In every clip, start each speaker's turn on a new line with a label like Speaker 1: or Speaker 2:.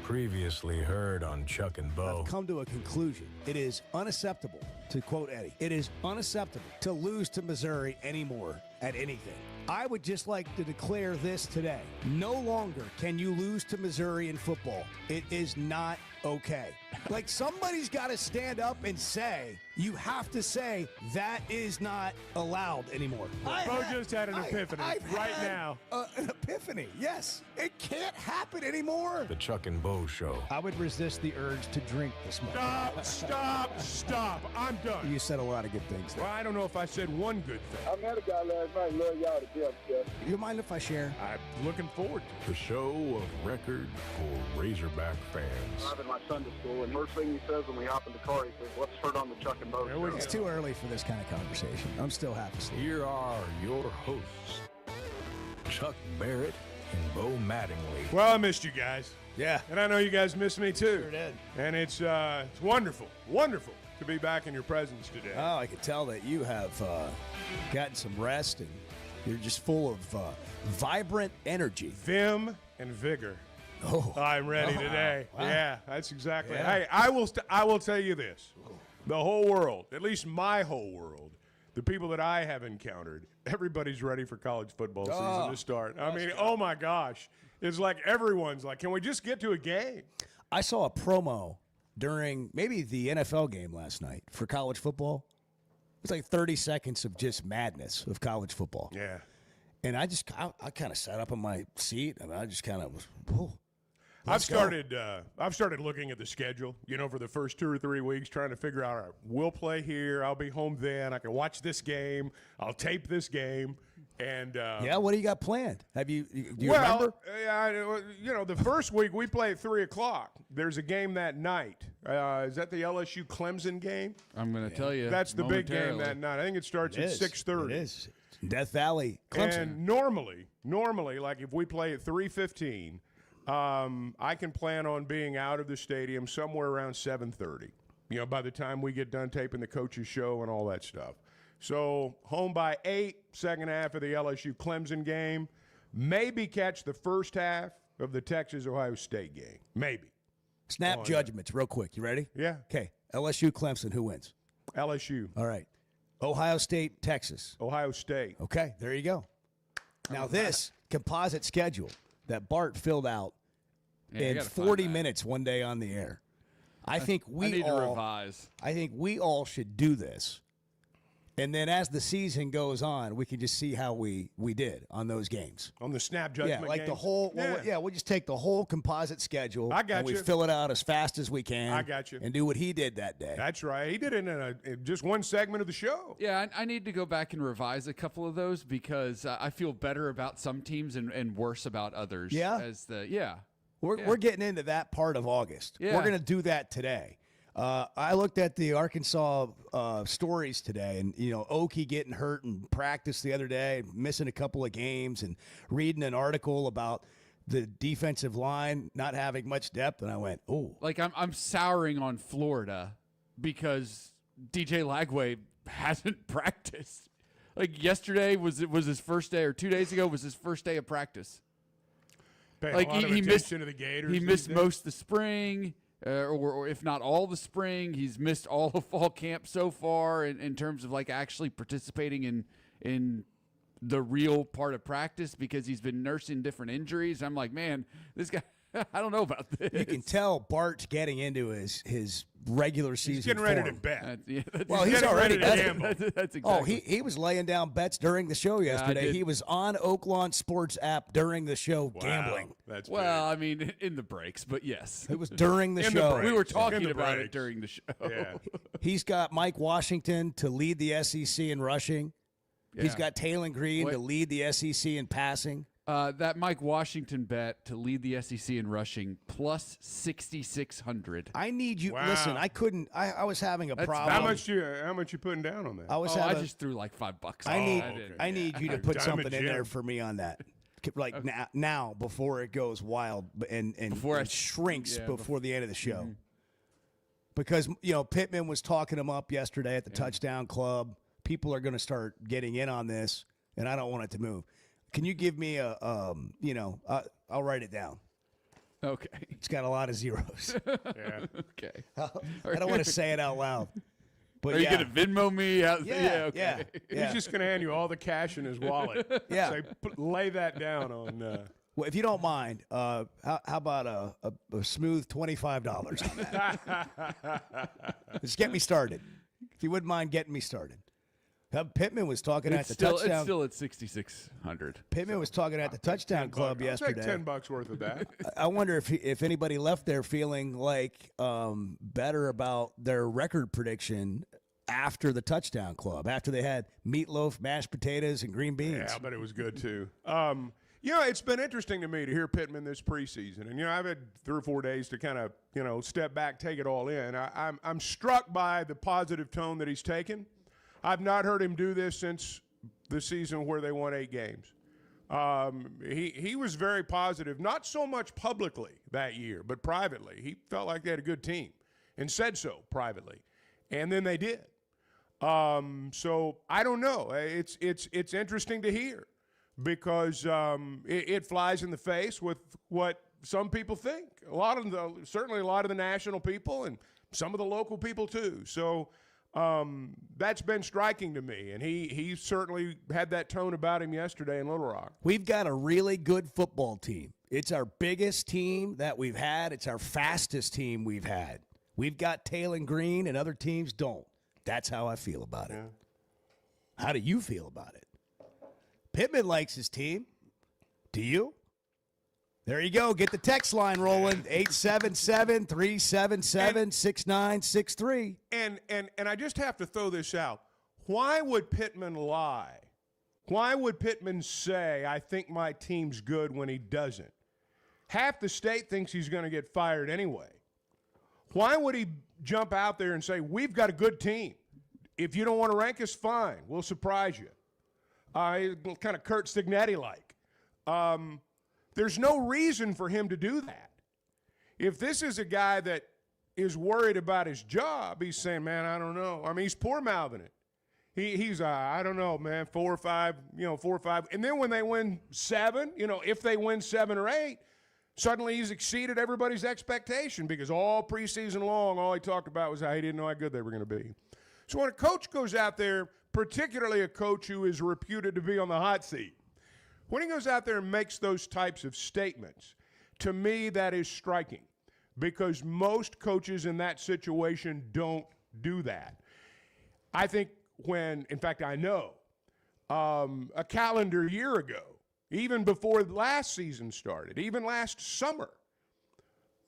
Speaker 1: Previously heard on Chuck and Bo.
Speaker 2: I've come to a conclusion. It is unacceptable, to quote Eddie, it is unacceptable to lose to Missouri anymore at anything. I would just like to declare this today. No longer can you lose to Missouri in football. It is not okay. Like, somebody's got to stand up and say, you have to say, that is not allowed anymore.
Speaker 3: Bo just had an epiphany right now.
Speaker 2: An epiphany, yes. It can't happen anymore.
Speaker 1: The Chuck and Bo Show.
Speaker 2: I would resist the urge to drink this morning.
Speaker 3: Stop. I'm done.
Speaker 2: You said a lot of good things there.
Speaker 3: Well, I don't know if I said one good thing.
Speaker 4: I met a guy last night. Love y'all to death, Jeff.
Speaker 2: You mind if I share?
Speaker 3: I'm looking forward to it.
Speaker 1: The show of record for Razorback fans.
Speaker 4: I'm in my Sunday school, and first thing he says when we hop in the car, he says, let's turn on the Chuck and Bo
Speaker 3: There we
Speaker 4: show.
Speaker 2: It's too early for this kind of conversation. I'm still half asleep.
Speaker 1: Here are your hosts, Chuck Barrett and Bo Mattingly.
Speaker 3: Well, I missed you guys.
Speaker 2: Yeah.
Speaker 3: And I know you guys missed me too.
Speaker 2: Sure did.
Speaker 3: And it's wonderful to be back in your presence today.
Speaker 2: Oh, I could tell that you have gotten some rest and you're just full of vibrant energy.
Speaker 3: Vim and vigor.
Speaker 2: Oh,
Speaker 3: I'm ready today.
Speaker 2: Wow.
Speaker 3: Yeah, that's exactly.
Speaker 2: Yeah.
Speaker 3: Hey, I will tell you this. The whole world, at least my whole world, the people that I have encountered, everybody's ready for college football season to start. I mean, oh my gosh. It's like everyone's like, can we just get to a game?
Speaker 2: I saw a promo during maybe the NFL game last night for college football. It was like 30 seconds of just madness of college football.
Speaker 3: Yeah.
Speaker 2: And I kind of sat up in my seat and I just kind of was, whoa.
Speaker 3: I've started looking at the schedule, for the first 2 or 3 weeks, trying to figure out, all right, we'll play here, I'll be home then, I can watch this game, I'll tape this game, and
Speaker 2: Yeah, what do you got planned? Do you remember?
Speaker 3: Yeah, the first week we play at 3:00. There's a game that night. Is that the LSU Clemson game?
Speaker 5: I'm going to tell you.
Speaker 3: That's the big game
Speaker 5: momentarily.
Speaker 3: that night. I think it starts
Speaker 2: It
Speaker 3: at
Speaker 2: is.
Speaker 3: 6:30.
Speaker 2: It is. Death Valley, Clemson.
Speaker 3: And normally, like if we play at 3:15, I can plan on being out of the stadium somewhere around 7:30. By the time we get done taping the coach's show and all that stuff. So home by 8, second half of the LSU Clemson game. Maybe catch the first half of the Texas-Ohio State game. Maybe.
Speaker 2: Snap judgments real quick. You ready?
Speaker 3: Yeah.
Speaker 2: Okay. LSU, Clemson, who wins?
Speaker 3: LSU.
Speaker 2: All right. Ohio State, Texas.
Speaker 3: Ohio State.
Speaker 2: Okay, there you go. Now this composite schedule that Bart filled out
Speaker 5: Yeah, I
Speaker 2: in
Speaker 5: gotta find
Speaker 2: 40
Speaker 5: that.
Speaker 2: minutes one day on the air. I think
Speaker 5: I need to revise.
Speaker 2: I think we all should do this. And then as the season goes on, we can just see how we did on those games.
Speaker 3: On the snap judgment
Speaker 2: Yeah, like the
Speaker 3: games.
Speaker 2: whole we'll just take the whole composite schedule
Speaker 3: I got
Speaker 2: and we
Speaker 3: you.
Speaker 2: fill it out as fast as we can.
Speaker 3: I got you.
Speaker 2: And do what he did that day.
Speaker 3: That's right. He did it in just one segment of the show.
Speaker 5: Yeah, I need to go back and revise a couple of those because I feel better about some teams and worse about others.
Speaker 2: Yeah? We're getting into that part of August.
Speaker 5: Yeah.
Speaker 2: We're going to do that today. I looked at the Arkansas stories today, and Okie getting hurt in practice the other day, missing a couple of games, and reading an article about the defensive line not having much depth, and I went, "Oh,
Speaker 5: Like I'm souring on Florida because DJ Lagway hasn't practiced. Like yesterday was his first day, or 2 days ago was his first day of practice.
Speaker 3: Paying
Speaker 5: Like
Speaker 3: a lot of
Speaker 5: he missed
Speaker 3: attention to the Gators.
Speaker 5: He
Speaker 3: these
Speaker 5: missed
Speaker 3: days.
Speaker 5: most of the spring. Or if not all the spring, he's missed all of fall camp so far in terms of like actually participating in the real part of practice because he's been nursing different injuries. I'm like, man, this guy, I don't know about this.
Speaker 2: you can tell Bart's getting into his regular season
Speaker 3: He's getting ready to
Speaker 2: form."
Speaker 3: bet.
Speaker 2: Well, he's
Speaker 3: getting
Speaker 2: already
Speaker 3: ready to
Speaker 2: betting.
Speaker 3: gamble.
Speaker 5: That's exactly.
Speaker 2: Oh, he was laying down bets during the show yesterday.
Speaker 5: did.
Speaker 2: He was on Oaklawn Sports app during the show
Speaker 3: Wow,
Speaker 2: gambling.
Speaker 3: That's
Speaker 5: well, I mean, in the breaks, but yes.
Speaker 2: It was during the
Speaker 3: In the
Speaker 2: show.
Speaker 3: break.
Speaker 5: We were
Speaker 3: In
Speaker 5: talking
Speaker 3: the
Speaker 5: about
Speaker 3: breaks.
Speaker 5: it during the show.
Speaker 3: big. Yeah.
Speaker 2: He's got Mike Washington to lead the SEC in rushing. He's
Speaker 5: Yeah.
Speaker 2: got Taylon Green
Speaker 5: Wait.
Speaker 2: to lead the SEC in passing.
Speaker 5: That Mike Washington bet to lead the SEC in rushing plus 6,600.
Speaker 2: I need you.
Speaker 3: Wow.
Speaker 2: Listen, I couldn't. I was having a
Speaker 5: That's
Speaker 2: problem.
Speaker 3: How much you putting down on that?
Speaker 2: I was
Speaker 5: I
Speaker 2: having.
Speaker 5: just threw like $5.
Speaker 2: I need.
Speaker 5: on it.
Speaker 2: I need you to put
Speaker 3: Diamond
Speaker 2: something in
Speaker 3: Jim.
Speaker 2: there for me on that. Like now, before it goes wild and
Speaker 5: Before
Speaker 2: and
Speaker 5: I-
Speaker 2: shrinks
Speaker 5: yeah,
Speaker 2: before the end of the show. Because Pittman was talking him up yesterday at the Touchdown Club. People are going to start getting in on this, and I don't want it to move. Can you give me a I'll write it down.
Speaker 5: Okay.
Speaker 2: It's got a lot of zeros.
Speaker 3: Yeah.
Speaker 5: Okay.
Speaker 2: I don't want to say it out loud. But
Speaker 5: Are you gonna Venmo me?
Speaker 2: Yeah,
Speaker 5: Okay.
Speaker 2: yeah.
Speaker 3: He's just going to hand you all the cash in his wallet.
Speaker 2: Yeah.
Speaker 3: Say, lay that down on.
Speaker 2: Well, if you don't mind, how about a smooth $25 on that? Just get me started. If you wouldn't mind getting me started. Pittman was talking at the touchdown.
Speaker 5: It's still at 6,600.
Speaker 2: Pittman was talking at the touchdown club
Speaker 3: I'll
Speaker 2: yesterday.
Speaker 3: take $10 worth of that.
Speaker 2: I wonder if anybody left there feeling like better about their record prediction after the touchdown club, after they had meatloaf, mashed potatoes, and green beans.
Speaker 3: Yeah, but it was good too. It's been interesting to me to hear Pittman this preseason, and I've had 3 or 4 days to kind of step back, take it all in. I'm struck by the positive tone that he's taken. I've not heard him do this since the season where they won 8 games. He was very positive, not so much publicly that year, but privately. He felt like they had a good team and said so privately, and then they did. So I don't know. It's interesting to hear because it flies in the face with what some people think. Certainly a lot of the national people and some of the local people too. So. That's been striking to me, and he certainly had that tone about him yesterday in Little Rock.
Speaker 2: We've got a really good football team. It's our biggest team that we've had. It's our fastest team we've had. We've got Taylon Green, and other teams don't. That's how I feel about it. Yeah. How do you feel about it? Pittman likes his team. Do you? There you go. Get the text line rolling, 877-377-6963.
Speaker 3: And I just have to throw this out. Why would Pittman lie? Why would Pittman say, I think my team's good when he doesn't? Half the state thinks he's going to get fired anyway. Why would he jump out there and say, we've got a good team? If you don't want to rank us, fine. We'll surprise you. Kind of Kurt Stignetti-like. There's no reason for him to do that. If this is a guy that is worried about his job, he's saying, man, I don't know. I mean, he's poor-mouthing it. He's I don't know, man, 4 or 5. And then when they win 7, if they win 7 or 8, suddenly he's exceeded everybody's expectation because all preseason long, all he talked about was how he didn't know how good they were going to be. So when a coach goes out there, particularly a coach who is reputed to be on the hot seat, when he goes out there and makes those types of statements, to me that is striking because most coaches in that situation don't do that. I think in fact I know, a calendar year ago, even before last season started, even last summer,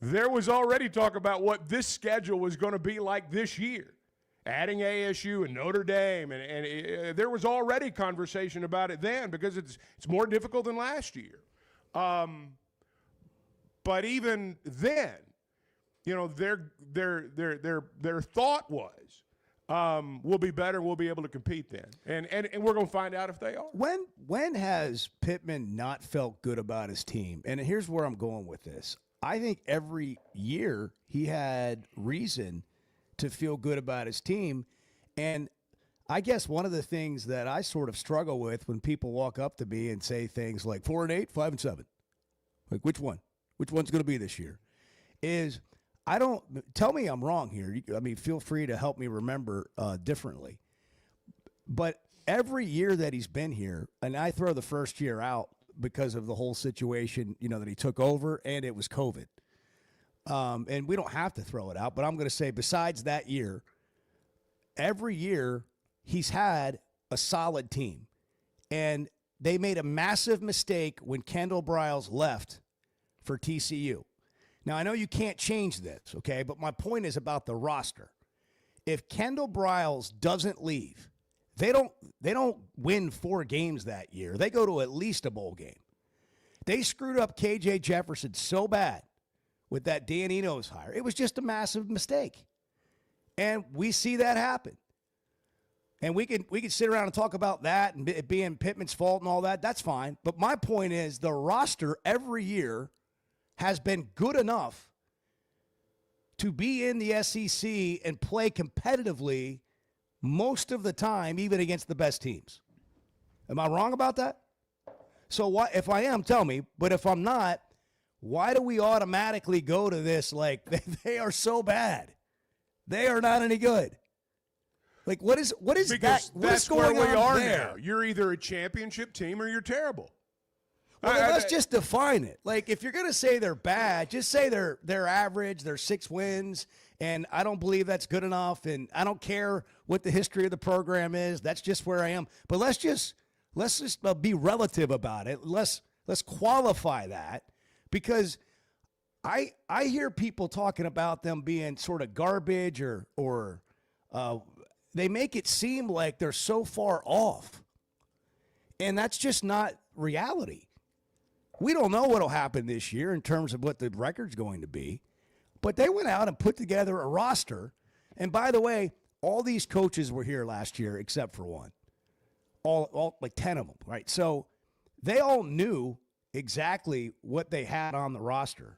Speaker 3: there was already talk about what this schedule was going to be like this year. Adding ASU and Notre Dame, and there was already conversation about it then because it's more difficult than last year. But even then, their thought was, we'll be better, we'll be able to compete then, and we're going to find out if they are.
Speaker 2: When has Pittman not felt good about his team? And here's where I'm going with this. I think every year he had reason to feel good about his team. And I guess one of the things that I sort of struggle with when people walk up to me and say things like 4-8, 5-7, like which one? Which one's going to be this year? Is tell me I'm wrong here. I mean, feel free to help me remember differently. But every year that he's been here, and I throw the first year out because of the whole situation, that he took over and it was COVID. And we don't have to throw it out, but I'm going to say besides that year, every year he's had a solid team. And they made a massive mistake when Kendall Briles left for TCU. Now, I know you can't change this, okay, but my point is about the roster. If Kendall Briles doesn't leave, they don't win 4 games that year. They go to at least a bowl game. They screwed up KJ Jefferson so bad with that Dan Enos hire. It was just a massive mistake. And we see that happen. And we can sit around and talk about that and it being Pittman's fault and all that. That's fine. But my point is the roster every year has been good enough to be in the SEC and play competitively most of the time, even against the best teams. Am I wrong about that? So what if I am, tell me. But if I'm not, why do we automatically go to this like they are so bad? They are not any good. Like, what is
Speaker 3: Because
Speaker 2: that? What
Speaker 3: that's
Speaker 2: is going
Speaker 3: where we
Speaker 2: on
Speaker 3: are
Speaker 2: there?
Speaker 3: now. You're either a championship team or you're terrible.
Speaker 2: Well, then let's just define it. Like, if you're going to say they're bad, just say they're average, they're 6 wins, and I don't believe that's good enough, and I don't care what the history of the program is. That's just where I am. But let's just be relative about it. Let's qualify that, because I hear people talking about them being sort of garbage or they make it seem like they're so far off, and that's just not reality. We don't know what will happen this year in terms of what the record's going to be, but they went out and put together a roster. And by the way, all these coaches were here last year except for one, all like 10 of them, right? So they all knew exactly what they had on the roster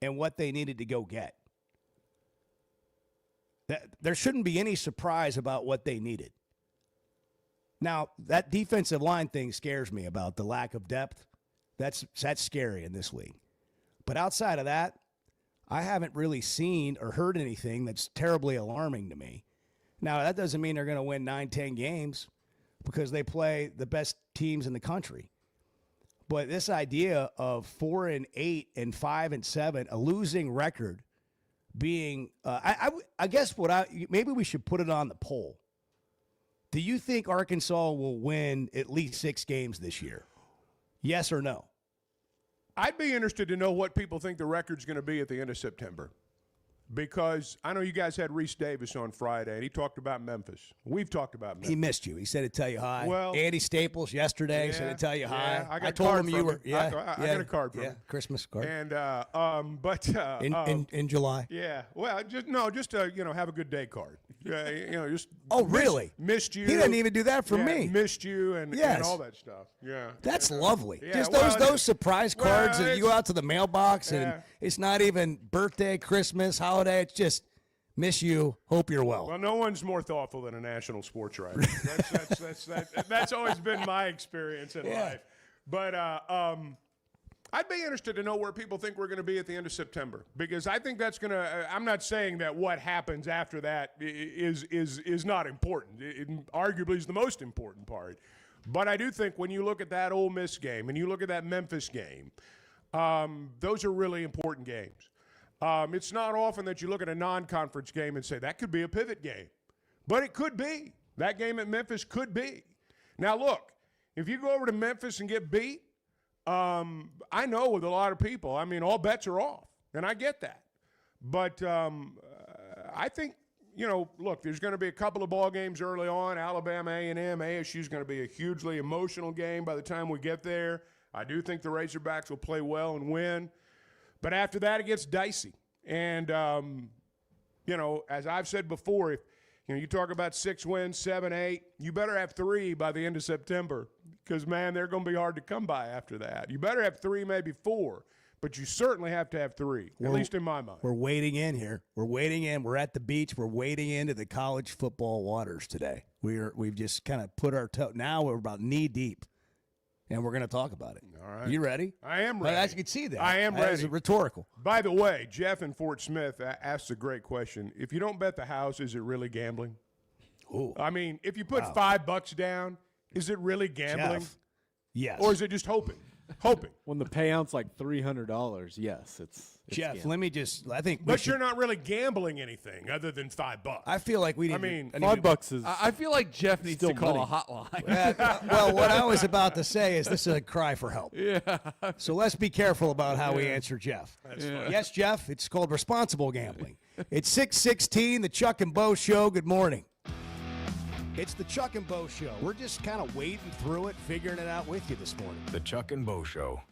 Speaker 2: and what they needed to go get. There shouldn't be any surprise about what they needed. Now, that defensive line thing scares me about the lack of depth. That's scary in this league. But outside of that, I haven't really seen or heard anything that's terribly alarming to me. Now, that doesn't mean they're going to win 9-10 games because they play the best teams in the country. But this idea of 4-8 and 5-7, a losing record, being I guess maybe we should put it on the poll. Do you think Arkansas will win at least 6 games this year? Yes or no?
Speaker 3: I'd be interested to know what people think the record's going to be at the end of September, because I know you guys had Reese Davis on Friday, and he talked about Memphis. We've talked about Memphis.
Speaker 2: He missed you. He said to tell you hi.
Speaker 3: Well,
Speaker 2: Andy Staples yesterday said to tell you hi.
Speaker 3: I
Speaker 2: told him you were.
Speaker 3: I got a card from
Speaker 2: him.
Speaker 3: him.
Speaker 2: Christmas card.
Speaker 3: And
Speaker 2: in July.
Speaker 3: Yeah. Well, just have a good day card. Just.
Speaker 2: Oh, really?
Speaker 3: Missed you.
Speaker 2: He didn't even do that for me.
Speaker 3: Missed you and all that stuff. Yeah.
Speaker 2: That's lovely.
Speaker 3: Yeah,
Speaker 2: just those surprise cards that you go out to the mailbox and it's not even birthday, Christmas, holiday. It's just miss you. Hope you're well.
Speaker 3: Well, no one's more thoughtful than a national sports writer. That's always been my experience in life. But I'd be interested to know where people think we're going to be at the end of September, because I think that's going to. I'm not saying that what happens after that is not important. It arguably is the most important part. But I do think when you look at that Ole Miss game and you look at that Memphis game, those are really important games. It's not often that you look at a non-conference game and say that could be a pivot game, but it could be. That game at Memphis could be. Now, look, if you go over to Memphis and get beat, I know with a lot of people, I mean, all bets are off, and I get that. But I think, look, there's going to be a couple of ball games early on. Alabama, A&M, ASU is going to be a hugely emotional game by the time we get there. I do think the Razorbacks will play well and win. But after that, it gets dicey. And, as I've said before, if you talk about 6 wins, 7, 8, you better have 3 by the end of September, because, man, they're going to be hard to come by after that. You better have 3, maybe 4, but you certainly have to have 3, at least in my mind.
Speaker 2: We're wading in here. We're wading in. We're at the beach. We're wading into the college football waters today. We've just kind of put our toe. Now we're about knee deep. And we're going to talk about it.
Speaker 3: All right.
Speaker 2: You ready?
Speaker 3: I am ready.
Speaker 2: As you can see that.
Speaker 3: I am ready.
Speaker 2: It's rhetorical.
Speaker 3: By the way, Jeff in Fort Smith asks a great question. If you don't bet the house, is it really gambling?
Speaker 2: Ooh.
Speaker 3: I mean, if you put $5 down, is it really gambling?
Speaker 2: Jeff, yes.
Speaker 3: Or is it just hoping? Hoping.
Speaker 6: When the payout's like $300, yes, it's
Speaker 2: Jeff,
Speaker 6: gambling.
Speaker 2: let me just. I think.
Speaker 3: But you're not really gambling anything other than $5.
Speaker 2: I feel like we need.
Speaker 3: I mean,
Speaker 6: $5 is.
Speaker 5: I feel like Jeff needs to
Speaker 6: Still
Speaker 5: call
Speaker 6: money.
Speaker 5: a hotline.
Speaker 2: Well, what I was about to say is this is a cry for help.
Speaker 5: Yeah.
Speaker 2: So let's be careful about how we answer Jeff. Yes, Jeff. It's called responsible gambling. It's 6:16. The Chuck and Bo Show. Good morning. It's the Chuck and Bo Show. We're just kind of wading through it, figuring it out with you this morning.
Speaker 1: The Chuck and Bo Show.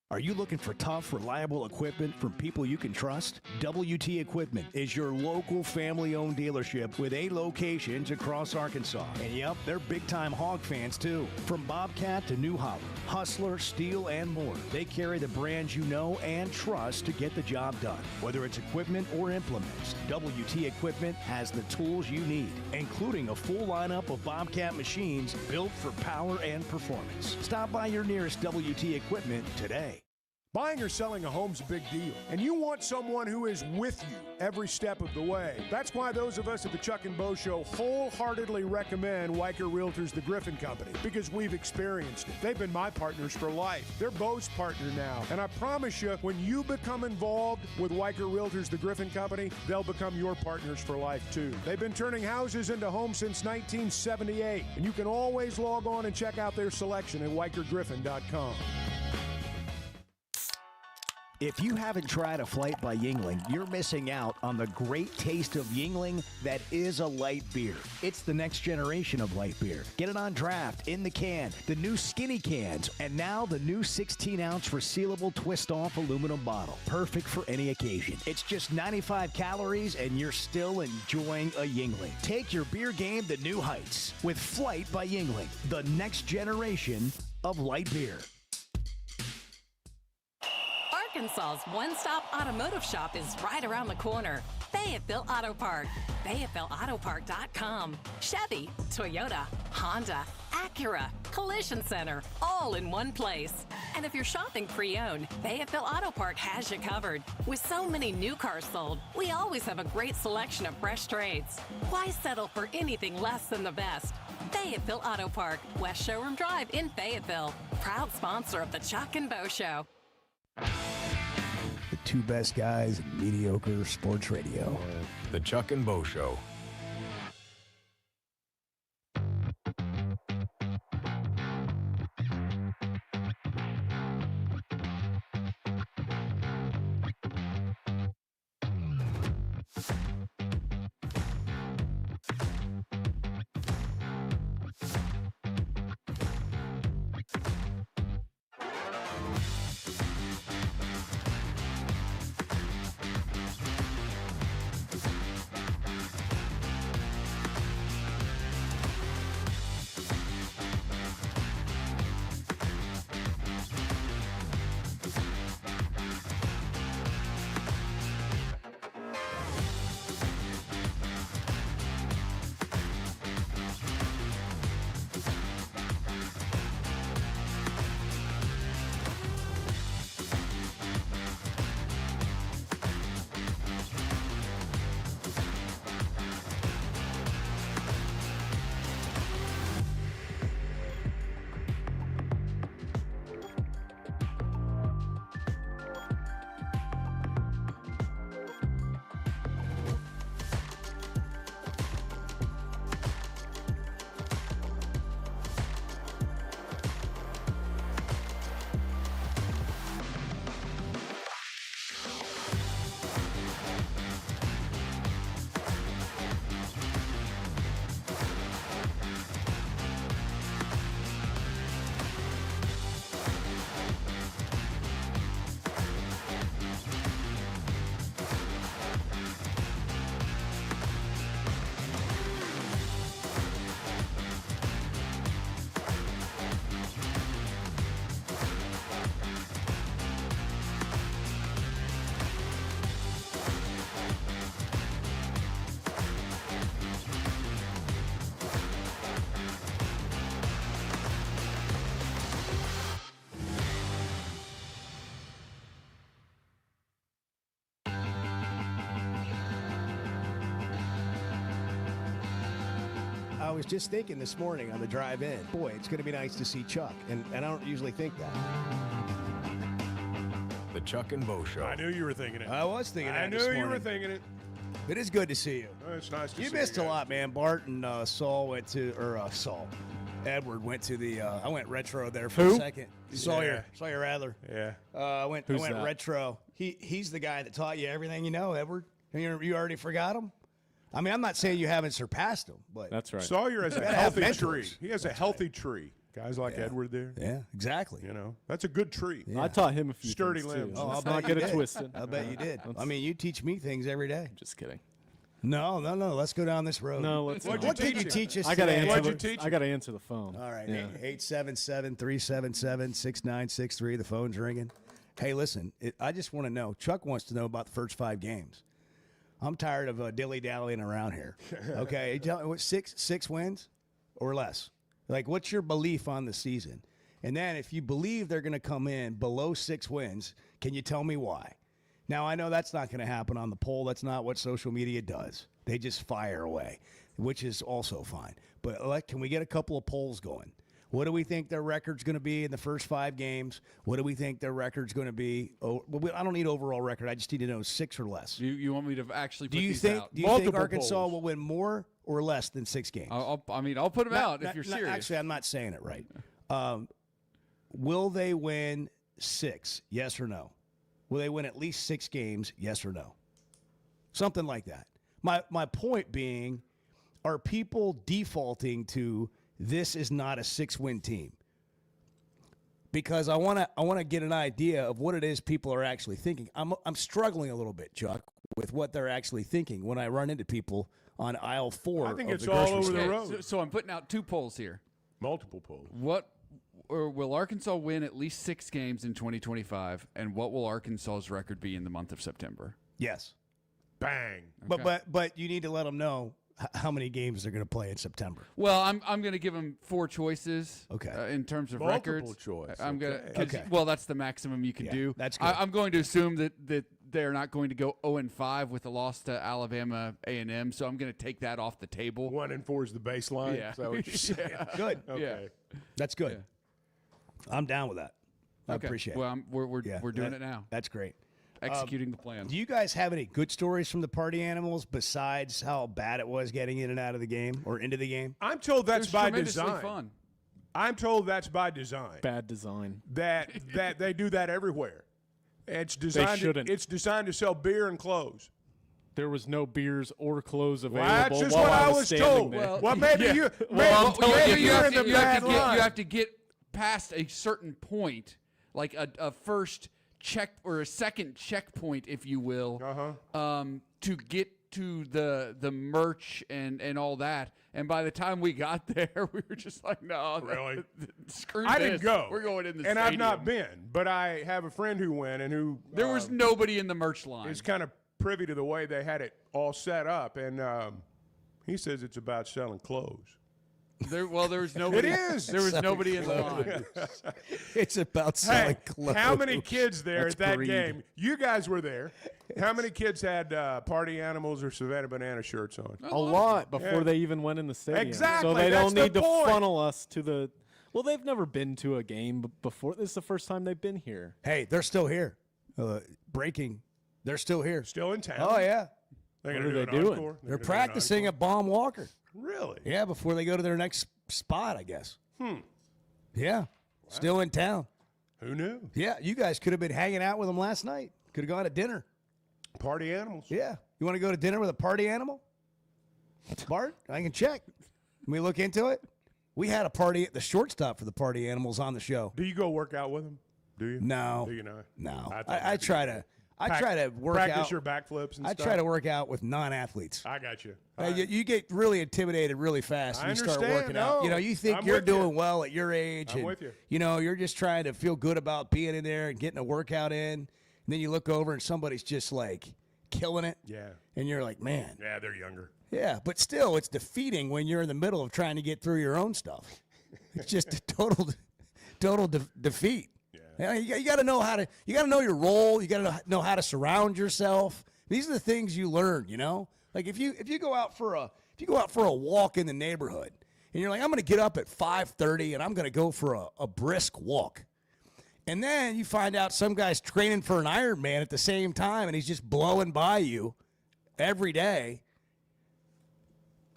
Speaker 2: Are you looking for tough, reliable equipment from people you can trust? WT Equipment is your local family-owned dealership with 8 locations across Arkansas. And yep, they're big-time Hog fans too. From Bobcat to New Holland, Hustler, Steel, and more. They carry the brands you know and trust to get the job done. Whether it's equipment or implements, WT Equipment has the tools you need, including a full lineup of Bobcat machines built for power and performance. Stop by your nearest WT Equipment today.
Speaker 3: Buying or selling a home's a big deal, and you want someone who is with you every step of the way. That's why those of us at the Chuck and Bo Show wholeheartedly recommend Weicher Realtors, the Griffin Company, because we've experienced it. They've been my partners for life. They're Bo's partner now, and I promise you, when you become involved with Weicher Realtors, the Griffin Company, they'll become your partners for life too. They've been turning houses into homes since 1978, and you can always log on and check out their selection at WeicherGriffin.com.
Speaker 2: If you haven't tried a flight by Yingling, you're missing out on the great taste of Yingling that is a light beer. It's the next generation of light beer. Get it on draft, in the can, the new skinny cans, and now the new 16-ounce resealable twist-off aluminum bottle. Perfect for any occasion. It's just 95 calories, and you're still enjoying a Yingling. Take your beer game to new heights with Flight by Yingling, the next generation of light beer.
Speaker 7: Arkansas's one-stop automotive shop is right around the corner. Fayetteville Auto Park. FayettevilleAutoPark.com. Chevy, Toyota, Honda, Acura, Collision Center, all in one place. And if you're shopping pre-owned, Fayetteville Auto Park has you covered. With so many new cars sold, we always have a great selection of fresh trades. Why settle for anything less than the best? Fayetteville Auto Park, West Showroom Drive in Fayetteville. Proud sponsor of the Chuck and Bo Show.
Speaker 2: The two best guys in mediocre sports radio.
Speaker 1: The Chuck and Bo Show.
Speaker 2: I was just thinking this morning on the drive in, boy, it's going to be nice to see Chuck. And I don't usually think that.
Speaker 1: The Chuck and Bo Show.
Speaker 3: I knew you were thinking it.
Speaker 2: I was thinking that
Speaker 3: I knew
Speaker 2: this
Speaker 3: you
Speaker 2: morning.
Speaker 3: were thinking it.
Speaker 2: It is good to see you.
Speaker 3: Oh, it's nice to see
Speaker 2: You
Speaker 3: you.
Speaker 2: missed a
Speaker 3: guys.
Speaker 2: lot, man. Bart and Saul went to, Edward went to the, I went retro there for a second. Sawyer Adler.
Speaker 3: Yeah.
Speaker 2: I went
Speaker 6: that?
Speaker 2: retro. He's the guy that taught you everything you know, Edward. You already forgot him? I mean, I'm not saying you haven't surpassed him, but
Speaker 6: That's right.
Speaker 3: Sawyer has a
Speaker 2: gotta have
Speaker 3: healthy tree.
Speaker 2: mentors.
Speaker 3: He has a healthy tree. Guys like Edward there.
Speaker 2: yeah, exactly.
Speaker 3: You know, that's a good tree.
Speaker 6: I taught him a few
Speaker 3: Sturdy
Speaker 6: things,
Speaker 3: limbs.
Speaker 6: too.
Speaker 3: Oh,
Speaker 2: I'll
Speaker 6: Let's
Speaker 2: bet
Speaker 6: not
Speaker 2: you
Speaker 6: get it
Speaker 2: did.
Speaker 6: twisted.
Speaker 2: I bet you did. I mean, you teach me things every day.
Speaker 6: Just kidding.
Speaker 2: No. Let's go down this road.
Speaker 6: No, let's
Speaker 3: What'd
Speaker 6: not.
Speaker 3: you
Speaker 2: What did you
Speaker 3: teach
Speaker 2: teach us
Speaker 6: I got to
Speaker 2: today?
Speaker 6: answer.
Speaker 3: What'd you
Speaker 6: the-
Speaker 3: teach
Speaker 6: I got to answer the phone.
Speaker 2: All right,
Speaker 6: Yeah.
Speaker 2: 877-377-6963. The phone's ringing. Hey, listen, I just want to know. Chuck wants to know about the first 5 games. I'm tired of dilly-dallying around here. Okay, tell me what, six wins or less? Like, what's your belief on the season? And then if you believe they're going to come in below 6 wins, can you tell me why? Now, I know that's not going to happen on the poll. That's not what social media does. They just fire away, which is also fine. But can we get a couple of polls going? What do we think their record's going to be in the first 5 games? What do we think their record's going to be? I don't need overall record. I just need to know 6 or less.
Speaker 5: You want me to actually put
Speaker 2: Do you
Speaker 5: these
Speaker 2: think
Speaker 5: out?
Speaker 2: Arkansas will win more or less than 6 games?
Speaker 5: I'll put them out if you're serious.
Speaker 2: Actually, I'm not saying it right. Will they win 6? Yes or no? Will they win at least 6 games? Yes or no? Something like that. My point being, are people defaulting to this is not a 6-win team? Because I want to get an idea of what it is people are actually thinking. I'm struggling a little bit, Chuck, with what they're actually thinking when I run into people on aisle 4.
Speaker 3: I think
Speaker 2: of
Speaker 3: it's
Speaker 2: the
Speaker 3: all
Speaker 2: grocery
Speaker 3: over
Speaker 2: store.
Speaker 3: the
Speaker 5: Okay,
Speaker 3: road.
Speaker 5: so I'm putting out 2 polls here.
Speaker 3: Multiple polls.
Speaker 5: Will Arkansas win at least 6 games in 2025, and what will Arkansas's record be in the month of September?
Speaker 2: Yes.
Speaker 3: Bang.
Speaker 2: But you need to let them know how many games they're going to play in September.
Speaker 5: Well, I'm going to give them 4 choices.
Speaker 2: Okay.
Speaker 5: In terms of
Speaker 3: Multiple
Speaker 5: records,
Speaker 3: choice,
Speaker 5: I'm going
Speaker 3: okay.
Speaker 5: to.
Speaker 2: Okay.
Speaker 5: Well, that's the maximum you can
Speaker 2: Yeah,
Speaker 5: do.
Speaker 2: that's good.
Speaker 5: I'm going to assume that they're not going to go 0-5 with a loss to Alabama A&M, so I'm going to take that off the table.
Speaker 3: 1 and 4 is the baseline.
Speaker 5: Yeah.
Speaker 3: Is that what you're saying?
Speaker 2: Good.
Speaker 3: Okay.
Speaker 2: That's good.
Speaker 5: Yeah.
Speaker 2: I'm down with that. I
Speaker 5: Okay.
Speaker 2: appreciate
Speaker 5: Well,
Speaker 2: it.
Speaker 5: we're doing it now.
Speaker 2: That's great.
Speaker 5: Executing the plan.
Speaker 2: Do you guys have any good stories from the party animals besides how bad it was getting in and out of the game or into the game?
Speaker 3: I'm told that's
Speaker 5: It was
Speaker 3: by
Speaker 5: tremendously
Speaker 3: design.
Speaker 5: fun.
Speaker 3: I'm told that's by design.
Speaker 6: Bad design.
Speaker 3: That they do that everywhere. It's designed.
Speaker 6: shouldn't.
Speaker 3: It's designed to sell beer and clothes.
Speaker 6: There was no beers or clothes
Speaker 3: Well,
Speaker 6: available.
Speaker 3: that's just
Speaker 6: while
Speaker 3: what I
Speaker 6: was
Speaker 3: was
Speaker 6: standing
Speaker 3: told.
Speaker 6: there.
Speaker 3: Well, maybe
Speaker 6: Yeah.
Speaker 3: you.
Speaker 6: Well,
Speaker 3: maybe, maybe
Speaker 5: you
Speaker 3: you're
Speaker 5: have
Speaker 3: in the
Speaker 5: to, you have
Speaker 3: bad
Speaker 5: to get,
Speaker 3: line.
Speaker 5: you have to get past a certain point, like a first check or a second checkpoint, if you will, to get to the merch and all that. And by the time we got there, we were just like, no,
Speaker 3: Really?
Speaker 5: screw
Speaker 3: I
Speaker 5: this.
Speaker 3: didn't go.
Speaker 5: We're going in the
Speaker 3: and
Speaker 5: stadium.
Speaker 3: I've not been, but I have a friend who went and who
Speaker 5: There was nobody in the merch line.
Speaker 3: is kind of privy to the way they had it all set up, and he says it's about selling clothes.
Speaker 5: There was nobody.
Speaker 3: It is.
Speaker 5: There was nobody in the line.
Speaker 2: It's about selling clothes.
Speaker 3: How many kids there
Speaker 6: That's
Speaker 3: at that
Speaker 6: greed.
Speaker 3: game? You guys were there. How many kids had party animals or Savannah Banana shirts on?
Speaker 6: A lot before
Speaker 3: Yeah.
Speaker 6: they even went in the stadium.
Speaker 3: Exactly,
Speaker 6: So they
Speaker 3: that's
Speaker 6: don't
Speaker 3: the
Speaker 6: need to
Speaker 3: point.
Speaker 6: funnel us to the. Well, they've never been to a game before. This is the first time they've been here.
Speaker 2: Hey, they're still here. Breaking. They're still here.
Speaker 3: Still in town?
Speaker 2: Oh, yeah.
Speaker 3: They're
Speaker 6: What
Speaker 3: gonna
Speaker 6: are
Speaker 3: do
Speaker 6: they
Speaker 3: an
Speaker 6: doing?
Speaker 3: encore?
Speaker 2: They're
Speaker 3: gonna do an
Speaker 2: practicing
Speaker 3: encore?
Speaker 2: at Baum Walker.
Speaker 3: Really?
Speaker 2: Yeah, before they go to their next spot, I guess. Yeah. Still in town.
Speaker 3: Who knew?
Speaker 2: Yeah, you guys could have been hanging out with them last night. Could have gone to dinner.
Speaker 3: Party animals.
Speaker 2: Yeah. You want to go to dinner with a party animal? Bart, I can check. Can we look into it? We had a party at the shortstop for the party animals on the show.
Speaker 3: Do you go work out with them? Do you?
Speaker 2: No.
Speaker 3: Do you not?
Speaker 2: No.
Speaker 3: I thought
Speaker 2: I
Speaker 3: maybe
Speaker 2: try
Speaker 3: you
Speaker 2: to I try to work
Speaker 3: practice
Speaker 2: out.
Speaker 3: your backflips and
Speaker 2: I
Speaker 3: stuff.
Speaker 2: try to work out with non-athletes.
Speaker 3: I got you.
Speaker 2: You get really intimidated really fast
Speaker 3: I
Speaker 2: when you start
Speaker 3: understand.
Speaker 2: working out.
Speaker 3: No,
Speaker 2: You know, you think
Speaker 3: I'm
Speaker 2: you're
Speaker 3: with you.
Speaker 2: doing well at your age.
Speaker 3: I'm
Speaker 2: and,
Speaker 3: with you.
Speaker 2: You know, you're just trying to feel good about being in there and getting a workout in. And then you look over and somebody's just like killing it.
Speaker 3: Yeah.
Speaker 2: And you're like, man.
Speaker 3: Yeah, they're younger.
Speaker 2: Yeah, but still, it's defeating when you're in the middle of trying to get through your own stuff. It's just a total defeat. Yeah, you got to know how to. You got to know your role. You got to know how to surround yourself. These are the things you learn. You know, like if you go out for a walk in the neighborhood, and you're like, I'm going to get up at 5:30 and I'm going to go for a brisk walk, and then you find out some guy's training for an Ironman at the same time, and he's just blowing by you every day,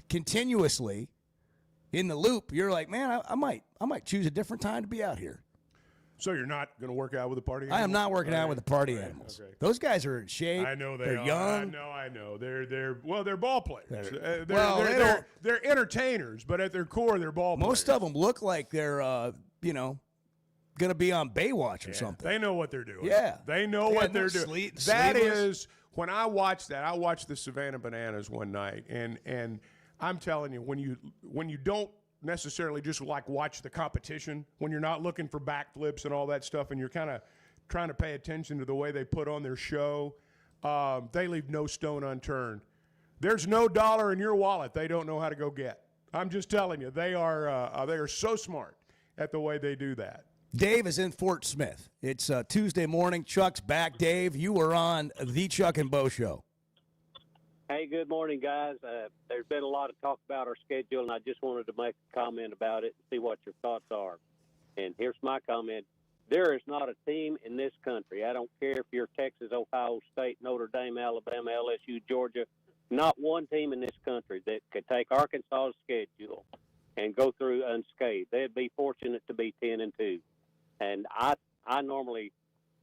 Speaker 2: continuously in the loop. You're like, man, I might choose a different time to be out here.
Speaker 3: So you're not going to work out with the party animals?
Speaker 2: I am not working out
Speaker 3: All
Speaker 2: with the
Speaker 3: right.
Speaker 2: party
Speaker 3: All right.
Speaker 2: animals.
Speaker 3: Okay.
Speaker 2: Those guys are in shape.
Speaker 3: I know
Speaker 2: they're
Speaker 3: are.
Speaker 2: young.
Speaker 3: I know. They're ball players.
Speaker 2: Well, they don't-
Speaker 3: They're entertainers, but at their core, they're ball players.
Speaker 2: Most of them look like they're, going to be on Baywatch or something.
Speaker 3: They know what they're doing.
Speaker 2: Yeah.
Speaker 3: They know
Speaker 2: Yeah,
Speaker 3: what
Speaker 2: no
Speaker 3: they're doing.
Speaker 2: sleeveless.
Speaker 3: That is, when I watched that, I watched the Savannah Bananas one night, and I'm telling you, when you don't necessarily just like watch the competition, when you're not looking for backflips and all that stuff, and you're kind of trying to pay attention to the way they put on their show, they leave no stone unturned. There's no dollar in your wallet they don't know how to go get. I'm just telling you, they are so smart at the way they do that.
Speaker 2: Dave is in Fort Smith. It's Tuesday morning. Chuck's back. Dave, you were on the Chuck and Bo Show.
Speaker 8: Hey, good morning, guys. There's been a lot of talk about our schedule, and I just wanted to make a comment about it and see what your thoughts are. And here's my comment. There is not a team in this country, I don't care if you're Texas, Ohio State, Notre Dame, Alabama, LSU, Georgia, not one team in this country that could take Arkansas's schedule and go through unscathed. They'd be fortunate to be 10-2. And I normally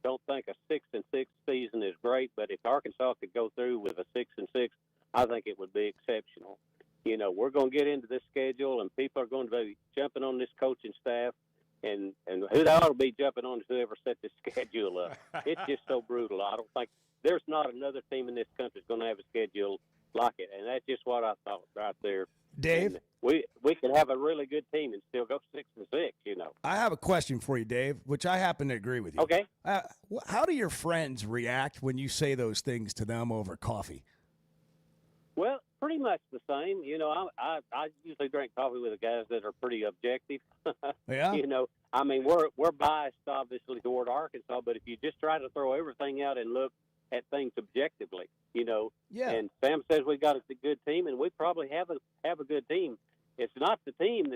Speaker 8: don't think a 6-6 season is great, but if Arkansas could go through with a 6-6, I think it would be exceptional. You know, we're going to get into this schedule, and people are going to be jumping on this coaching staff, and who ought to be jumping on is whoever set this schedule up. It's just so brutal. I don't think there's not another team in this country that's going to have a schedule like it, and that's just what I thought right there.
Speaker 2: Dave?
Speaker 8: And we could have a really good team and still go 6-6, you know.
Speaker 2: I have a question for you, Dave, which I happen to agree with you.
Speaker 8: Okay.
Speaker 2: How do your friends react when you say those things to them over coffee?
Speaker 8: Well, pretty much the same. You know, I usually drink coffee with the guys that are pretty objective.
Speaker 2: Yeah?
Speaker 8: You know, I mean, we're biased, obviously, toward Arkansas, but if you just try to throw everything out and look at things objectively, you know,
Speaker 2: Yeah.
Speaker 8: and Sam says we got a good team, and we probably have a good team. It's not the team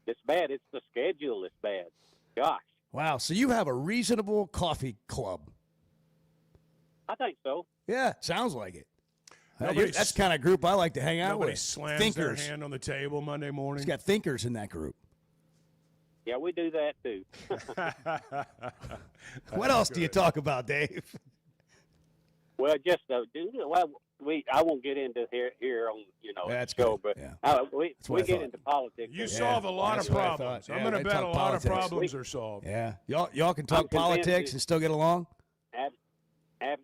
Speaker 8: that's bad; it's the schedule that's bad. Gosh,
Speaker 2: Wow, so you have a reasonable coffee club.
Speaker 8: I think so.
Speaker 2: Yeah, sounds like it.
Speaker 3: Nobody
Speaker 2: That's the kind of group I like to hang out
Speaker 3: Nobody
Speaker 2: with.
Speaker 3: slams
Speaker 2: Thinkers.
Speaker 3: their hand on the table Monday morning.
Speaker 2: He's got thinkers in that group.
Speaker 8: Yeah, we do that too.
Speaker 2: What else do you talk about, Dave?
Speaker 8: Well, just I won't get into here on
Speaker 2: That's
Speaker 8: the show,
Speaker 2: good.
Speaker 8: but
Speaker 2: Yeah.
Speaker 8: we
Speaker 2: what I
Speaker 8: get
Speaker 2: thought.
Speaker 8: into politics.
Speaker 3: You
Speaker 8: and-
Speaker 3: solve a lot
Speaker 2: that's
Speaker 3: of
Speaker 2: what I
Speaker 3: problems.
Speaker 2: thought.
Speaker 3: I'm
Speaker 2: Yeah,
Speaker 3: going to
Speaker 2: they
Speaker 3: bet a
Speaker 2: talk
Speaker 3: lot of
Speaker 2: politics.
Speaker 3: problems are solved.
Speaker 2: Yeah. Y'all can talk
Speaker 8: I'm convinced
Speaker 2: politics
Speaker 8: it-
Speaker 2: and still get along?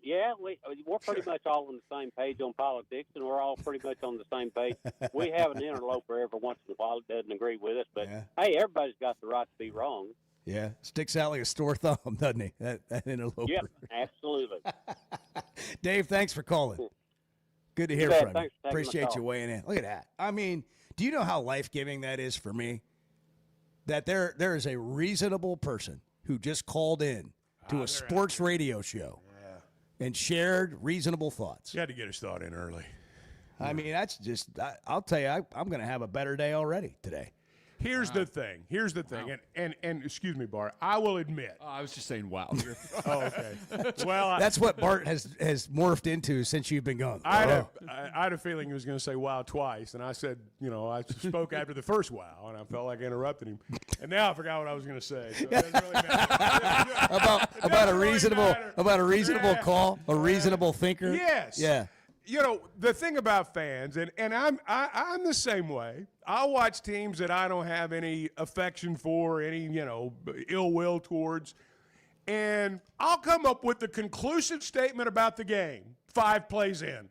Speaker 8: Yeah, we're pretty much all on the same page on politics, and we're all pretty much on the same page. We have an interloper every once in a while that doesn't agree with us, but
Speaker 2: Yeah.
Speaker 8: hey, everybody's got the right to be wrong.
Speaker 2: Yeah. Sticks out like a sore thumb, doesn't he? That interloper.
Speaker 8: Yep, absolutely.
Speaker 2: Dave, thanks for calling. Good to hear
Speaker 8: bet.
Speaker 2: from you.
Speaker 8: Thanks for taking my
Speaker 2: Appreciate you
Speaker 8: call.
Speaker 2: weighing in. Look at that. I mean, do you know how life-giving that is for me? That there is a reasonable person who just called in to a sports radio show and shared reasonable thoughts.
Speaker 3: You had to get his thought in early.
Speaker 2: I mean, that's just, I'll tell you, I'm going to have a better day already today.
Speaker 3: Here's the thing. And excuse me, Bart. I will admit.
Speaker 5: I was just saying, wow.
Speaker 3: Oh, okay. Well,
Speaker 2: That's what Bart has morphed into since you've been gone.
Speaker 3: I had a feeling he was going to say wow twice, and I said, I spoke after the first wow, and I felt like I interrupted him. And now I forgot what I was going to say. So it doesn't really matter.
Speaker 2: about a
Speaker 3: really
Speaker 2: reasonable
Speaker 3: matter.
Speaker 2: call, a reasonable thinker.
Speaker 3: Yes.
Speaker 2: Yeah.
Speaker 3: The thing about fans, and I'm the same way. I'll watch teams that I don't have any affection for, any ill will towards, and I'll come up with the conclusive statement about the game 5 plays in.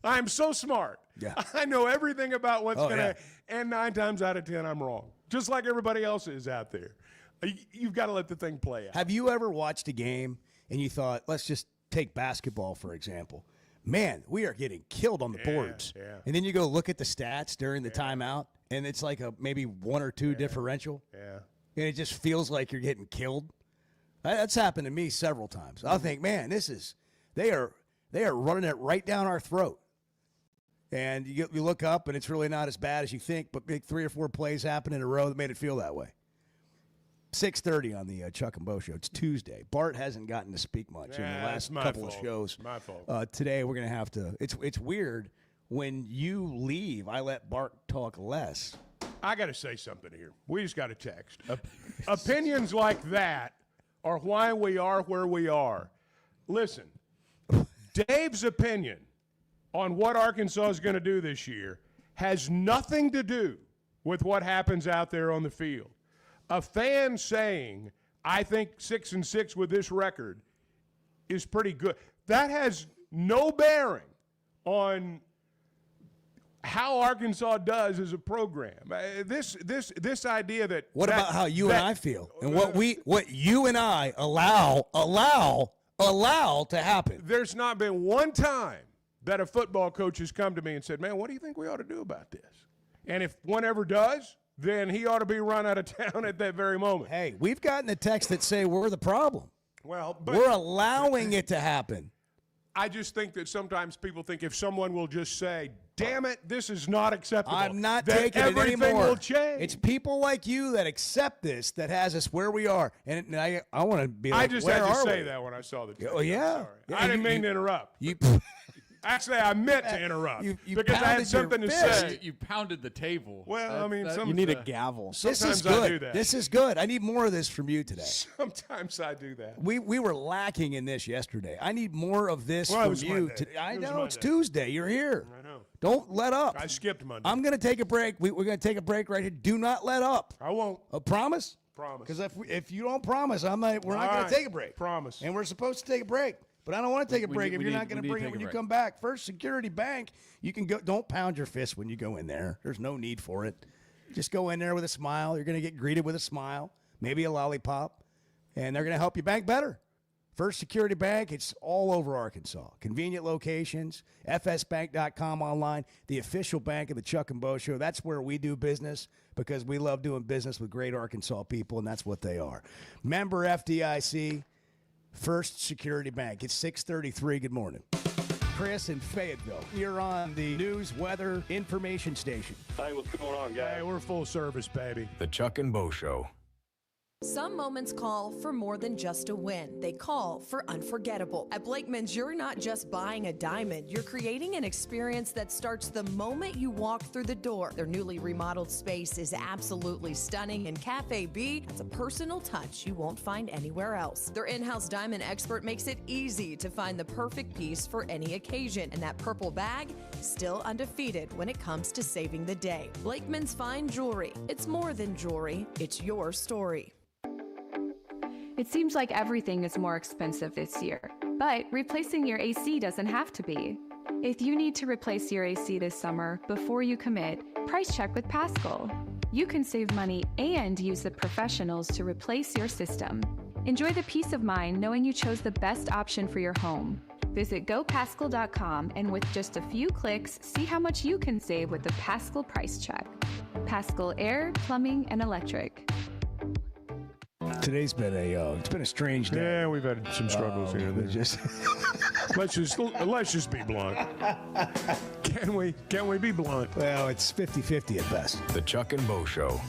Speaker 3: I'm so smart.
Speaker 2: Yeah.
Speaker 3: I know everything about what's going to,
Speaker 2: yeah.
Speaker 3: and 9 times out of 10 I'm wrong, just like everybody else is out there. You've got to let the thing play out.
Speaker 2: Have you ever watched a game and you thought, let's just take basketball, for example. Man, we are getting killed on the boards.
Speaker 3: Yeah.
Speaker 2: And then you go look at the stats during the timeout, and it's like a maybe 1 or 2 differential.
Speaker 3: Yeah.
Speaker 2: And it just feels like you're getting killed. That's happened to me several times. I'll think, man, they are running it right down our throat. And you look up, and it's really not as bad as you think, but big 3 or 4 plays happen in a row that made it feel that way. 6:30 on the Chuck and Bo Show. It's Tuesday. Bart hasn't gotten to speak much in the
Speaker 3: Yeah,
Speaker 2: last
Speaker 3: it's my
Speaker 2: couple
Speaker 3: fault.
Speaker 2: of shows.
Speaker 3: My fault.
Speaker 2: Today we're gonna have to. It's weird when you leave. I let Bart talk less.
Speaker 3: I got to say something here. We just got a text. Opinions like that are why we are where we are. Listen, Dave's opinion on what Arkansas is going to do this year has nothing to do with what happens out there on the field. A fan saying, I think 6-6 with this record is pretty good. That has no bearing on how Arkansas does as a program. This idea that
Speaker 2: What about how you and I feel, and what you and I allow to happen?
Speaker 3: There's not been one time that a football coach has come to me and said, man, what do you think we ought to do about this? And if one ever does, then he ought to be run out of town at that very moment.
Speaker 2: Hey, we've gotten the texts that say we're the problem.
Speaker 3: Well, but
Speaker 2: We're allowing it to happen.
Speaker 3: I just think that sometimes people think if someone will just say, damn it, this is not acceptable,
Speaker 2: I'm not
Speaker 3: that
Speaker 2: taking it
Speaker 3: everything
Speaker 2: anymore.
Speaker 3: will change.
Speaker 2: It's people like you that accept this that has us where we are. And I want to be like,
Speaker 3: I just
Speaker 2: where
Speaker 3: had to
Speaker 2: are
Speaker 3: say
Speaker 2: we?
Speaker 3: that when I saw the text.
Speaker 2: Oh, yeah.
Speaker 3: I'm sorry.
Speaker 2: Yeah,
Speaker 3: I didn't
Speaker 2: you-
Speaker 3: mean to interrupt.
Speaker 2: You,
Speaker 3: Actually, I meant to interrupt
Speaker 2: You
Speaker 3: because I had
Speaker 2: pounded your
Speaker 3: something to
Speaker 2: fist.
Speaker 3: say.
Speaker 5: You pounded the table.
Speaker 3: Well, I mean, some-
Speaker 6: You need a gavel.
Speaker 2: this is
Speaker 3: Sometimes I do
Speaker 2: good.
Speaker 3: that.
Speaker 2: This is good. I need more of this from you today.
Speaker 3: Sometimes I do that.
Speaker 2: We were lacking in this yesterday. I need more of this
Speaker 3: Well, it
Speaker 2: from
Speaker 3: was
Speaker 2: you.
Speaker 3: Monday.
Speaker 2: I
Speaker 3: It was
Speaker 2: know it's
Speaker 3: Monday.
Speaker 2: Tuesday. You're here.
Speaker 3: I know.
Speaker 2: Don't let up.
Speaker 3: I skipped Monday.
Speaker 2: I'm going to take a break. We're going to take a break right here. Do not let up.
Speaker 3: I won't.
Speaker 2: A promise?
Speaker 3: Promise.
Speaker 2: Because if you don't promise, we're not
Speaker 3: All
Speaker 2: going
Speaker 3: right.
Speaker 2: to take a break.
Speaker 3: Promise.
Speaker 2: And we're supposed to take a break. But I don't want to take a
Speaker 5: We
Speaker 2: break
Speaker 5: need-
Speaker 2: if
Speaker 5: we
Speaker 2: you're
Speaker 5: need-
Speaker 2: not going
Speaker 5: we
Speaker 2: to
Speaker 5: need
Speaker 2: bring
Speaker 5: to
Speaker 2: it
Speaker 5: take
Speaker 2: when
Speaker 5: a
Speaker 2: you
Speaker 5: break.
Speaker 2: come back. First Security Bank, you can go. Don't pound your fist when you go in there. There's no need for it. Just go in there with a smile. You're going to get greeted with a smile, maybe a lollipop, and they're going to help you bank better. First Security Bank, it's all over Arkansas. Convenient locations, fsbank.com online, the official bank of the Chuck and Bo Show. That's where we do business because we love doing business with great Arkansas people, and that's what they are. Member FDIC, First Security Bank. It's 6:33. Good morning. Chris in Fayetteville. You're on the news, weather, information station.
Speaker 4: Hey, what's going on, guys?
Speaker 3: Hey, we're full service, baby.
Speaker 1: The Chuck and Bo Show.
Speaker 9: Some moments call for more than just a win. They call for unforgettable. At Blakeman's, you're not just buying a diamond, you're creating an experience that starts the moment you walk through the door. Their newly remodeled space is absolutely stunning, and Cafe B has a personal touch you won't find anywhere else. Their in-house diamond expert makes it easy to find the perfect piece for any occasion, and that purple bag, still undefeated when it comes to saving the day. Blakeman's Fine Jewelry. It's more than jewelry, it's your story.
Speaker 10: It seems like everything is more expensive this year, but replacing your AC doesn't have to be. If you need to replace your AC this summer, before you commit, price check with Paschal. You can save money and use the professionals to replace your system. Enjoy the peace of mind knowing you chose the best option for your home. Visit gopaschal.com and with just a few clicks, see how much you can save with the Paschal price check. Paschal Air, Plumbing, and Electric.
Speaker 2: Today's been it's been a strange day.
Speaker 3: Yeah, we've had some struggles here. and there.
Speaker 2: Just
Speaker 3: Let's just be blunt. Can we be blunt?
Speaker 2: well, it's 50-50 at best.
Speaker 1: The Chuck and Bo Show.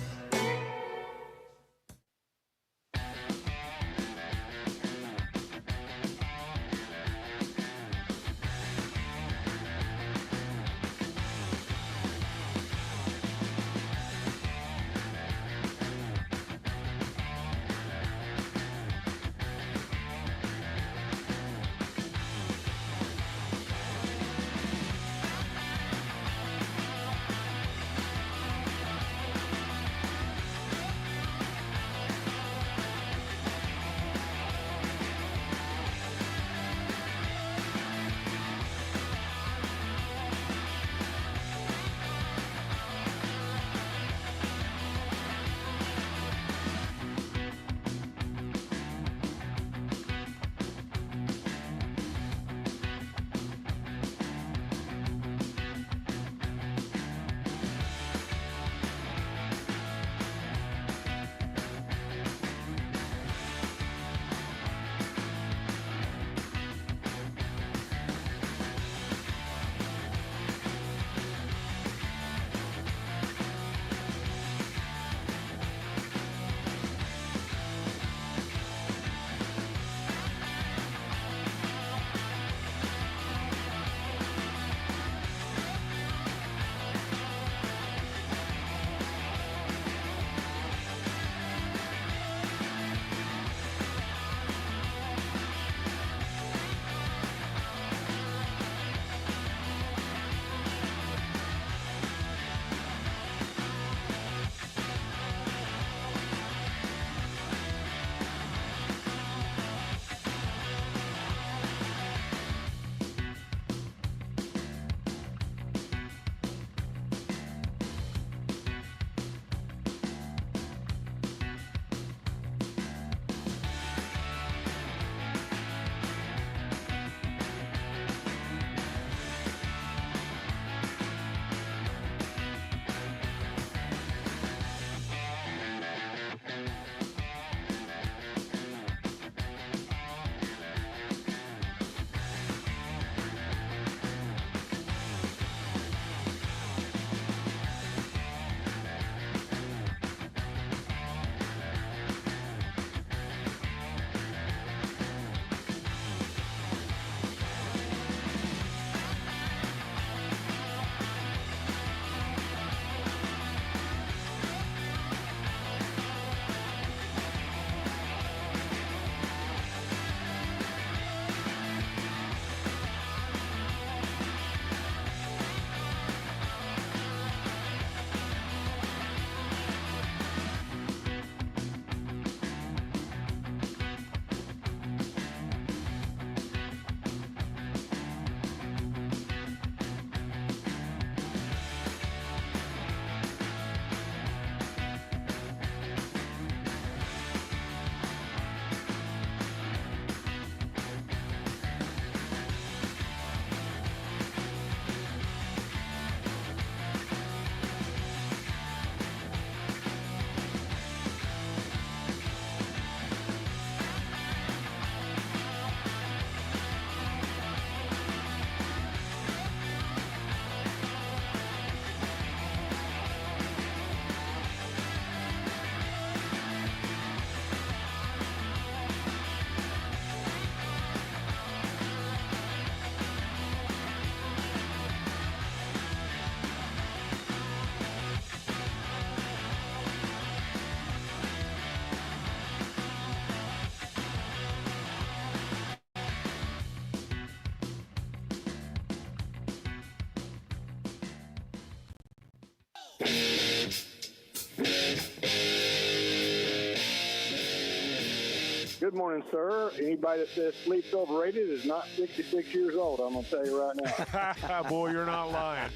Speaker 4: Good morning, sir. Anybody that says sleep's overrated is not 66 years old. I'm going to tell you right now.
Speaker 3: Boy, you're not lying.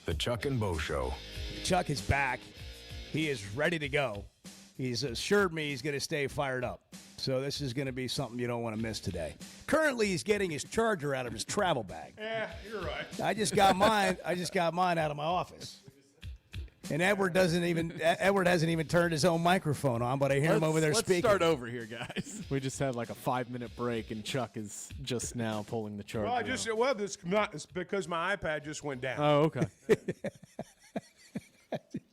Speaker 1: The Chuck and Bo Show.
Speaker 2: Chuck is back. He is ready to go. He's assured me he's going to stay fired up. So this is going to be something you don't want to miss today. Currently, he's getting his charger out of his travel bag.
Speaker 3: Yeah, you're right.
Speaker 2: I just got mine out of my office. And Edward hasn't even turned his own microphone on, but I hear him over there speaking.
Speaker 5: Let's start over here, guys.
Speaker 6: We just had like a 5-minute break, and Chuck is just now pulling the charger.
Speaker 3: Well, it's because my iPad just went down.
Speaker 6: Oh, okay.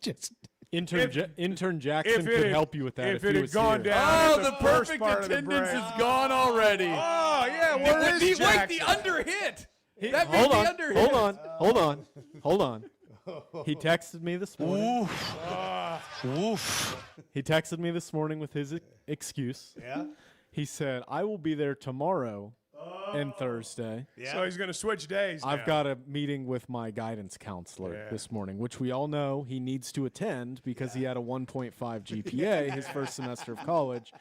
Speaker 2: Just
Speaker 6: Intern Jackson could help you with that if
Speaker 3: it
Speaker 6: he
Speaker 3: had
Speaker 6: was
Speaker 3: gone
Speaker 6: here.
Speaker 3: down.
Speaker 5: Oh, the perfect attendance is gone already.
Speaker 3: Oh, yeah, where is Jackson?
Speaker 5: Wait, the under hit. That made
Speaker 6: Hold
Speaker 5: the
Speaker 6: on,
Speaker 5: under hit.
Speaker 6: hold on. He texted me this morning. He texted me this morning with his excuse.
Speaker 2: Yeah.
Speaker 6: He said, I will be there tomorrow and Thursday.
Speaker 2: Yeah.
Speaker 3: So he's going to switch days now.
Speaker 6: I've got a meeting with my guidance counselor this morning, which we all know he needs to attend because he had a 1.5 GPA his first semester of college.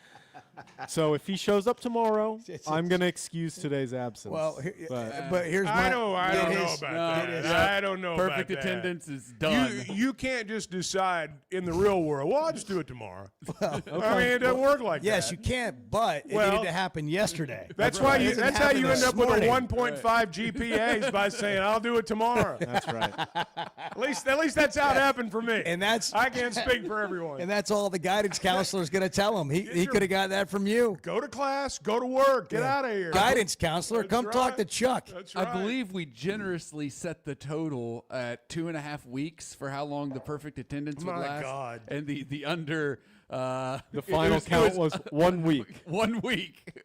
Speaker 6: So if he shows up tomorrow, I'm going to excuse today's absence.
Speaker 2: Well, but here's my...
Speaker 3: I don't know about that. I don't know about that.
Speaker 5: Perfect attendance is done.
Speaker 3: You can't just decide in the real world, well, I'll just do it tomorrow.
Speaker 2: Well,
Speaker 3: I mean, it doesn't work like that.
Speaker 2: Yes, you can't, but it needed to happen yesterday.
Speaker 3: That's how you end up with a 1.5 GPAs by saying, I'll do it tomorrow.
Speaker 6: That's right.
Speaker 3: At least that's how it happened for me.
Speaker 2: And that's...
Speaker 3: I can't speak for everyone.
Speaker 2: And that's all the guidance counselor is going to tell him. He could have got that from you.
Speaker 3: Go to class, go to work, get out of here.
Speaker 2: Guidance counselor, come talk to Chuck.
Speaker 3: That's right.
Speaker 5: I believe we generously set the total at 2.5 weeks for how long the perfect attendance would last.
Speaker 3: My God.
Speaker 5: And the under...
Speaker 6: The final count was 1 week.
Speaker 5: 1 week.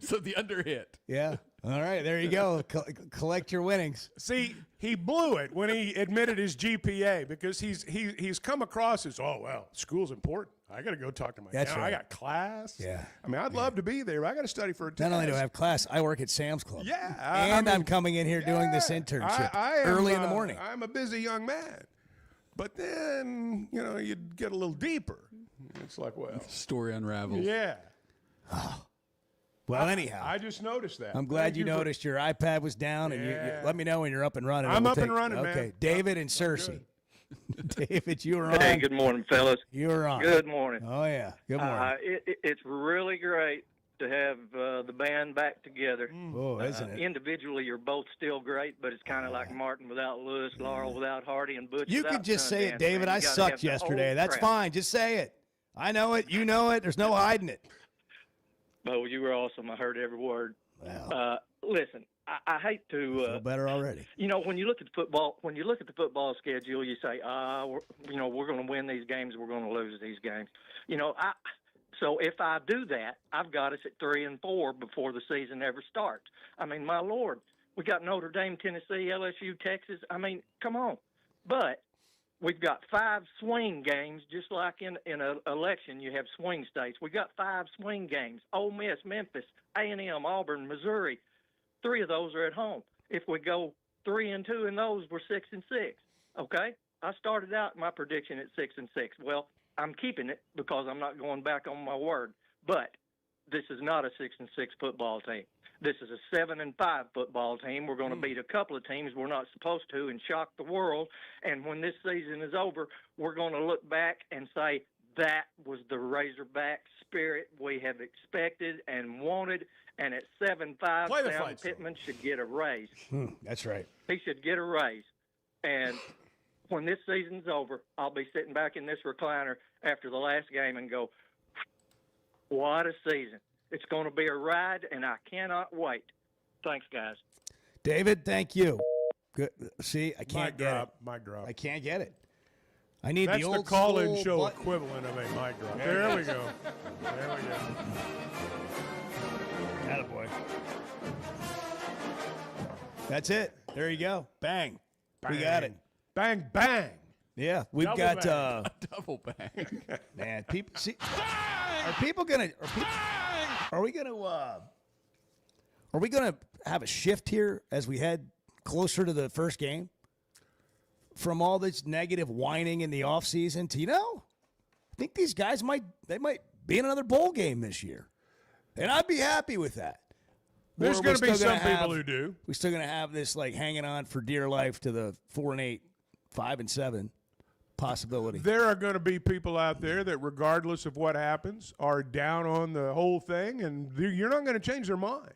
Speaker 5: So the under hit.
Speaker 2: Yeah. All right, there you go. Collect your winnings.
Speaker 3: See, he blew it when he admitted his GPA because he's come across as, oh, well, school's important. I got to go talk to my
Speaker 2: That's
Speaker 3: I
Speaker 2: right.
Speaker 3: got class.
Speaker 2: Yeah.
Speaker 3: I mean, I'd love to be there, but I got to study for a test.
Speaker 2: Not only do I have class, I work at Sam's Club.
Speaker 3: Yeah.
Speaker 2: And I'm coming in here doing this internship
Speaker 3: I am,
Speaker 2: early in the morning.
Speaker 3: I'm a busy young man. But then, you get a little deeper. It's like, well.
Speaker 5: Story unravels.
Speaker 3: Yeah.
Speaker 2: Well, anyhow.
Speaker 3: I just noticed that.
Speaker 2: I'm glad
Speaker 3: Thank
Speaker 2: you noticed your iPad was down, and you let me know when you're up and running.
Speaker 3: I'm up and running, man.
Speaker 2: Okay, David and Cersei. David, you were on.
Speaker 11: Hey, good morning, fellas.
Speaker 2: You were on.
Speaker 11: Good morning.
Speaker 2: Oh, yeah. Good morning.
Speaker 11: It's really great to have the band back together.
Speaker 2: Oh, isn't it?
Speaker 11: Individually, you're both still great, but it's kind of like Martin without Lewis, Laurel without Hardy, and Butch
Speaker 2: You
Speaker 11: without
Speaker 2: could just say it,
Speaker 11: Sundance,
Speaker 2: David.
Speaker 11: man.
Speaker 2: I
Speaker 11: You gotta
Speaker 2: sucked
Speaker 11: have the
Speaker 2: yesterday.
Speaker 11: whole
Speaker 2: That's
Speaker 11: crowd.
Speaker 2: fine. Just say it. I know it. You know it. There's no hiding it.
Speaker 11: Oh, you were awesome. I heard every word.
Speaker 2: Wow.
Speaker 11: Listen, I hate to.
Speaker 2: Feel better already.
Speaker 11: When you look at the football schedule, you say, we're going to win these games, we're going to lose these games. So if I do that, I've got us at 3-4 before the season ever starts. I mean, my Lord, we got Notre Dame, Tennessee, LSU, Texas. I mean, come on. But we've got 5 swing games, just like in an election, you have swing states. We've got 5 swing games: Ole Miss, Memphis, A&M, Auburn, Missouri. 3 of those are at home. If we go 3-2 in those, we're 6-6. Okay? I started out my prediction at 6-6. Well, I'm keeping it because I'm not going back on my word. But this is not a 6-6 football team. This is a 7-5 football team. We're going to beat a couple of teams we're not supposed to and shock the world. And when this season is over, we're going to look back and say that was the Razorback spirit we have expected and wanted. And at 7-5, Sam Pittman should get a raise.
Speaker 2: That's right.
Speaker 11: He should get a raise. And when this season's over, I'll be sitting back in this recliner after the last game and go, what a season. It's going to be a ride, and I cannot wait. Thanks, guys.
Speaker 2: David, thank you. Good. See, I can't get it.
Speaker 3: Mic drop.
Speaker 2: I can't get it. I need
Speaker 3: That's
Speaker 2: the old
Speaker 3: call-in
Speaker 2: school
Speaker 3: show
Speaker 2: button.
Speaker 3: equivalent of a mic drop. There we go. There we go.
Speaker 2: Attaboy. That's it. There you go. Bang. We got it.
Speaker 3: Bang, bang.
Speaker 2: Yeah, we've
Speaker 3: Double
Speaker 2: got
Speaker 3: bang.
Speaker 5: Double bang.
Speaker 2: man. People see. Are people gonna? Are we gonna have a shift here as we head closer to the first game? From all this negative whining in the offseason to think these guys might be in another bowl game this year. And I'd be happy with that.
Speaker 3: There's going to be some people who do.
Speaker 2: We're still going to have this like hanging on for dear life to the 4-8, 5-7 possibility.
Speaker 3: There are going to be people out there that, regardless of what happens, are down on the whole thing, and you're not going to change their mind.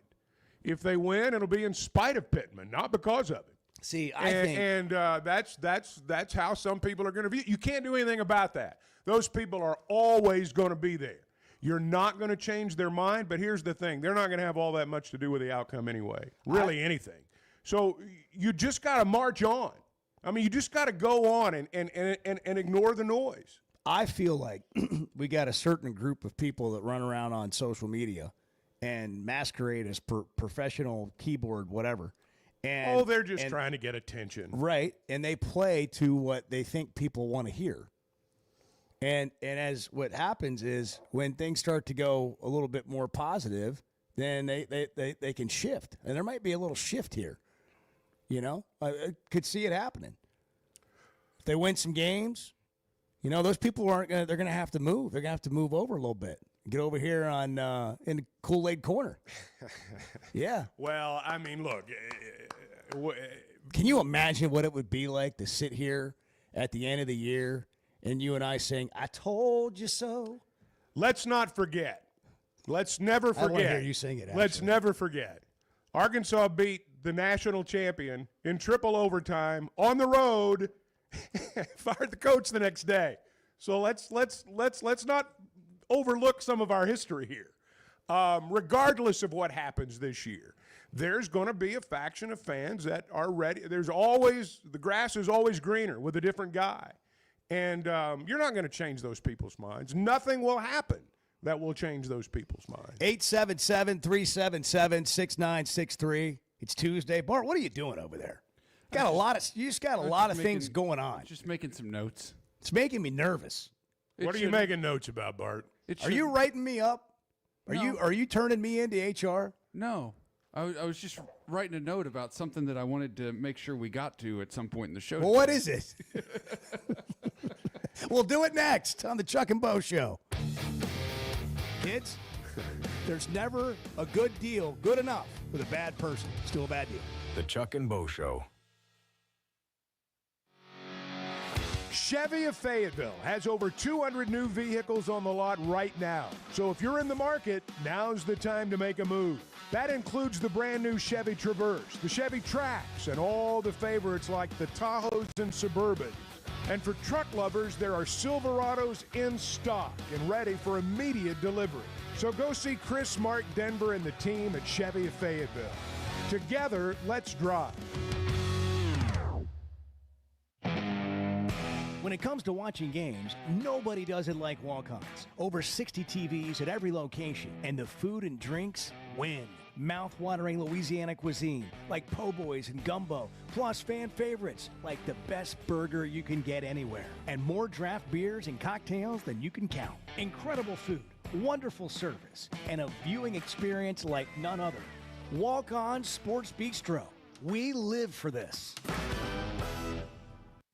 Speaker 3: If they win, it'll be in spite of Pittman, not because of it.
Speaker 2: See, I think
Speaker 3: that's how some people are going to view it. You can't do anything about that. Those people are always going to be there. You're not going to change their mind, but here's the thing. They're not going to have all that much to do with the outcome anyway, really anything. So you just got to march on. I mean, you just got to go on and ignore the noise.
Speaker 2: I feel like we got a certain group of people that run around on social media and masquerade as professional keyboard whatever. And,
Speaker 3: they're just trying to get attention.
Speaker 2: Right, and they play to what they think people want to hear. And as what happens is when things start to go a little bit more positive, then they can shift. And there might be a little shift here. You know, I could see it happening. If they win some games, you know, those people they're going to have to move. They're going to have to move over a little bit. Get over here in the Kool-Aid corner. Yeah.
Speaker 3: Well, I mean, look.
Speaker 2: Can you imagine what it would be like to sit here at the end of the year and you and I saying, I told you so?
Speaker 3: Let's not forget. Let's never forget.
Speaker 2: I want to hear you sing it, actually.
Speaker 3: Let's never forget. Arkansas beat the national champion in triple overtime on the road, fired the coach the next day. So let's not overlook some of our history here. Regardless of what happens this year, there's going to be a faction of fans that are ready. The grass is always greener with a different guy. And you're not going to change those people's minds. Nothing will happen that will change those people's minds.
Speaker 2: 877-377-6963. It's Tuesday. Bart, what are you doing over there? You just got a lot of things going on.
Speaker 5: Just making some notes.
Speaker 2: It's making me nervous.
Speaker 3: What are you making notes about, Bart?
Speaker 2: Are you writing me up? Are you turning me into HR?
Speaker 5: No. I was just writing a note about something that I wanted to make sure we got to at some point in the show.
Speaker 2: Well, what is it? We'll do it next on the Chuck and Bo Show. Kids, there's never a good deal good enough with a bad person. Still a bad deal.
Speaker 1: The Chuck and Bo Show.
Speaker 3: Chevy of Fayetteville has over 200 new vehicles on the lot right now. So if you're in the market, now's the time to make a move. That includes the brand new Chevy Traverse, the Chevy Trax, and all the favorites like the Tahoes and Suburbans. And for truck lovers, there are Silverados in stock and ready for immediate delivery. So go see Chris, Mark, Denver, and the team at Chevy of Fayetteville. Together, let's drive.
Speaker 2: When it comes to watching games, nobody does it like Walk-Ons. Over 60 TVs at every location, and the food and drinks win. Mouth-watering Louisiana cuisine like po' boys and gumbo, plus fan favorites like the best burger you can get anywhere, and more draft beers and cocktails than you can count. Incredible food, wonderful service, and a viewing experience like none other. Walk-On Sports Bistro. We live for this.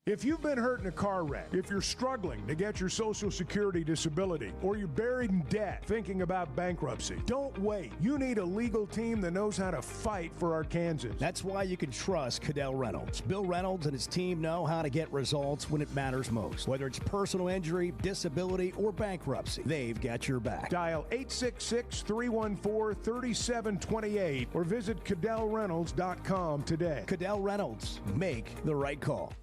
Speaker 3: If you've been hurt in a car wreck, if you're struggling to get your Social Security disability, or you're buried in debt thinking about bankruptcy, don't wait. You need a legal team that knows how to fight for Arkansans.
Speaker 2: That's why you can trust Cadell Reynolds. Bill Reynolds and his team know how to get results when it matters most. Whether it's personal injury, disability, or bankruptcy, they've got your back.
Speaker 3: Dial 866-314-3728 or visit CadellReynolds.com today.
Speaker 2: Cadell Reynolds. Make the right call.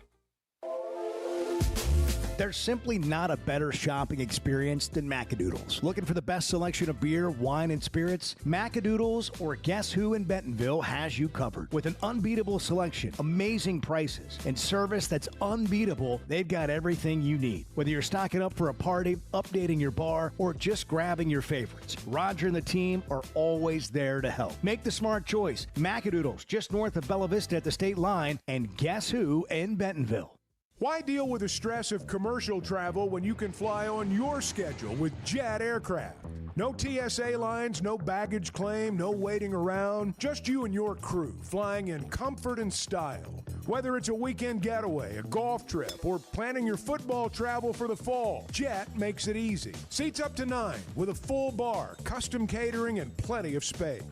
Speaker 2: There's simply not a better shopping experience than Macadoodles. Looking for the best selection of beer, wine, and spirits? Macadoodles or Guess Who in Bentonville has you covered. With an unbeatable selection, amazing prices, and service that's unbeatable, they've got everything you need. Whether you're stocking up for a party, updating your bar, or just grabbing your favorites, Roger and the team are always there to help. Make the smart choice. Macadoodles, just north of Bella Vista at the state line, and Guess Who in Bentonville.
Speaker 3: Why deal with the stress of commercial travel when you can fly on your schedule with Jet Aircraft? No TSA lines, no baggage claim, no waiting around. Just you and your crew flying in comfort and style. Whether it's a weekend getaway, a golf trip, or planning your football travel for the fall, Jet makes it easy. Seats up to 9 with a full bar, custom catering, and plenty of space.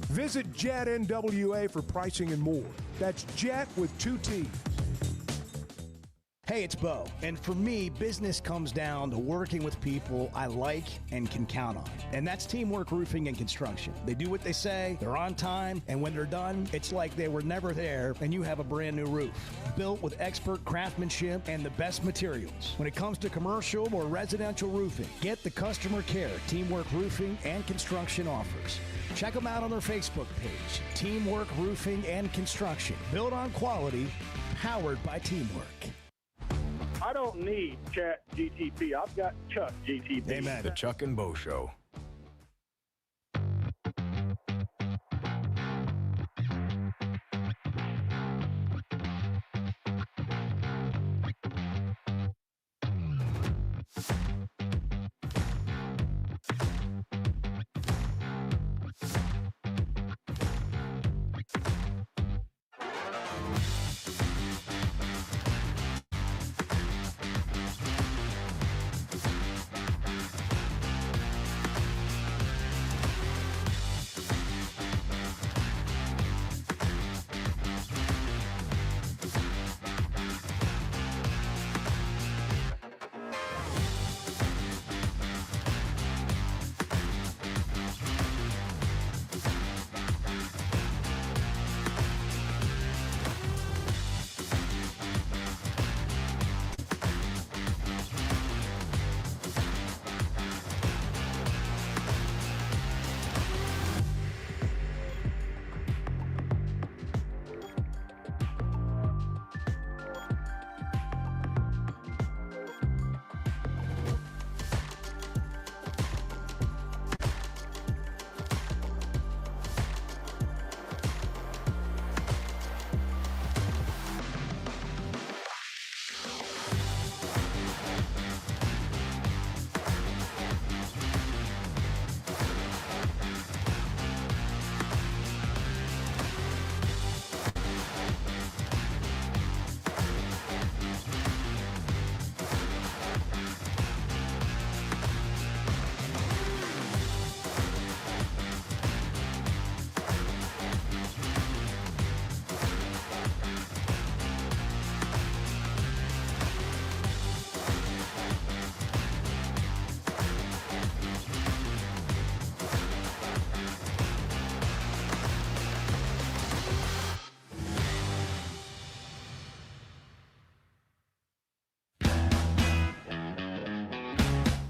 Speaker 3: Visit Jet NWA for pricing and more. That's Jet with 2 T's.
Speaker 2: Hey, it's Bo. And for me, business comes down to working with people I like and can count on. And that's Teamwork Roofing and Construction. They do what they say, they're on time, and when they're done, it's like they were never there and you have a brand new roof. Built with expert craftsmanship and the best materials. When it comes to commercial or residential roofing, get the customer care Teamwork Roofing and Construction offers. Check them out on their Facebook page, Teamwork Roofing and Construction. Built on quality, powered by teamwork.
Speaker 4: I don't need Chat GTP. I've got Chuck GTP.
Speaker 2: Amen.
Speaker 1: The Chuck and Bo Show.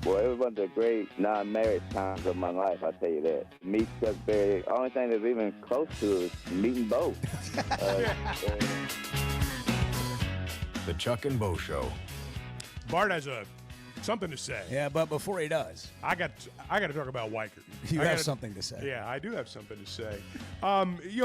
Speaker 12: Well, it was one of the great non-marriage times of my life, I tell you that. Meet Chuck Berry, only thing that's even close to is meeting Bo.
Speaker 1: The Chuck and Bo Show.
Speaker 3: Bart has something to say.
Speaker 2: Yeah, but before he does,
Speaker 3: I got to talk about Weichert.
Speaker 2: You have something to say.
Speaker 3: Yeah, I do have something to say.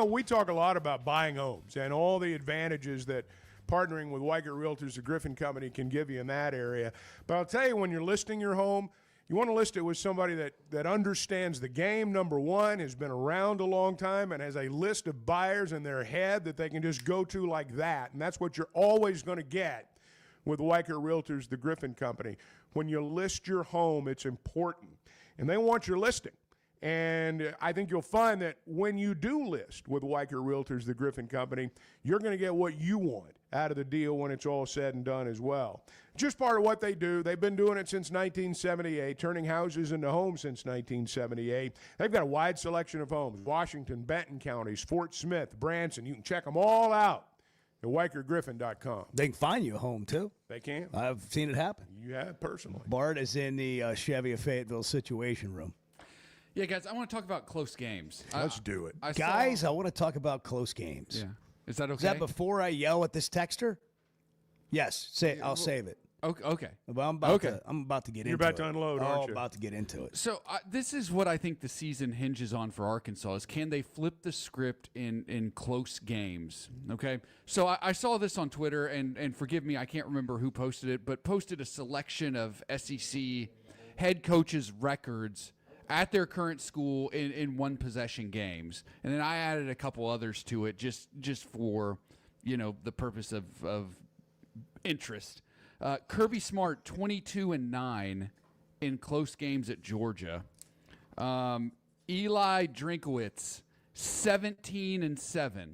Speaker 3: We talk a lot about buying homes and all the advantages that partnering with Weichert Realtors, the Griffin Company, can give you in that area. But I'll tell you, when you're listing your home, you want to list it with somebody that understands the game, number one, has been around a long time, and has a list of buyers in their head that they can just go to like that. And that's what you're always going to get with Weichert Realtors, the Griffin Company. When you list your home, it's important. And they want your listing. And I think you'll find that when you do list with Weichert Realtors, the Griffin Company, you're going to get what you want out of the deal when it's all said and done as well. Just part of what they do. They've been doing it since 1978, turning houses into homes since 1978. They've got a wide selection of homes, Washington, Benton counties, Fort Smith, Branson. You can check them all out at WeichertGriffin.com.
Speaker 2: They can find you a home, too.
Speaker 3: They can.
Speaker 2: I've seen it happen.
Speaker 3: You have, personally.
Speaker 2: Bart is in the Chevy of Fayetteville Situation Room.
Speaker 5: Yeah, guys, I want to talk about close games.
Speaker 3: Let's do it.
Speaker 2: I want to talk about close games.
Speaker 5: Yeah. Is that okay?
Speaker 2: Is that before I yell at this texter? Yes. I'll save it.
Speaker 5: Okay.
Speaker 2: Well, I'm about to get into it.
Speaker 3: You're about to unload, aren't you?
Speaker 2: About to get into it.
Speaker 5: So this is what I think the season hinges on for Arkansas is can they flip the script in close games, okay? So I saw this on Twitter, and forgive me, I can't remember who posted it, but posted a selection of SEC head coaches' records at their current school in one possession games. And then I added a couple others to it just for, the purpose of interest. Kirby Smart, 22-9 in close games at Georgia. Eli Drinkowitz, 17-7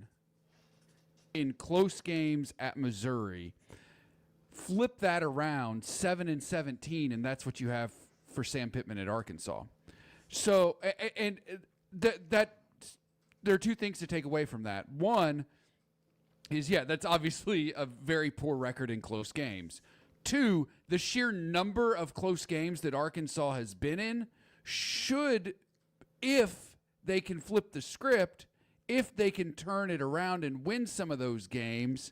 Speaker 5: in close games at Missouri. Flip that around, 7-17, and that's what you have for Sam Pittman at Arkansas. So, and that there are two things to take away from that. One is, that's obviously a very poor record in close games. Two, the sheer number of close games that Arkansas has been in should, if they can flip the script, if they can turn it around and win some of those games,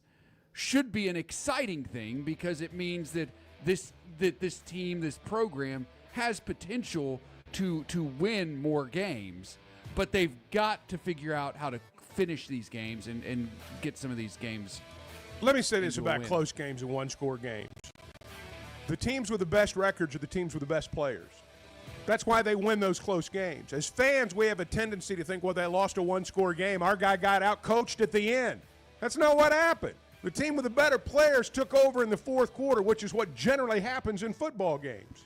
Speaker 5: should be an exciting thing, because it means that this team, this program, has potential to win more games. But they've got to figure out how to finish these games and get some of these games.
Speaker 3: Let me say this about close games and one-score games. The teams with the best records are the teams with the best players. That's why they win those close games. As fans, we have a tendency to think, well, they lost a one-score game. Our guy got out-coached at the end. That's not what happened. The team with the better players took over in the fourth quarter, which is what generally happens in football games.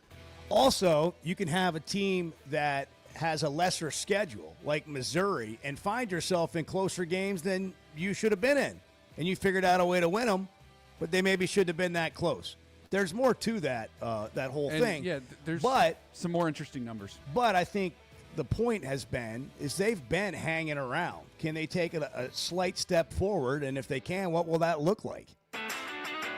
Speaker 2: Also, you can have a team that has a lesser schedule, like Missouri, and find yourself in closer games than you should have been in. And you figured out a way to win them, but they maybe shouldn't have been that close. There's more to that whole thing.
Speaker 5: Yeah, there's some more interesting numbers.
Speaker 2: But I think the point has been is they've been hanging around. Can they take a slight step forward? And if they can, what will that look like?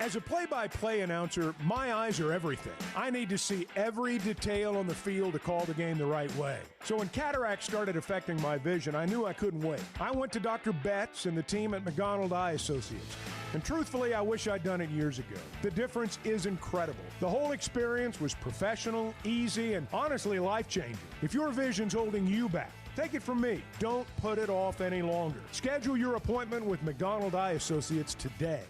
Speaker 3: As a play-by-play announcer, my eyes are everything. I need to see every detail on the field to call the game the right way. So when cataract started affecting my vision, I knew I couldn't wait. I went to Dr. Betts and the team at McDonald Eye Associates. And truthfully, I wish I'd done it years ago. The difference is incredible. The whole experience was professional, easy, and honestly life-changing. If your vision's holding you back, take it from me. Don't put it off any longer. Schedule your appointment with McDonald Eye Associates today.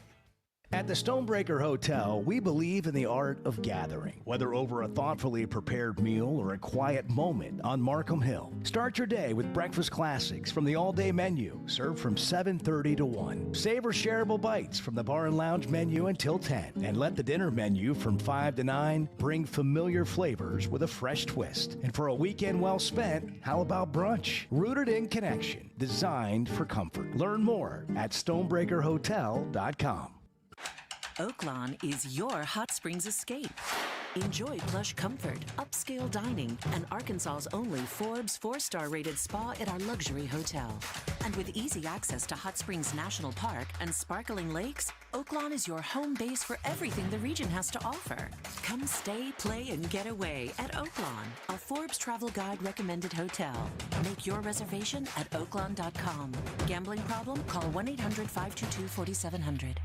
Speaker 13: At the Stonebreaker Hotel, we believe in the art of gathering, whether over a thoughtfully prepared meal or a quiet moment on Markham Hill. Start your day with breakfast classics from the all-day menu, served from 7:30 to 1. Savor shareable bites from the bar and lounge menu until 10. And let the dinner menu from 5 to 9 bring familiar flavors with a fresh twist. And for a weekend well spent, how about brunch? Rooted in connection, designed for comfort. Learn more at stonebreakerhotel.com.
Speaker 14: Oaklawn is your hot springs escape. Enjoy plush comfort, upscale dining, and Arkansas's only Forbes 4-star rated spa at our luxury hotel. And with easy access to Hot Springs National Park and sparkling lakes, Oaklawn is your home base for everything the region has to offer. Come stay, play, and get away at Oaklawn, a Forbes Travel Guide recommended hotel. Make your reservation at oaklawn.com. Gambling problem? Call 1-800-522-4700.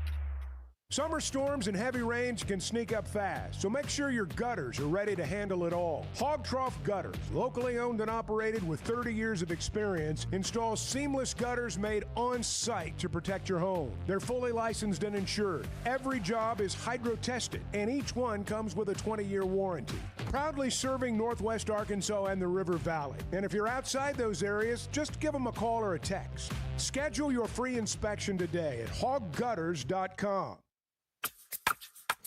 Speaker 3: Summer storms and heavy rains can sneak up fast, so make sure your gutters are ready to handle it all. Hog Trough Gutters, locally owned and operated with 30 years of experience, installs seamless gutters made on site to protect your home. They're fully licensed and insured. Every job is hydro tested, and each one comes with a 20-year warranty. Proudly serving Northwest Arkansas and the River Valley. And if you're outside those areas, just give them a call or a text. Schedule your free inspection today at hoggutters.com.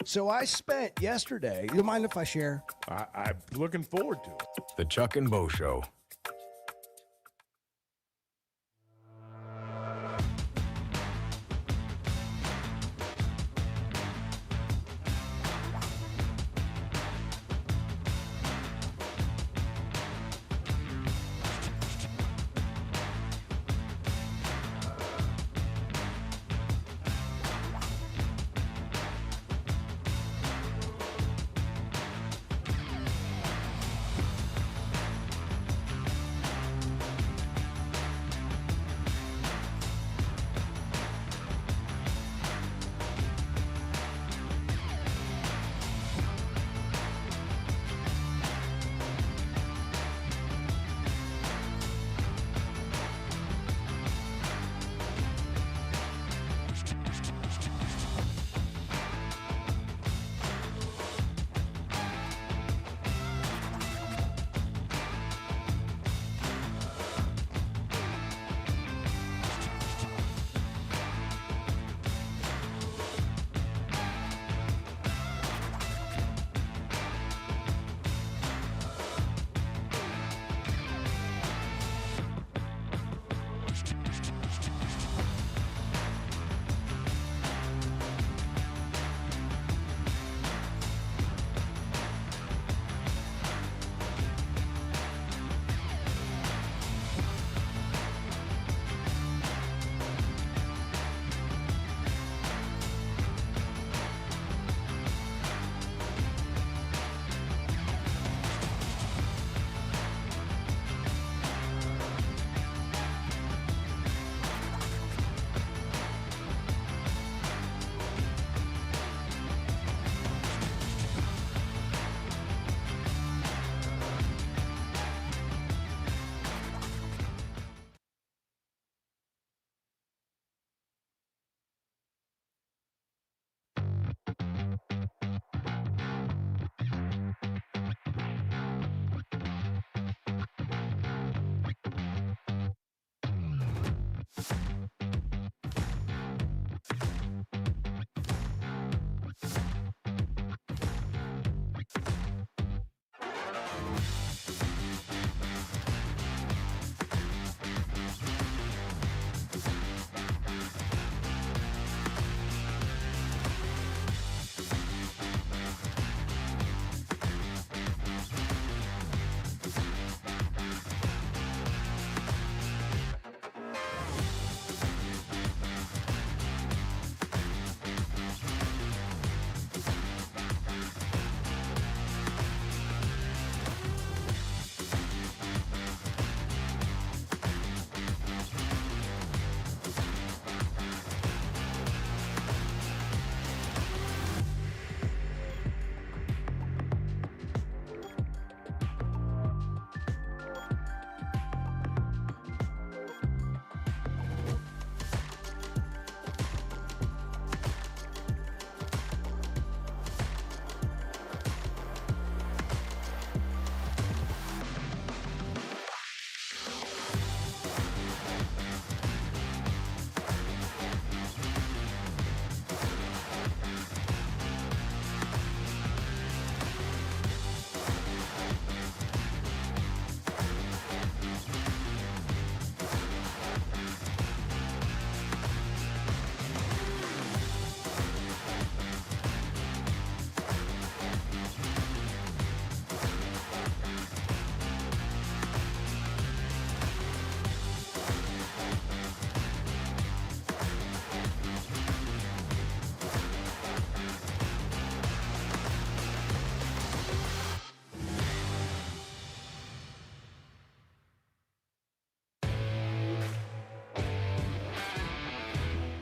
Speaker 2: So I spent yesterday, you mind if I share?
Speaker 3: I'm looking forward to it.
Speaker 1: The Chuck and Bo Show.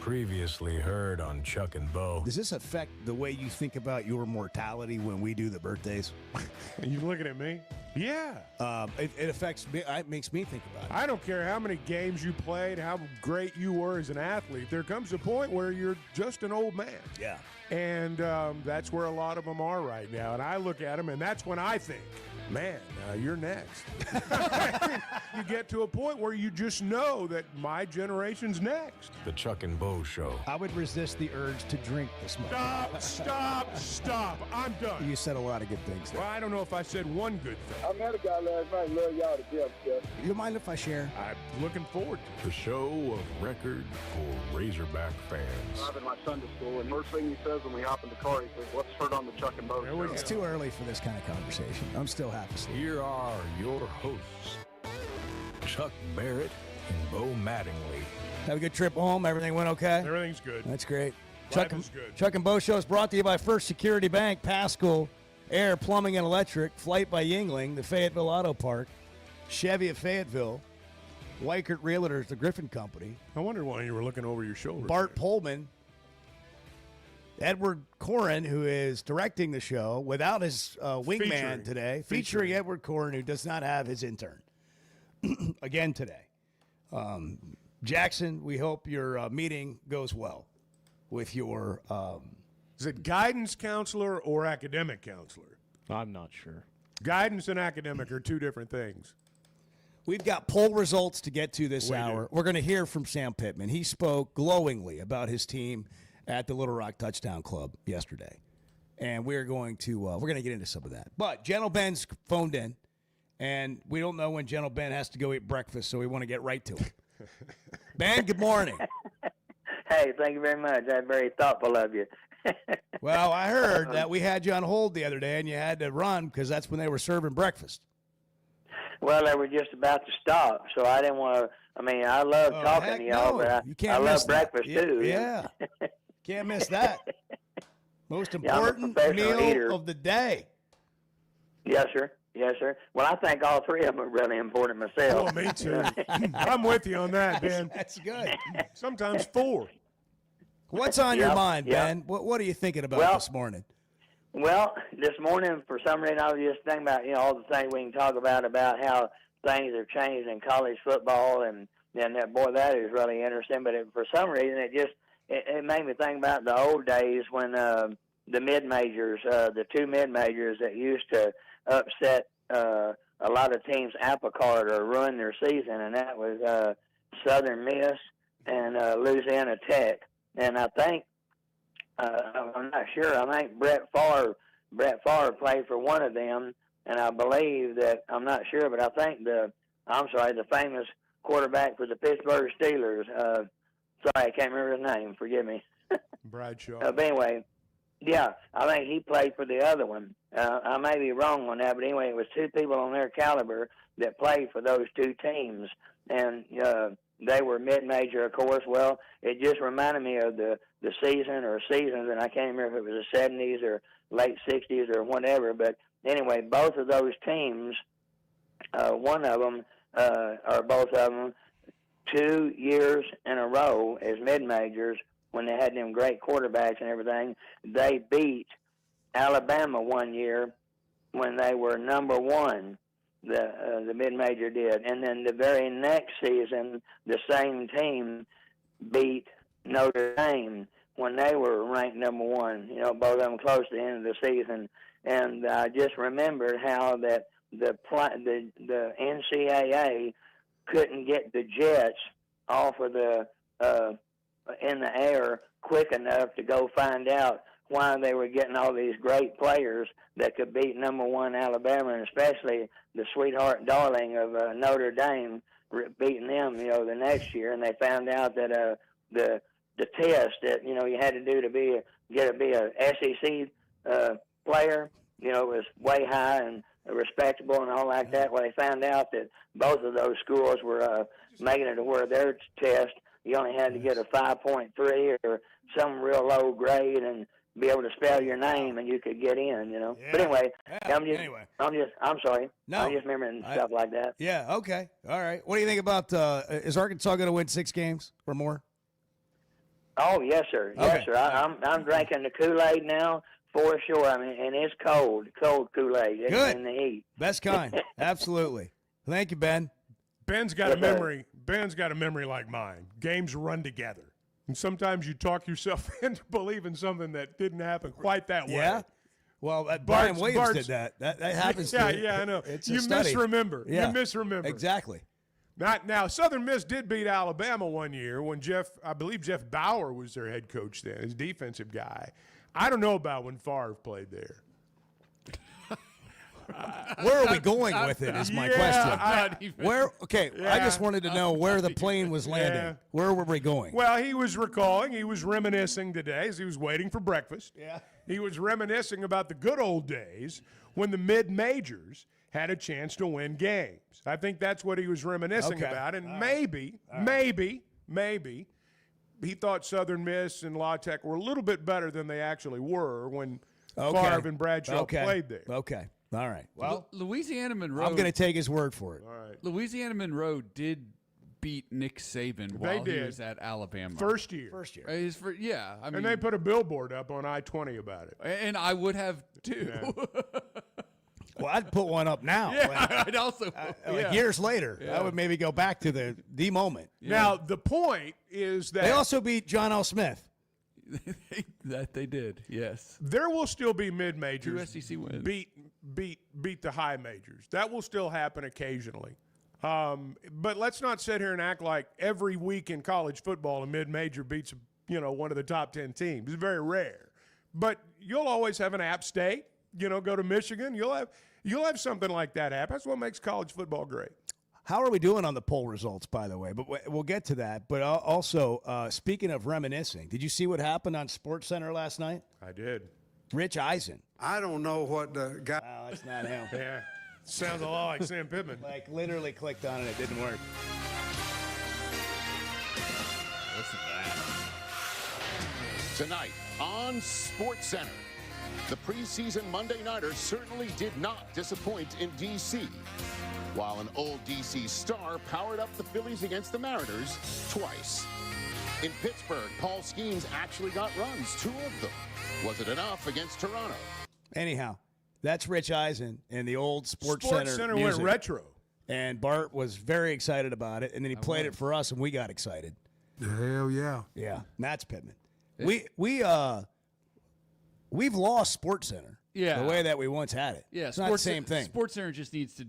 Speaker 1: Previously heard on Chuck and Bo.
Speaker 2: Does this affect the way you think about your mortality when we do the birthdays?
Speaker 3: Are you looking at me? Yeah.
Speaker 2: It affects me. It makes me think about it.
Speaker 3: I don't care how many games you played, how great you were as an athlete. There comes a point where you're just an old man.
Speaker 2: Yeah.
Speaker 3: And that's where a lot of them are right now. And I look at them, and that's when I think, man, you're next. You get to a point where you just know that my generation's next.
Speaker 1: The Chuck and Bo Show.
Speaker 2: I would resist the urge to drink this morning.
Speaker 3: Stop. I'm done.
Speaker 2: You said a lot of good things there.
Speaker 3: Well, I don't know if I said one good thing.
Speaker 4: I met a guy last night. Love y'all to death, Jeff.
Speaker 2: You mind if I share?
Speaker 3: I'm looking forward to it.
Speaker 1: The show of record for Razorback fans.
Speaker 4: Driving my Sunday school, and first thing he says when we hop in the car, he says, "What's heard on the Chuck and Bo Show?"
Speaker 2: It's too early for this kind of conversation. I'm still half asleep.
Speaker 1: Here are your hosts, Chuck Barrett and Bo Mattingly.
Speaker 2: Have a good trip home. Everything went okay?
Speaker 3: Everything's good.
Speaker 2: That's great.
Speaker 3: Life is good.
Speaker 2: Chuck and Bo Show is brought to you by First Security Bank, Pascal, Air, Plumbing and Electric, Flight by Yingling, the Fayetteville Auto Park, Chevy of Fayetteville, Weichert Realtors, the Griffin Company.
Speaker 3: I wondered why you were looking over your shoulder.
Speaker 2: Bart Pullman, Edward Corrin, who is directing the show without his wingman today, featuring Edward Corrin, who does not have his intern again today. Jackson, we hope your meeting goes well with your.
Speaker 3: Is it guidance counselor or academic counselor?
Speaker 6: I'm not sure.
Speaker 3: Guidance and academic are two different things.
Speaker 2: We've got poll results to get to this hour. We're going to hear from Sam Pittman. He spoke glowingly about his team at the Little Rock Touchdown Club yesterday, and we're going to get into some of that. But Gentle Ben's phoned in, and we don't know when Gentle Ben has to go eat breakfast, so we want to get right to it. Ben, good morning.
Speaker 15: Hey, thank you very much. That's very thoughtful of you.
Speaker 2: Well, I heard that we had you on hold the other day, and you had to run because that's when they were serving breakfast.
Speaker 15: Well, they were just about to stop, so I didn't want to. I mean, I love talking to y'all, but I love breakfast too.
Speaker 2: Yeah. Can't miss that. Most
Speaker 15: Yeah, I'm a
Speaker 2: important
Speaker 15: professional
Speaker 2: meal
Speaker 15: eater.
Speaker 2: of the day.
Speaker 15: Yes, sir. Yes, sir. Well, I think all three of them are really important myself.
Speaker 3: Oh, me too. I'm with you on that, Ben.
Speaker 2: That's good.
Speaker 3: Sometimes four.
Speaker 2: What's on your
Speaker 15: Yep,
Speaker 2: mind,
Speaker 15: yep.
Speaker 2: Ben? What are you thinking about
Speaker 15: Well,
Speaker 2: this morning?
Speaker 15: Well, this morning, for some reason, I was just thinking about, all the things we can talk about how things have changed in college football, and that is really interesting. But for some reason, it made me think about the old days when the mid-majors, the two mid-majors that used to upset a lot of teams' apple cart or ruin their season, and that was Southern Miss and Louisiana Tech. And I think, I'm not sure, I think Brett Favre played for one of them, and I believe that, I'm not sure, but I think the famous quarterback for the Pittsburgh Steelers, sorry, I can't remember his name, forgive me.
Speaker 3: Bradshaw.
Speaker 15: But anyway, yeah, I think he played for the other one. I may be wrong on that, but anyway, it was two people on their caliber that played for those two teams, and they were mid-major, of course. Well, it just reminded me of the season or seasons, and I can't remember if it was the 70s or late 60s or whatever. But anyway, both of those teams, one of them or both of them, 2 years in a row as mid-majors, when they had them great quarterbacks and everything, they beat Alabama one year when they were number one. The mid-major did. And then the very next season, the same team beat Notre Dame when they were ranked number one, both of them close to the end of the season. And I just remembered how that the NCAA couldn't get the Jets off of in the air quick enough to go find out why they were getting all these great players that could beat number one Alabama, and especially the sweetheart darling of Notre Dame beating them, the next year. And they found out that the test that you had to do to be a SEC player, was way high and respectable and all like that. Well, they found out that both of those schools were making it to where their test you only had to get a 5.3 or some real low grade and be able to spell your name, and you could get in,
Speaker 2: Yeah.
Speaker 15: But anyway,
Speaker 2: Yeah.
Speaker 15: I'm sorry.
Speaker 2: No.
Speaker 15: I'm just remembering stuff like that.
Speaker 2: Yeah, okay. All right. What do you think about is Arkansas going to win 6 games or more?
Speaker 15: Oh yes, sir. Yes,
Speaker 2: Okay.
Speaker 15: sir. I'm drinking the Kool-Aid now for sure. I mean, and it's cold Kool-Aid. It's
Speaker 2: Good.
Speaker 15: in the heat.
Speaker 2: Best kind. Absolutely. Thank you, Ben.
Speaker 3: Ben's got
Speaker 15: Yes,
Speaker 3: a
Speaker 15: sir.
Speaker 3: memory. Ben's got a memory like mine. Games run together, and sometimes you talk yourself into believing something that didn't happen quite that way.
Speaker 2: Yeah. Well, Brian Williams
Speaker 3: Bart's-
Speaker 2: did that. That happens.
Speaker 3: Yeah,
Speaker 2: to
Speaker 3: yeah, I know.
Speaker 2: It's a
Speaker 3: You
Speaker 2: study.
Speaker 3: misremember.
Speaker 2: Yeah.
Speaker 3: You misremember.
Speaker 2: Exactly.
Speaker 3: Now, Southern Miss did beat Alabama one year when I believe Jeff Bauer was their head coach then, his defensive guy. I don't know about when Favre played there.
Speaker 2: Where are we going with it is my question. Okay, I just wanted to know where the plane was landing.
Speaker 3: Yeah.
Speaker 2: Where were we going?
Speaker 3: Well, he was reminiscing today as he was waiting for breakfast.
Speaker 2: Yeah.
Speaker 3: He was reminiscing about the good old days when the mid-majors had a chance to win games. I think that's what he was reminiscing
Speaker 2: Okay.
Speaker 3: about. And
Speaker 2: All
Speaker 3: maybe he thought Southern Miss and La Tech were a little bit better than they actually were when Favre and Bradshaw played there.
Speaker 2: Okay. All right. Well,
Speaker 5: Louisiana Monroe.
Speaker 2: I'm going to take his word for it.
Speaker 3: All right.
Speaker 5: Louisiana Monroe did beat Nick Saban while he was at Alabama.
Speaker 3: First year.
Speaker 5: Yeah. I mean,
Speaker 3: And they put a billboard up on I-20 about it.
Speaker 5: and I would have too.
Speaker 2: Well, I'd put one up now.
Speaker 5: Yeah, I'd also
Speaker 2: like years later.
Speaker 5: Yeah.
Speaker 2: I would maybe go back to the moment.
Speaker 3: Now, the point is that
Speaker 2: They also beat John L. Smith.
Speaker 5: That they did, yes.
Speaker 3: There will still be mid-majors
Speaker 5: 2 SEC wins.
Speaker 3: beat the high majors. That will still happen occasionally. But let's not sit here and act like every week in college football a mid-major beats one of the top 10 teams. It's very rare. But you'll always have an App State. Go to Michigan. You'll have something like that happen. That's what makes college football great.
Speaker 2: How are we doing on the poll results, by the way? But we'll get to that. But also, speaking of reminiscing, did you see what happened on SportsCenter last night?
Speaker 3: I did.
Speaker 2: Rich Eisen.
Speaker 16: I don't know what the guy.
Speaker 2: Oh, that's not him.
Speaker 3: Yeah. Sounds a lot like Sam Pittman.
Speaker 2: Like, literally clicked on it. It didn't work.
Speaker 17: Listen to that. Tonight on SportsCenter, the preseason Monday Nighters certainly did not disappoint in D.C. While an old D.C. star powered up the Phillies against the Mariners twice. In Pittsburgh, Paul Skeens actually got runs, 2 of them. Was it enough against Toronto?
Speaker 2: Anyhow, that's Rich Eisen and the old SportsCenter
Speaker 3: SportsCenter
Speaker 2: music.
Speaker 3: went retro.
Speaker 2: And Bart was very excited about it, and then he played it for us, and we got excited.
Speaker 16: Hell yeah.
Speaker 2: Yeah, Matt's Pittman. We've lost SportsCenter.
Speaker 5: Yeah.
Speaker 2: The way that we once had it.
Speaker 5: Yeah,
Speaker 2: it's not the same thing.
Speaker 5: SportsCenter just needs to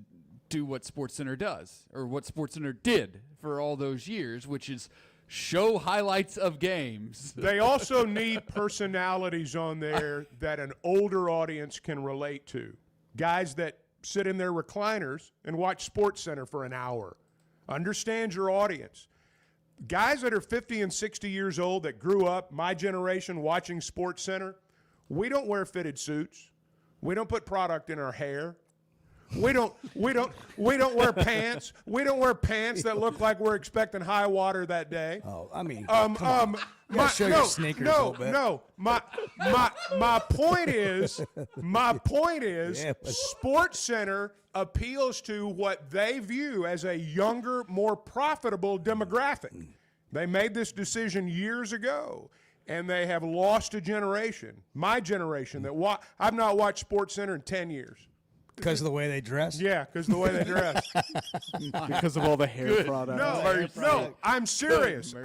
Speaker 5: do what SportsCenter does, or what SportsCenter did for all those years, which is show highlights of games.
Speaker 3: They also need personalities on there that an older audience can relate to. Guys that sit in their recliners and watch SportsCenter for an hour. Understand your audience. Guys that are 50 and 60 years old that grew up, my generation, watching SportsCenter, we don't wear fitted suits. We don't put product in our hair. We don't wear pants. We don't wear pants that look like we're expecting high water that day.
Speaker 2: Oh, I mean, come on. You gotta show your sneakers a little bit.
Speaker 3: No. My point is,
Speaker 2: Yeah, but-
Speaker 3: SportsCenter appeals to what they view as a younger, more profitable demographic. They made this decision years ago, and they have lost a generation, my generation, that I've not watched SportsCenter in 10 years.
Speaker 2: Because of the way they dress?
Speaker 3: Yeah, because of the way they dress.
Speaker 6: Because of all the hair products.
Speaker 3: No, I'm serious.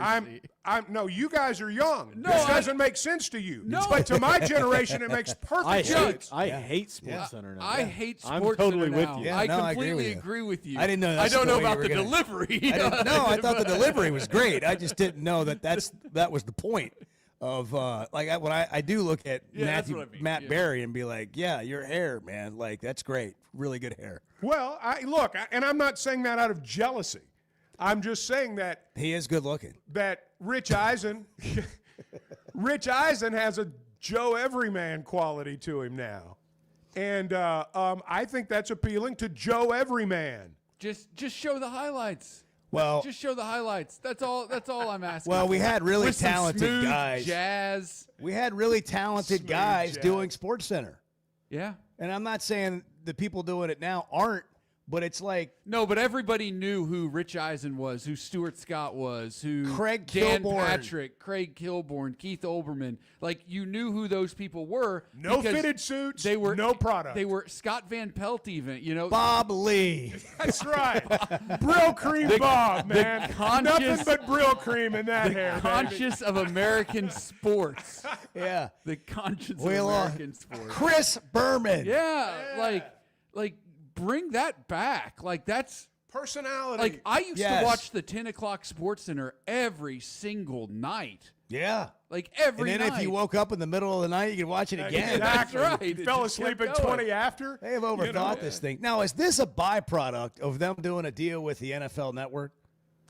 Speaker 3: No, you guys are young. This doesn't make sense to you.
Speaker 5: No.
Speaker 3: But to my generation, it makes perfect sense.
Speaker 6: I hate SportsCenter now.
Speaker 5: I hate SportsCenter.
Speaker 6: I'm totally with
Speaker 5: now.
Speaker 6: you.
Speaker 2: Yeah,
Speaker 5: I
Speaker 2: no, I agree
Speaker 5: completely
Speaker 2: with you.
Speaker 5: agree with you.
Speaker 2: I didn't know
Speaker 5: I
Speaker 2: that's
Speaker 5: don't
Speaker 2: the
Speaker 5: know
Speaker 2: way you
Speaker 5: about
Speaker 2: were
Speaker 5: the
Speaker 2: gonna-
Speaker 5: delivery.
Speaker 2: I thought the delivery was great. I just didn't know that was the point of when I do look at
Speaker 5: that's what I mean.
Speaker 2: Matt Berry and be like, yeah, your hair, man, like that's great, really good hair.
Speaker 3: Well, and I'm not saying that out of jealousy. I'm just saying that
Speaker 2: He is good looking.
Speaker 3: that Rich Eisen has a Joe Everyman quality to him now. And I think that's appealing to Joe Everyman.
Speaker 5: Just show the highlights.
Speaker 2: Well,
Speaker 5: Just show the highlights. That's all I'm asking.
Speaker 2: well, we had really
Speaker 5: With some
Speaker 2: talented
Speaker 5: smooth
Speaker 2: guys.
Speaker 5: Jazz.
Speaker 2: We had really talented guys
Speaker 3: jazz.
Speaker 2: doing SportsCenter.
Speaker 5: Yeah.
Speaker 2: And I'm not saying the people doing it now aren't, but it's like
Speaker 5: no, but everybody knew who Rich Eisen was, who Stuart Scott was, who
Speaker 2: Craig
Speaker 5: Dan
Speaker 2: Kilborn.
Speaker 5: Patrick, Craig Kilborn, Keith Olbermann. Like you knew who those people were.
Speaker 3: No
Speaker 5: because
Speaker 3: fitted suits.
Speaker 5: They were
Speaker 3: no product.
Speaker 5: They were Scott Van Pelt, even
Speaker 2: Bob Lee.
Speaker 3: That's right. Brill cream Bob, man. Nothing but Brill cream in that hair.
Speaker 5: The conscious of American sports.
Speaker 2: Yeah.
Speaker 5: The conscience of American sports.
Speaker 2: Chris Berman.
Speaker 5: Yeah, like bring that back. Like that's
Speaker 3: personality.
Speaker 5: Like I used to watch the 10 o'clock Sports Center every single night.
Speaker 2: Yeah.
Speaker 5: Like every
Speaker 2: And then
Speaker 5: night.
Speaker 2: if you woke up in the middle of the night, you could watch it again.
Speaker 3: Exactly.
Speaker 5: That's right.
Speaker 3: You
Speaker 5: It
Speaker 3: fell
Speaker 5: just
Speaker 3: asleep
Speaker 5: kept
Speaker 3: at
Speaker 5: going.
Speaker 3: 20 after.
Speaker 2: They have overthought this thing. Now, is this a byproduct of them doing a deal with the NFL Network?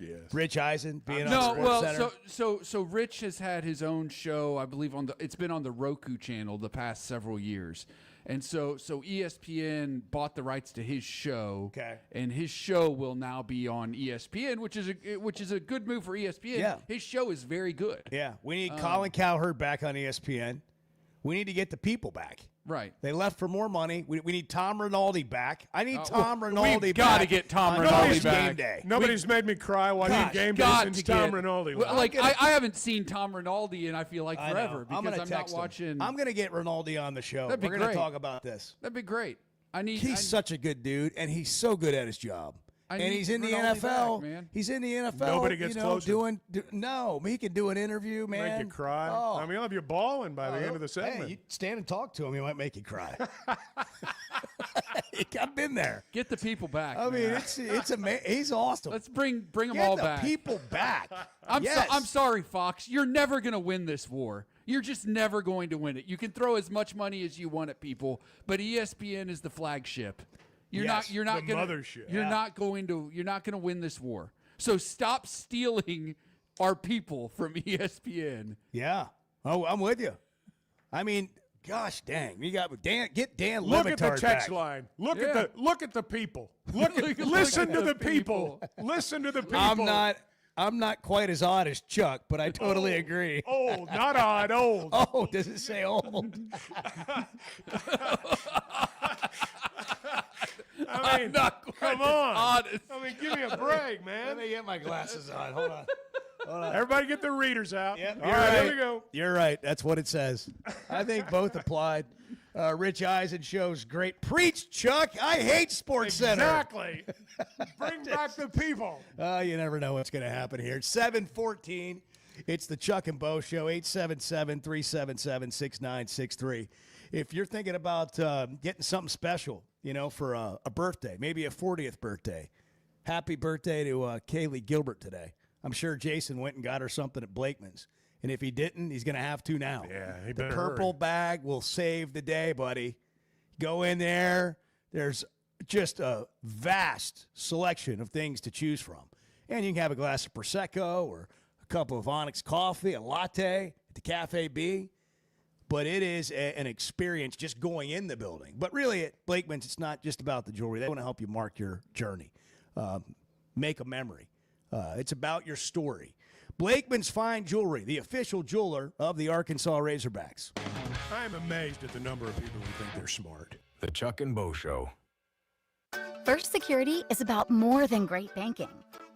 Speaker 3: Yes.
Speaker 2: Rich Eisen being on
Speaker 5: No,
Speaker 2: Sports Center?
Speaker 5: so Rich has had his own show, I believe it's been on the Roku channel the past several years. And so ESPN bought the rights to his show.
Speaker 2: Okay.
Speaker 5: And his show will now be on ESPN, which is a good move for ESPN.
Speaker 2: Yeah.
Speaker 5: His show is very good.
Speaker 2: Yeah. We need Colin Cowherd back on ESPN. We need to get the people back.
Speaker 5: Right.
Speaker 2: They left for more money. We need Tom Rinaldi back. I need Tom Rinaldi
Speaker 5: we've
Speaker 2: back.
Speaker 5: got to get Tom
Speaker 2: on
Speaker 5: Rinaldi
Speaker 2: College
Speaker 5: back.
Speaker 2: Game Day.
Speaker 3: Nobody's made me cry watching game day since Tom Rinaldi left.
Speaker 5: Like I haven't seen Tom Rinaldi in I feel like
Speaker 2: I know.
Speaker 5: forever
Speaker 2: I'm
Speaker 5: because
Speaker 2: gonna
Speaker 5: I'm not
Speaker 2: text him.
Speaker 5: watching.
Speaker 2: I'm going to get Rinaldi on the show.
Speaker 5: That'd be
Speaker 2: We're going to
Speaker 5: great.
Speaker 2: talk about this.
Speaker 5: That'd be great.
Speaker 2: He's such a good dude, and he's so good at his job. And
Speaker 5: need
Speaker 2: he's in the
Speaker 5: Rinaldi
Speaker 2: NFL.
Speaker 5: back, man.
Speaker 2: He's in the NFL.
Speaker 3: Nobody gets closer.
Speaker 2: No, he can do an interview, man.
Speaker 3: Make you cry.
Speaker 2: Oh.
Speaker 3: I mean, he'll have you bawling by the end of the segment.
Speaker 2: Hey, you stand and talk to him, he might make you cry. I've been there.
Speaker 5: Get the people back.
Speaker 2: I mean,
Speaker 5: man.
Speaker 2: it's amazing. He's awesome.
Speaker 5: Let's bring them
Speaker 2: Get
Speaker 5: all
Speaker 2: the
Speaker 5: back.
Speaker 2: people back.
Speaker 5: I'm
Speaker 2: Yes.
Speaker 5: sorry, Fox. You're never going to win this war. You're just never going to win it. You can throw as much money as you want at people, but ESPN is the flagship. You're
Speaker 3: Yes,
Speaker 5: not
Speaker 3: the
Speaker 5: going
Speaker 3: mothership.
Speaker 5: You're not going to win this war. So stop stealing our people from ESPN.
Speaker 2: Yeah. Oh, I'm with you. I mean, gosh dang, you got get Dan
Speaker 3: Look at the
Speaker 2: Levitard
Speaker 3: text
Speaker 2: back.
Speaker 3: line. Look at the people. Listen to the people. Listen to the people.
Speaker 2: I'm not quite as odd as Chuck, but I totally agree.
Speaker 3: Old, not odd, old.
Speaker 2: Oh, does it say old?
Speaker 3: I mean,
Speaker 5: not quite
Speaker 3: come
Speaker 5: as
Speaker 3: on.
Speaker 5: honest.
Speaker 3: I mean, give me a break, man.
Speaker 2: Let me get my glasses on. Hold on.
Speaker 3: Everybody get the readers out.
Speaker 2: Yep,
Speaker 3: All
Speaker 2: you're
Speaker 3: right,
Speaker 2: right.
Speaker 3: here we go.
Speaker 2: You're right. That's what it says. I think both applied. Rich Eisen shows great. Preach, Chuck. I hate Sports Center.
Speaker 3: Exactly. Bring back the people.
Speaker 2: You never know what's going to happen here. 7:14. It's the Chuck and Bo Show, 877-377-6963. If you're thinking about getting something special, for a birthday, maybe a 40th birthday, happy birthday to Kaylee Gilbert today. I'm sure Jason went and got her something at Blakeman's. And if he didn't, he's going to have to now.
Speaker 3: Yeah, he
Speaker 2: The
Speaker 3: better
Speaker 2: purple
Speaker 3: hurry.
Speaker 2: bag will save the day, buddy. Go in there. There's just a vast selection of things to choose from. And you can have a glass of Prosecco or a cup of Onyx coffee, a latte at the Cafe B. But it is an experience just going in the building. But really, at Blakeman's, it's not just about the jewelry. They want to help you mark your journey, make a memory. It's about your story. Blakeman's Fine Jewelry, the official jeweler of the Arkansas Razorbacks.
Speaker 3: I am amazed at the number of people who think they're smart.
Speaker 1: The Chuck and Bo Show.
Speaker 18: First Security is about more than great banking.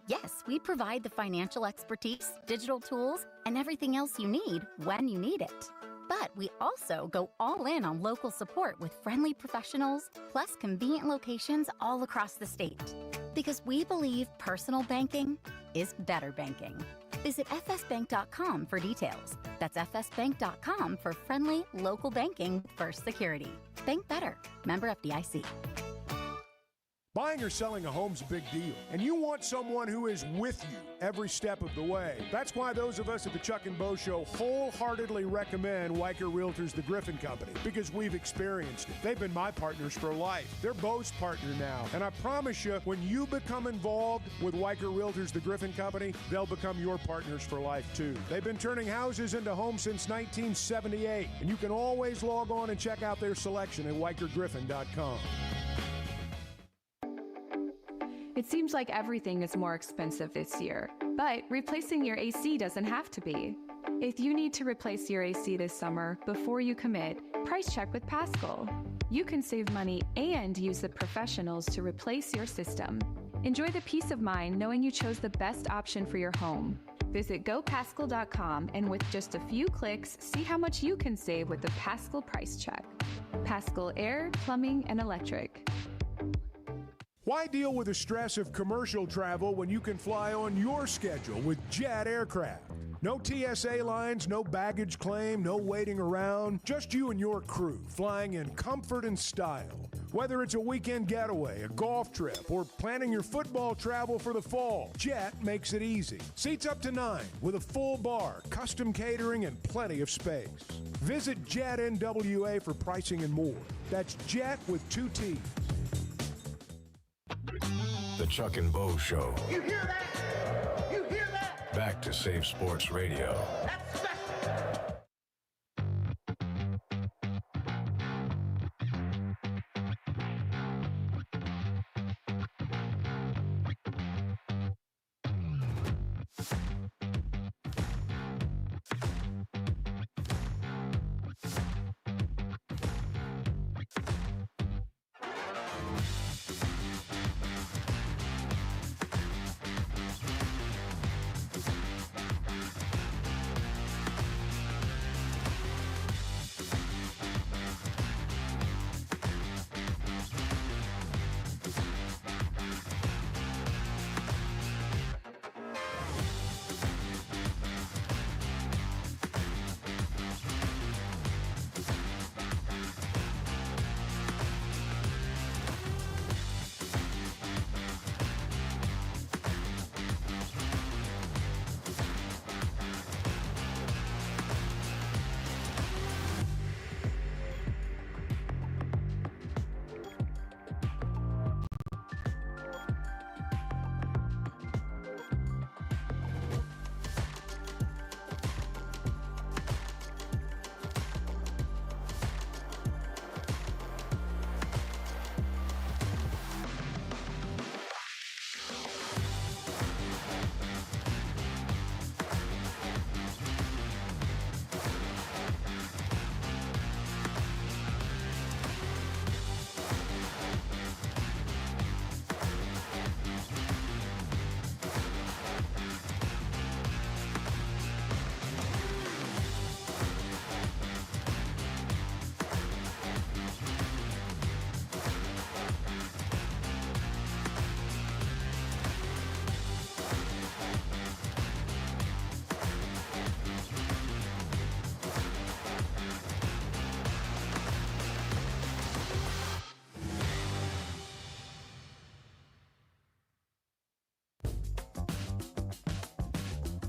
Speaker 18: Yes, we provide the financial expertise, digital tools, and everything else you need when you need it. But we also go all in on local support with friendly professionals, plus convenient locations all across the state. Because we believe personal banking is better banking. Visit fsbank.com for details. That's fsbank.com for friendly, local banking. First Security. Bank better. Member FDIC.
Speaker 3: Buying or selling a home's a big deal, and you want someone who is with you every step of the way. That's why those of us at the Chuck and Bo Show wholeheartedly recommend Weicker Realtors, the Griffin Company, because we've experienced it. They've been my partners for life. They're Bo's partner now, and I promise you, when you become involved with Weicker Realtors, the Griffin Company, they'll become your partners for life too. They've been turning houses into homes since 1978, and you can always log on and check out their selection at WeicherGriffin.com.
Speaker 10: It seems like everything is more expensive this year, but replacing your AC doesn't have to be. If you need to replace your AC this summer, before you commit, price check with Paschal. You can save money and use the professionals to replace your system. Enjoy the peace of mind knowing you chose the best option for your home. Visit gopaschal.com and with just a few clicks, see how much you can save with the Paschal price check. Paschal Air, Plumbing, and Electric.
Speaker 3: Why deal with the stress of commercial travel when you can fly on your schedule with Jet Aircraft? No TSA lines, no baggage claim, no waiting around. Just you and your crew flying in comfort and style. Whether it's a weekend getaway, a golf trip, or planning your football travel for the fall, Jet makes it easy. Seats up to 9 with a full bar, custom catering, and plenty of space. Visit Jet NWA for pricing and more. That's Jet with 2 T's.
Speaker 1: The Chuck and Bo Show.
Speaker 19: You hear that? You hear that?
Speaker 1: Back to Save Sports Radio.
Speaker 19: That's special.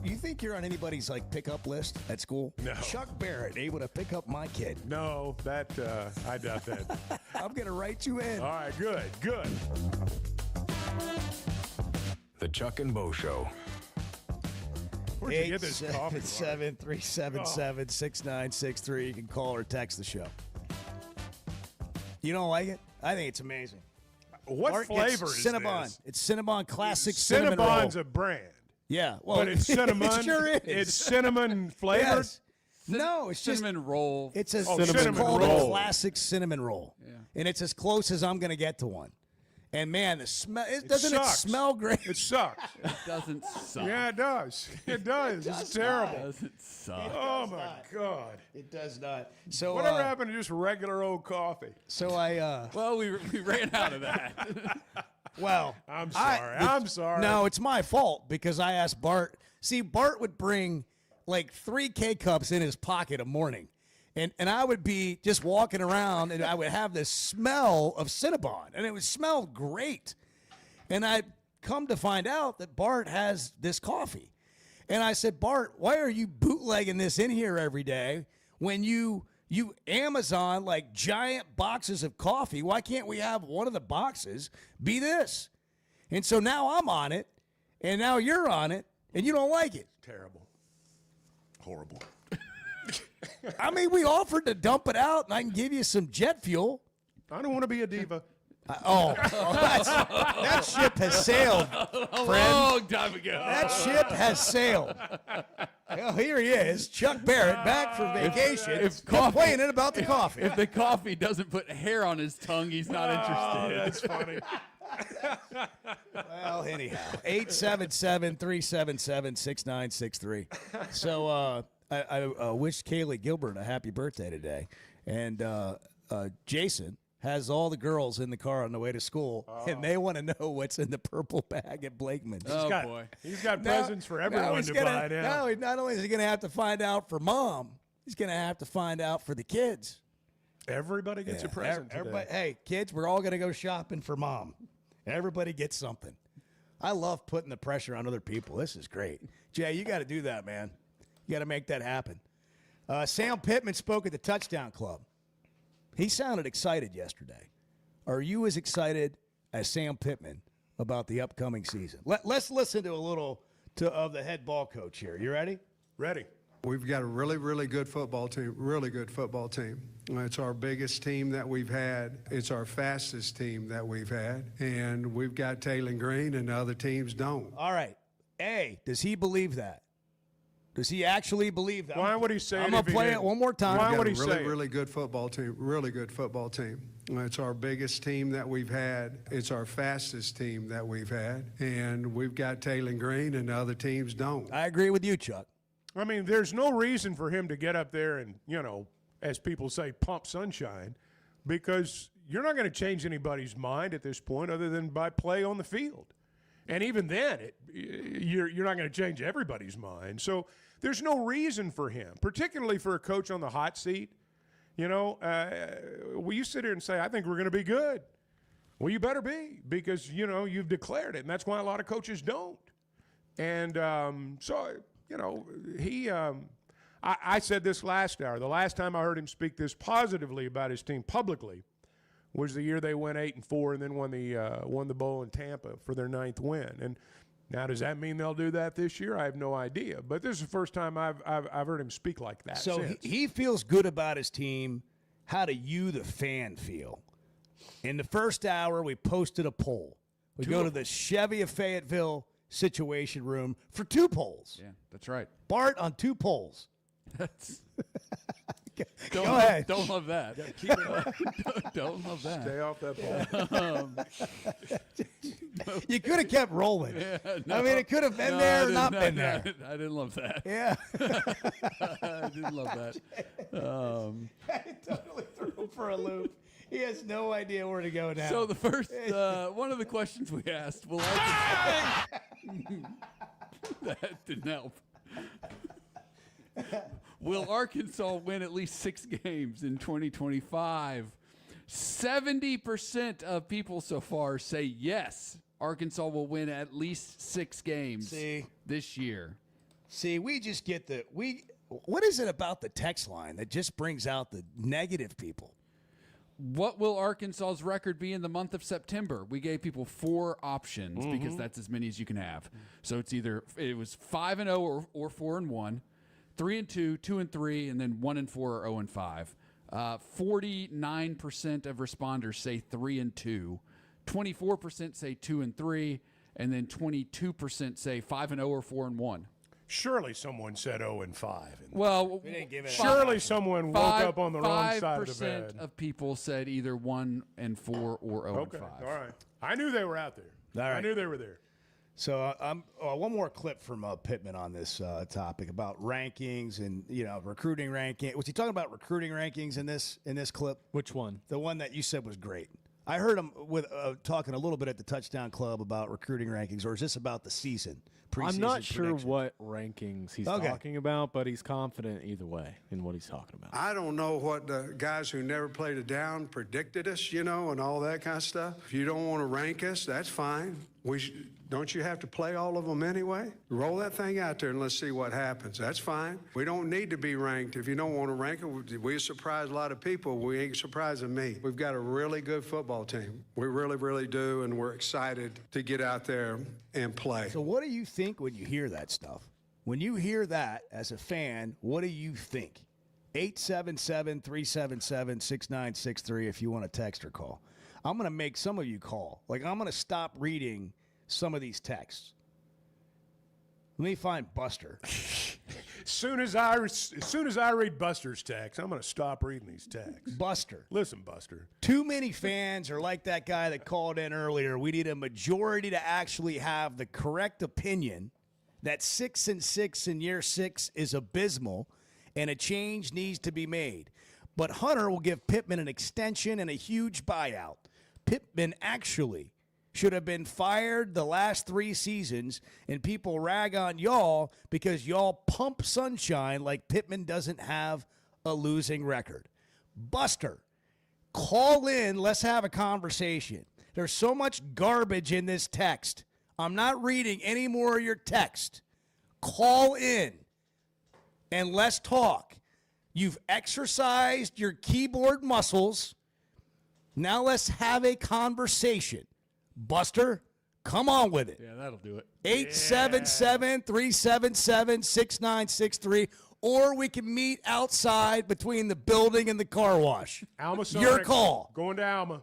Speaker 2: You think you're on anybody's like pickup list at school?
Speaker 3: No.
Speaker 2: Chuck Barrett able to pick up my kid.
Speaker 3: No, that I doubt that.
Speaker 2: I'm gonna write you in.
Speaker 3: All right, good.
Speaker 1: The Chuck and Bo Show.
Speaker 3: Where'd you get this coffee?
Speaker 2: 877-377-6963. You can call or text the show. You don't like it? I think it's amazing.
Speaker 3: What flavor is
Speaker 2: Cinnabon.
Speaker 3: this?
Speaker 2: It's Cinnabon Classic Cinnamon Roll.
Speaker 3: Cinnabon's a brand.
Speaker 2: Yeah, well,
Speaker 3: but it's cinnamon.
Speaker 2: It sure is.
Speaker 3: It's cinnamon flavored.
Speaker 2: Yes. No, it's
Speaker 5: cinnamon
Speaker 2: just
Speaker 5: roll.
Speaker 2: It's a
Speaker 3: cinnamon
Speaker 2: called
Speaker 3: roll.
Speaker 2: a classic cinnamon roll, and it's as close as I'm going to get to one. And man, the smell doesn't it smell great?
Speaker 3: It sucks.
Speaker 5: It doesn't suck.
Speaker 3: Yeah, it does. It does. It's terrible.
Speaker 5: It doesn't suck.
Speaker 3: Oh my God.
Speaker 2: It does not. So
Speaker 3: whatever happened to just regular old coffee?
Speaker 2: So I
Speaker 5: well, we ran out of that.
Speaker 2: Well,
Speaker 3: I'm sorry.
Speaker 2: No, it's my fault because I asked Bart. See, Bart would bring like 3 K-Cups in his pocket a morning. And I would be just walking around, and I would have this smell of Cinnabon, and it would smell great. And I'd come to find out that Bart has this coffee. And I said, Bart, why are you bootlegging this in here every day when you Amazon like giant boxes of coffee? Why can't we have one of the boxes be this? And so now I'm on it, and now you're on it, and you don't like it.
Speaker 3: Terrible. Horrible.
Speaker 2: I mean, we offered to dump it out, and I can give you some jet fuel.
Speaker 3: I don't want to be a diva.
Speaker 2: That ship has sailed,
Speaker 5: A
Speaker 2: friend.
Speaker 5: long time ago.
Speaker 2: That ship has sailed. Well, here he is, Chuck Barrett, back from vacation. Complaining about the coffee.
Speaker 5: If the coffee doesn't put hair on his tongue, he's not interested.
Speaker 3: That's funny.
Speaker 2: Well, anyhow, 877-377-6963. So I wished Kaylee Gilbert a happy birthday today. And Jason has all the girls in the car on the way to school, and they want to know what's in the purple bag at Blakeman's.
Speaker 5: Boy.
Speaker 3: He's got presents for everyone to buy now.
Speaker 2: No, not only is he going to have to find out for Mom, he's going to have to find out for the kids.
Speaker 3: Everybody gets a present today.
Speaker 2: Everybody, hey, kids, we're all going to go shopping for Mom. Everybody gets something. I love putting the pressure on other people. This is great. Jay, you got to do that, man. You got to make that happen. Sam Pittman spoke at the Touchdown Club. He sounded excited yesterday. Are you as excited as Sam Pittman about the upcoming season? Let's listen to a little of the head ball coach here. You ready?
Speaker 3: Ready.
Speaker 16: We've got a really, really good football team, really good football team. It's our biggest team that we've had. It's our fastest team that we've had. And we've got Taylor Green, and the other teams don't.
Speaker 2: All right. A, does he believe that? Does he actually believe that?
Speaker 3: Why would he say it?
Speaker 2: I'm going to play it one more time.
Speaker 3: Why would he
Speaker 16: really,
Speaker 3: say it?
Speaker 16: really good football team, really good football team. It's our biggest team that we've had. It's our fastest team that we've had. And we've got Taylor Green, and the other teams don't.
Speaker 2: I agree with you, Chuck.
Speaker 3: I mean, there's no reason for him to get up there and, as people say, pump sunshine, because you're not going to change anybody's mind at this point other than by play on the field. And even then, you're not going to change everybody's mind. So there's no reason for him, particularly for a coach on the hot seat. Will you sit here and say, I think we're going to be good? Well, you better be, because, you've declared it, and that's why a lot of coaches don't. And I said this last hour. The last time I heard him speak this positively about his team publicly was the year they went 8-4 and then won the bowl in Tampa for their 9th win. And now, does that mean they'll do that this year? I have no idea. But this is the first time I've heard him speak like that.
Speaker 2: So
Speaker 3: since.
Speaker 2: he feels good about his team. How do you, the fan, feel? In the first hour, we posted a poll. We go to the Chevy of Fayetteville Situation Room for 2 polls.
Speaker 5: Yeah, that's right.
Speaker 2: Bart on 2 polls.
Speaker 5: That's
Speaker 2: Go ahead.
Speaker 5: Don't love that. Don't love that.
Speaker 3: Stay off that ball.
Speaker 2: You could have kept rolling.
Speaker 5: Yeah,
Speaker 2: I mean, it could have been there or not been there.
Speaker 5: I didn't love that.
Speaker 2: Yeah.
Speaker 5: I didn't love that.
Speaker 2: I totally threw him for a loop. He has no idea where to go now.
Speaker 5: So the first, one of the questions we asked, that didn't help. Will Arkansas win at least 6 games in 2025? 70% of people so far say yes, Arkansas will win at least 6 games this year.
Speaker 2: See, we just get what is it about the text line that just brings out the negative people?
Speaker 5: What will Arkansas's record be in the month of September? We gave people 4 options because that's as many as you can have. So it was 5-0 or 4-1. 3-2, 2-3, and then 1-4 or 0-5. 49% of responders say 3-2. 24% say 2-3, and then 22% say 5-0 or 4-1.
Speaker 3: Surely someone said 0-5.
Speaker 5: Well,
Speaker 3: surely someone woke up on the wrong side of the bed.
Speaker 5: 5% of people said either 1-4 or 0-5.
Speaker 3: Okay, all right. I knew they were out there.
Speaker 2: All right.
Speaker 3: I knew they were there.
Speaker 2: So one more clip from Pittman on this topic about rankings and recruiting ranking. Was he talking about recruiting rankings in this clip?
Speaker 6: Which one?
Speaker 2: The one that you said was great. I heard him with talking a little bit at the Touchdown Club about recruiting rankings, or is this about the season?
Speaker 6: I'm not sure what rankings he's talking about, but he's confident either way in what he's talking about.
Speaker 16: I don't know what the guys who never played it down predicted us, and all that kind of stuff. If you don't want to rank us, that's fine. Don't you have to play all of them anyway? Roll that thing out there and let's see what happens. That's fine. We don't need to be ranked. If you don't want to rank it, we surprise a lot of people. We ain't surprising me. We've got a really good football team. We really, really do, and we're excited to get out there and play.
Speaker 2: So what do you think when you hear that stuff? When you hear that as a fan, what do you think? 877-377-6963 if you want to text or call. I'm going to make some of you call. I'm going to stop reading some of these texts. Let me find Buster.
Speaker 3: As soon as I read Buster's text, I'm going to stop reading these texts.
Speaker 2: Buster.
Speaker 3: Listen, Buster.
Speaker 2: Too many fans are like that guy that called in earlier. We need a majority to actually have the correct opinion that 6-6 in year 6 is abysmal and a change needs to be made. But Hunter will give Pittman an extension and a huge buyout. Pittman actually should have been fired the last 3 seasons, and people rag on y'all because y'all pump sunshine like Pittman doesn't have a losing record. Buster, call in. Let's have a conversation. There's so much garbage in this text. I'm not reading any more of your text. Call in and let's talk. You've exercised your keyboard muscles. Now let's have a conversation. Buster, come on with it.
Speaker 5: Yeah, that'll do it.
Speaker 2: 877-377-6963. Or we can meet outside between the building and the car wash.
Speaker 3: Alma
Speaker 2: Your
Speaker 3: Sonic,
Speaker 2: call.
Speaker 3: Going to Alma.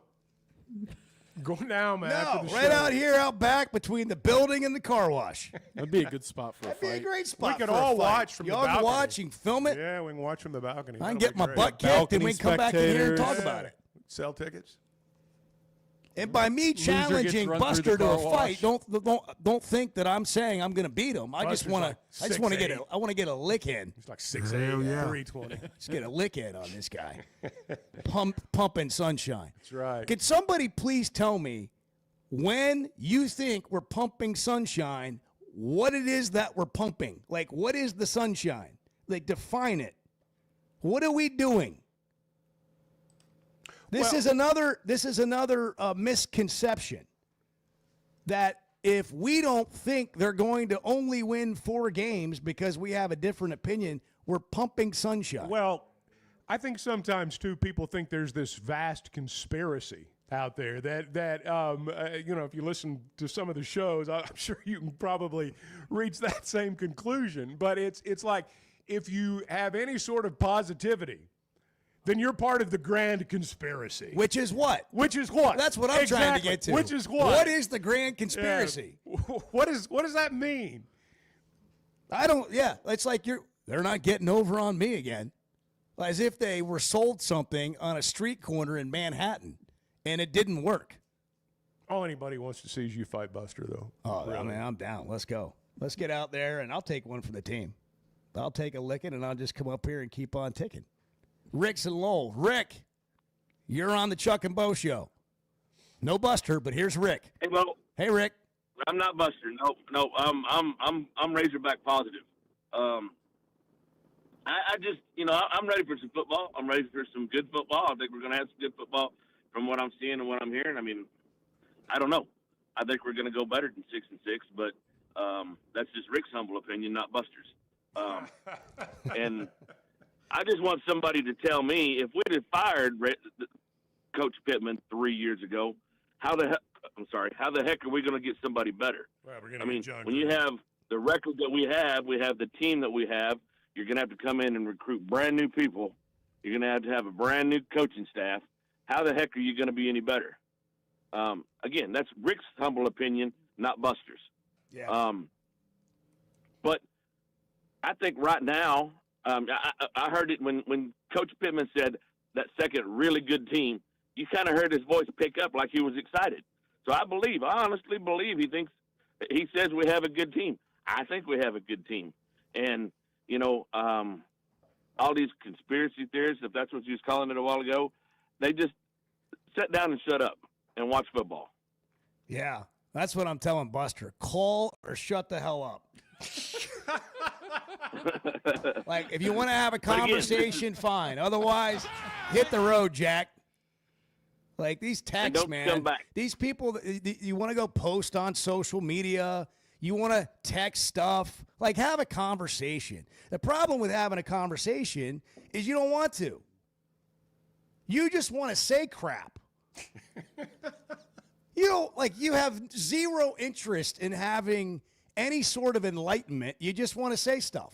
Speaker 3: Going to Alma after the
Speaker 2: right
Speaker 3: show.
Speaker 2: out here, out back between the building and the car wash.
Speaker 6: That'd be a good spot for a fight.
Speaker 2: That'd be a great spot.
Speaker 3: We could
Speaker 2: for a
Speaker 3: all
Speaker 2: fight.
Speaker 3: watch from the
Speaker 2: Y'all can
Speaker 3: balcony.
Speaker 2: watch and film it.
Speaker 3: Yeah, we can watch from the balcony.
Speaker 2: I can
Speaker 3: That'll
Speaker 2: get
Speaker 3: be
Speaker 2: my
Speaker 3: great.
Speaker 2: butt kicked, and
Speaker 6: Balcony
Speaker 2: we can come back in here and talk
Speaker 6: spectators.
Speaker 2: about it.
Speaker 3: Sell tickets.
Speaker 2: And by me
Speaker 5: gets
Speaker 2: challenging
Speaker 5: run
Speaker 2: Buster
Speaker 5: through the
Speaker 2: to a
Speaker 5: car
Speaker 2: fight,
Speaker 5: wash.
Speaker 2: don't think that I'm saying I'm going to beat him. I just
Speaker 3: Buster's
Speaker 2: want
Speaker 3: like
Speaker 2: to. I just want to
Speaker 3: 6'8".
Speaker 2: I want to get a lick in.
Speaker 3: It's like 6'8", 320.
Speaker 2: Just get a lick in on this guy. Pumping sunshine.
Speaker 3: That's right.
Speaker 2: Can somebody please tell me when you think we're pumping sunshine, what it is that we're pumping? Like, what is the sunshine? Like, define it. What are we doing? This is another misconception that if we don't think they're going to only win 4 games because we have a different opinion, we're pumping sunshine.
Speaker 3: Well, I think sometimes, too, people think there's this vast conspiracy out there that if you listen to some of the shows, I'm sure you can probably reach that same conclusion. But it's like if you have any sort of positivity, then you're part of the grand conspiracy.
Speaker 2: Which is what?
Speaker 3: That's
Speaker 2: what I'm trying to get to.
Speaker 3: Which is what?
Speaker 2: What is the grand conspiracy?
Speaker 3: What does that mean?
Speaker 2: It's like they're not getting over on me again. As if they were sold something on a street corner in Manhattan and it didn't work.
Speaker 3: All anybody wants to see is you fight Buster, though.
Speaker 2: Oh,
Speaker 3: really.
Speaker 2: I mean, I'm down. Let's go. Let's get out there, and I'll take one for the team. I'll take a licking, and I'll just come up here and keep on ticking. Rick's and Lowell. Rick, you're on the Chuck and Bo Show. No Buster, but here's Rick.
Speaker 20: Hey, Bo.
Speaker 2: Hey, Rick.
Speaker 20: I'm not Buster. No. I'm Razorback positive. I just, I'm ready for some football. I'm ready for some good football. I think we're going to have some good football from what I'm seeing and what I'm hearing. I mean, I don't know. I think we're going to go better than 6-6, but that's just Rick's humble opinion, not Buster's. And I just want somebody to tell me, if we'd have fired Coach Pittman 3 years ago, how the heck are we going to get somebody better?
Speaker 3: Well,
Speaker 20: when you have the record that we have the team that we have, you're going to have to come in and recruit brand new people. You're going to have a brand new coaching staff. How the heck are you going to be any better? Again, that's Rick's humble opinion, not Buster's.
Speaker 2: Yeah.
Speaker 20: But I think right now, I heard it when Coach Pittman said that second really good team, you kind of heard his voice pick up like he was excited. So I honestly believe he says we have a good team. I think we have a good team. And, all these conspiracy theorists, if that's what you was calling it a while ago, they just sit down and shut up and watch football.
Speaker 2: Yeah, that's what I'm telling Buster. Call or shut the hell up. Like, if you want to have a conversation, fine. Otherwise, hit the road, Jack. Like, these texts, man.
Speaker 20: Come back.
Speaker 2: These people, you want to go post on social media. You want to text stuff. Like, have a conversation. The problem with having a conversation is you don't want to. You just want to say crap. You have zero interest in having any sort of enlightenment. You just want to say stuff.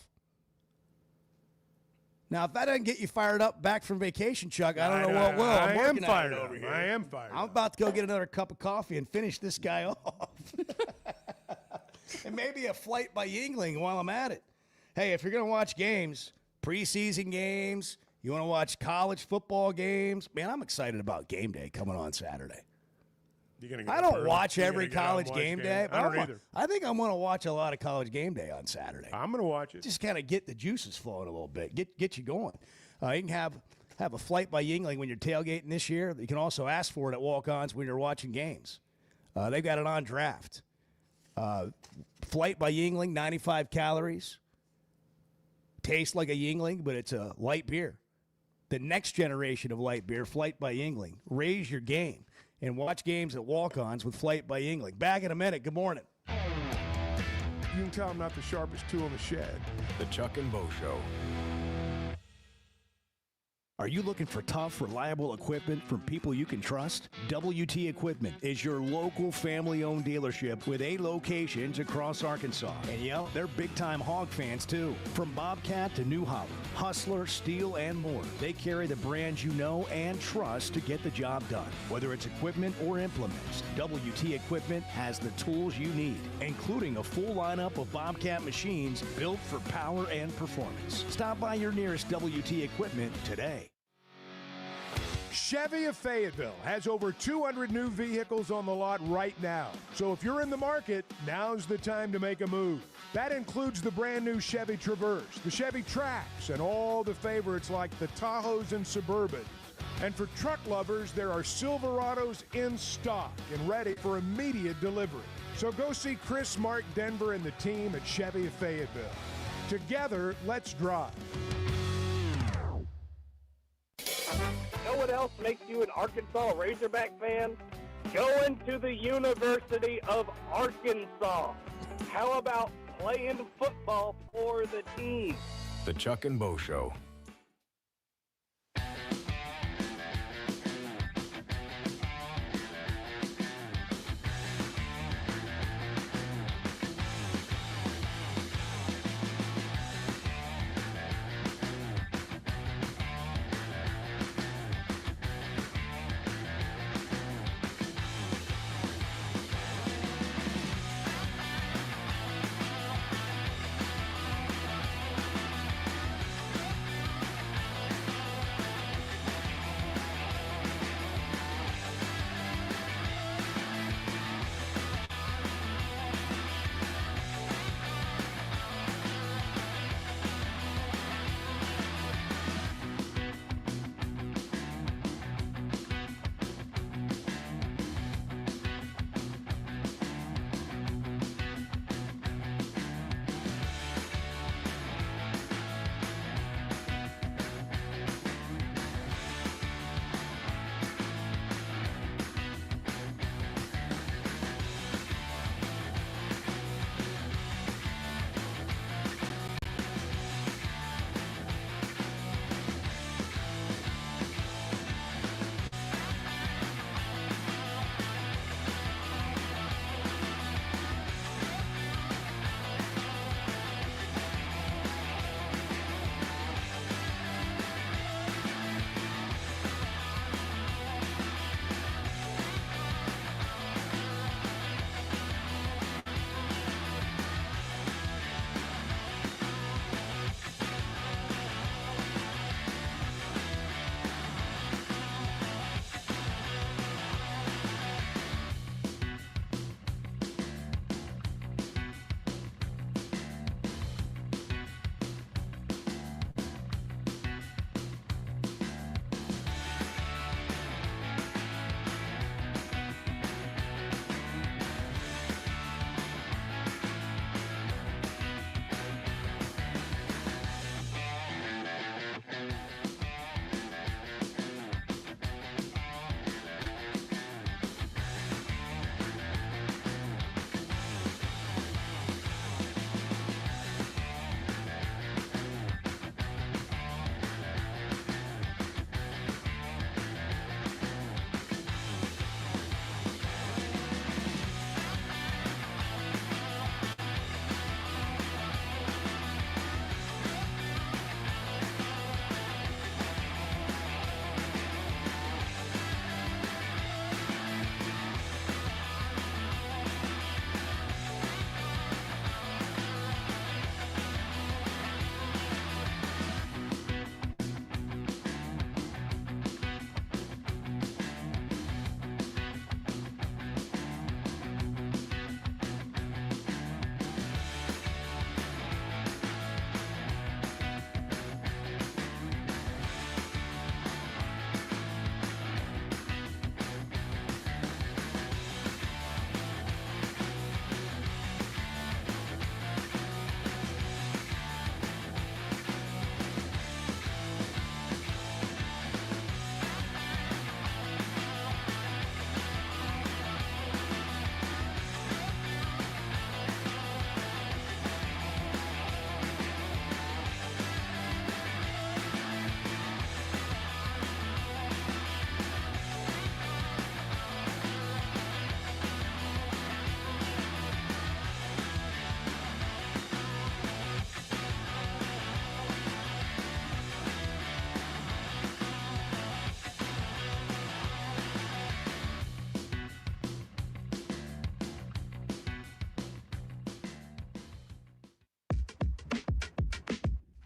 Speaker 2: Now, if that doesn't get you fired up back from vacation, Chuck, I don't know what will.
Speaker 3: I am
Speaker 2: working on
Speaker 3: fired
Speaker 2: it
Speaker 3: up.
Speaker 2: over here.
Speaker 3: I am fired
Speaker 2: I'm about to go get another cup of coffee and finish this guy off. And maybe a flight by Yingling while I'm at it. hey, if you're going to watch games, preseason games, you want to watch college football games, man, I'm excited about game day coming on Saturday. I don't watch every college game day.
Speaker 3: I don't either.
Speaker 2: I think I'm going to watch a lot of college game day on Saturday.
Speaker 3: I'm going to watch it.
Speaker 2: Just kind of get the juices flowing a little bit, get you going. You can have a flight by Yuengling when you're tailgating this year. You can also ask for it at walk-ons when you're watching games. They've got it on draft. Flight by Yuengling, 95 calories. Tastes like a Yuengling, but it's a light beer. The next generation of light beer, Flight by Yuengling. Raise your game and watch games at walk-ons with Flight by Yuengling. Back in a minute. Good morning.
Speaker 3: You can tell I'm not the sharpest tool in the shed.
Speaker 1: The Chuck and Bo Show.
Speaker 13: Are you looking for tough, reliable equipment from people you can trust? WT Equipment is your local family-owned dealership with 8 locations across Arkansas. And yeah, they're big-time hog fans too. From Bobcat to New Holland, Hustler, Steel, and more. They carry the brands you know and trust to get the job done. Whether it's equipment or implements, WT Equipment has the tools you need, including a full lineup of Bobcat machines built for power and performance. Stop by your nearest WT Equipment today.
Speaker 3: Chevy of Fayetteville has over 200 new vehicles on the lot right now. So if you're in the market, now's the time to make a move. That includes the brand new Chevy Traverse, the Chevy Trax, and all the favorites like the Tahoes and Suburbans. And for truck lovers, there are Silverados in stock and ready for immediate delivery. So go see Chris, Mark, Denver, and the team at Chevy of Fayetteville. Together, let's drive.
Speaker 21: Know what else makes you an Arkansas Razorback fan? Going to the University of Arkansas. How about playing football for the team?
Speaker 1: The Chuck and Bo Show.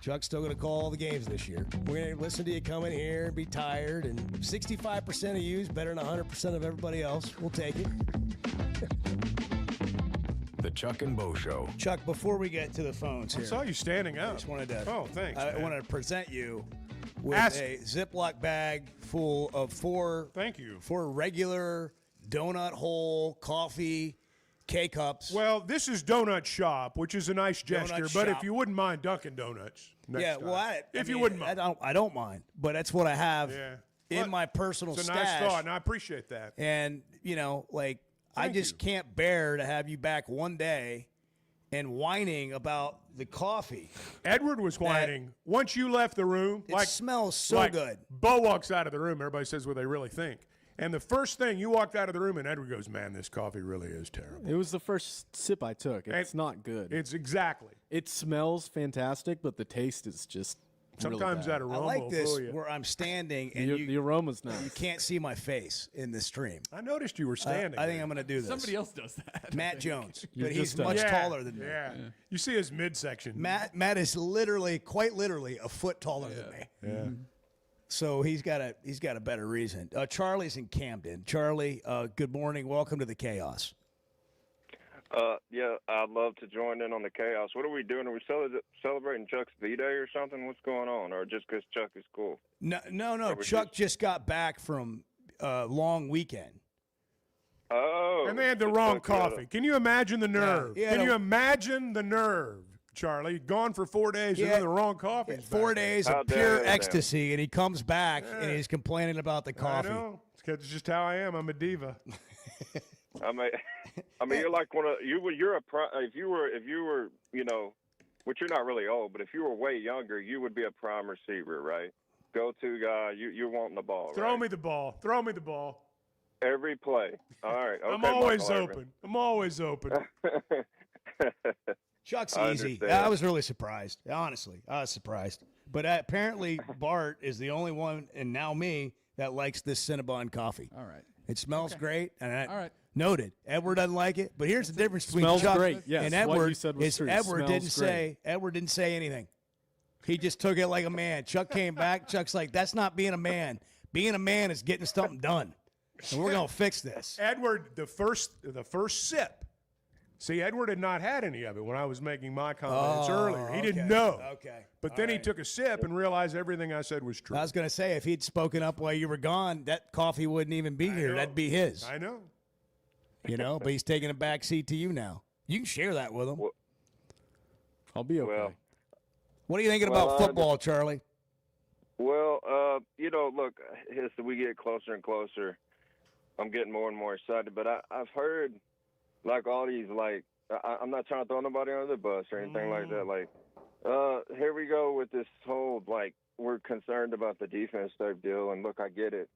Speaker 2: Chuck's still going to call all the games this year. We're going to listen to you come in here and be tired, and 65% of you is better than 100% of everybody else. We'll take it.
Speaker 1: The Chuck and Bo Show.
Speaker 2: Chuck, before we get to the phones here.
Speaker 3: I saw you standing up.
Speaker 2: I just wanted to.
Speaker 3: Oh, thanks.
Speaker 2: I
Speaker 3: man.
Speaker 2: wanted to present you with
Speaker 3: Ask.
Speaker 2: a Ziploc bag full of four regular donut hole coffee K-Cups.
Speaker 3: Well, this is Donut Shop, which is a nice gesture, but if
Speaker 2: Shop.
Speaker 3: you wouldn't mind Dunkin' Donuts next
Speaker 2: Yeah,
Speaker 3: time.
Speaker 2: well,
Speaker 3: if you wouldn't mind.
Speaker 2: I don't mind, but that's what I have in
Speaker 3: Well,
Speaker 2: my personal
Speaker 3: it's a
Speaker 2: stash.
Speaker 3: nice thought, and I appreciate that.
Speaker 2: And, I just can't bear to have you back one day and whining about the coffee.
Speaker 3: Edward was whining. Once you left the room,
Speaker 2: It smells so good.
Speaker 3: Bo walks out of the room. Everybody says what they really think. And the first thing, you walked out of the room, and Edward goes, man, this coffee really is terrible.
Speaker 6: It was the first sip I took. It's not good.
Speaker 3: It's exactly.
Speaker 6: It smells fantastic, but the taste is just
Speaker 3: Sometimes
Speaker 6: really
Speaker 3: that
Speaker 6: bad.
Speaker 2: I like this where I'm standing and
Speaker 6: the aroma's nice.
Speaker 2: You can't see my face in the stream.
Speaker 3: I noticed you were standing.
Speaker 2: I think I'm going to do this.
Speaker 5: Somebody else does that.
Speaker 2: Matt Jones,
Speaker 6: You're
Speaker 2: but he's
Speaker 6: just,
Speaker 2: much taller than me.
Speaker 3: Yeah. You see his midsection.
Speaker 2: Matt is quite literally a foot taller than me.
Speaker 3: Yeah.
Speaker 2: So he's got a better reason. Charlie's in Camden. Charlie, good morning. Welcome to the Chaos.
Speaker 7: Yeah, I'd love to join in on the chaos. What are we doing? Are we celebrating Chuck's V-Day or something? What's going on? Or just because Chuck is cool?
Speaker 2: No. Chuck just got back from long weekend.
Speaker 7: Oh.
Speaker 3: And they had the wrong coffee. Can you imagine the nerve?
Speaker 2: Yeah,
Speaker 3: Can you imagine the nerve, Charlie? Gone for 4 days and then the wrong coffee.
Speaker 2: 4 days of pure ecstasy, and he comes back and he's complaining about the coffee.
Speaker 3: I know. It's just how I am. I'm a diva.
Speaker 7: I mean, you're like one of you're if you were, which you're not really old, but if you were way younger, you would be a prime receiver, right? Go-to guy. You're wanting the ball.
Speaker 3: Throw me the ball. Throw me the ball.
Speaker 7: Every play. All right. Okay,
Speaker 3: I'm always
Speaker 7: Michael
Speaker 3: open. I'm always open.
Speaker 2: Chuck's
Speaker 7: I
Speaker 2: easy.
Speaker 7: understand.
Speaker 2: I was really surprised. Honestly, I was surprised. But apparently, Bart is the only one, and now me, that likes this Cinnabon coffee.
Speaker 5: All right.
Speaker 2: It smells great. And
Speaker 5: All right.
Speaker 2: Noted. Edward doesn't like it, but here's the difference between
Speaker 6: Smells
Speaker 2: Chuck
Speaker 6: great. Yes,
Speaker 2: and
Speaker 6: what
Speaker 2: Edward.
Speaker 6: you said was
Speaker 2: Is
Speaker 6: true.
Speaker 2: Edward
Speaker 6: Smells
Speaker 2: didn't say anything. He just took it like a man. Chuck came back. Chuck's like, that's not being a man. Being a man is getting something done, and we're gonna fix this.
Speaker 3: Edward, the first sip. See, Edward had not had any of it when I was making my comments earlier. He didn't know.
Speaker 2: Okay.
Speaker 3: But then he took a sip and realized everything I said was true.
Speaker 2: I was gonna say, if he'd spoken up while you were gone, that coffee wouldn't even be here. That'd be his.
Speaker 3: I know.
Speaker 2: But he's taking a back seat to you now. You can share that with him.
Speaker 6: I'll be okay.
Speaker 7: Well,
Speaker 2: What are you thinking about football, Charlie?
Speaker 7: Well, look, as we get closer and closer, I'm getting more and more excited. But I've heard, like, all these, like, I'm not trying to throw nobody under the bus or anything like that. Like, here we go with this whole, like, we're concerned about the defense type deal. And, look, I get it.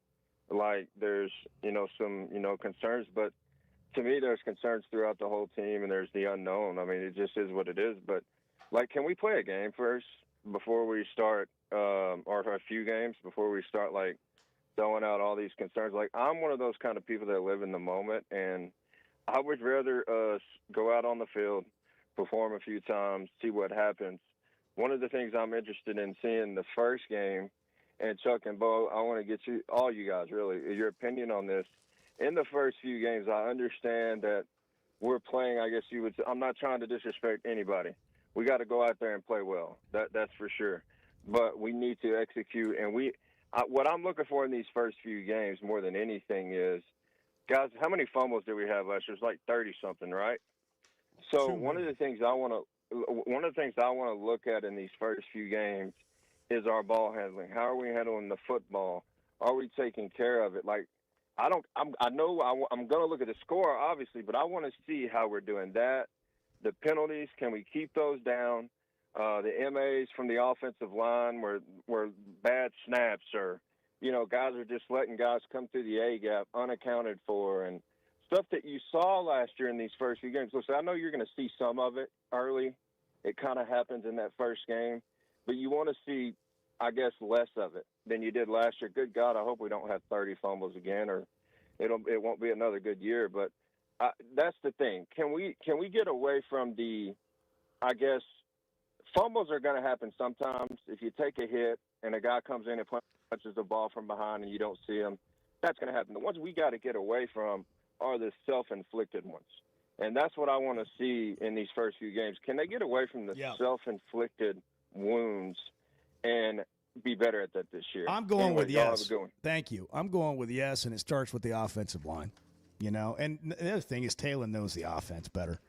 Speaker 7: Like, there's, some, concerns. But to me, there's concerns throughout the whole team, and there's the unknown. I mean, it just is what it is. But, like, can we play a game first before we start, or a few games before we start, like, throwing out all these concerns? Like, I'm one of those kind of people that live in the moment, and I would rather us go out on the field, perform a few times, see what happens. One of the things I'm interested in seeing the first game, and Chuck and Bo, I want to get all you guys, really, your opinion on this. In the first few games, I understand that we're playing, I guess you would say, I'm not trying to disrespect anybody. We got to go out there and play well. That's for sure. But we need to execute. And what I'm looking for in these first few games more than anything is, guys, how many fumbles did we have last year? It was like 30-something, right? So one of the things I want to look at in these first few games is our ball handling. How are we handling the football? Are we taking care of it? Like, I'm going to look at the score, obviously, but I want to see how we're doing that. The penalties, can we keep those down? The MAs from the offensive line were bad snaps, or, guys are just letting guys come through the A-gap unaccounted for, and stuff that you saw last year in these first few games. Listen, I know you're going to see some of it early. It kind of happens in that first game. But you want to see, I guess, less of it than you did last year. Good God, I hope we don't have 30 fumbles again, or it won't be another good year. But that's the thing. Can we get away from the, I guess, fumbles are going to happen sometimes. If you take a hit and a guy comes in and punches the ball from behind and you don't see him, that's going to happen. The ones we got to get away from are the self-inflicted ones. And that's what I want to see in these first few games. Can they get away from the self-inflicted wounds and be better at that this year?
Speaker 2: I'm going with
Speaker 7: y'all have
Speaker 2: yes.
Speaker 7: a good one.
Speaker 2: Thank you. I'm going with yes, and it starts with the offensive line. You know, and the other thing is Taylor knows the offense better.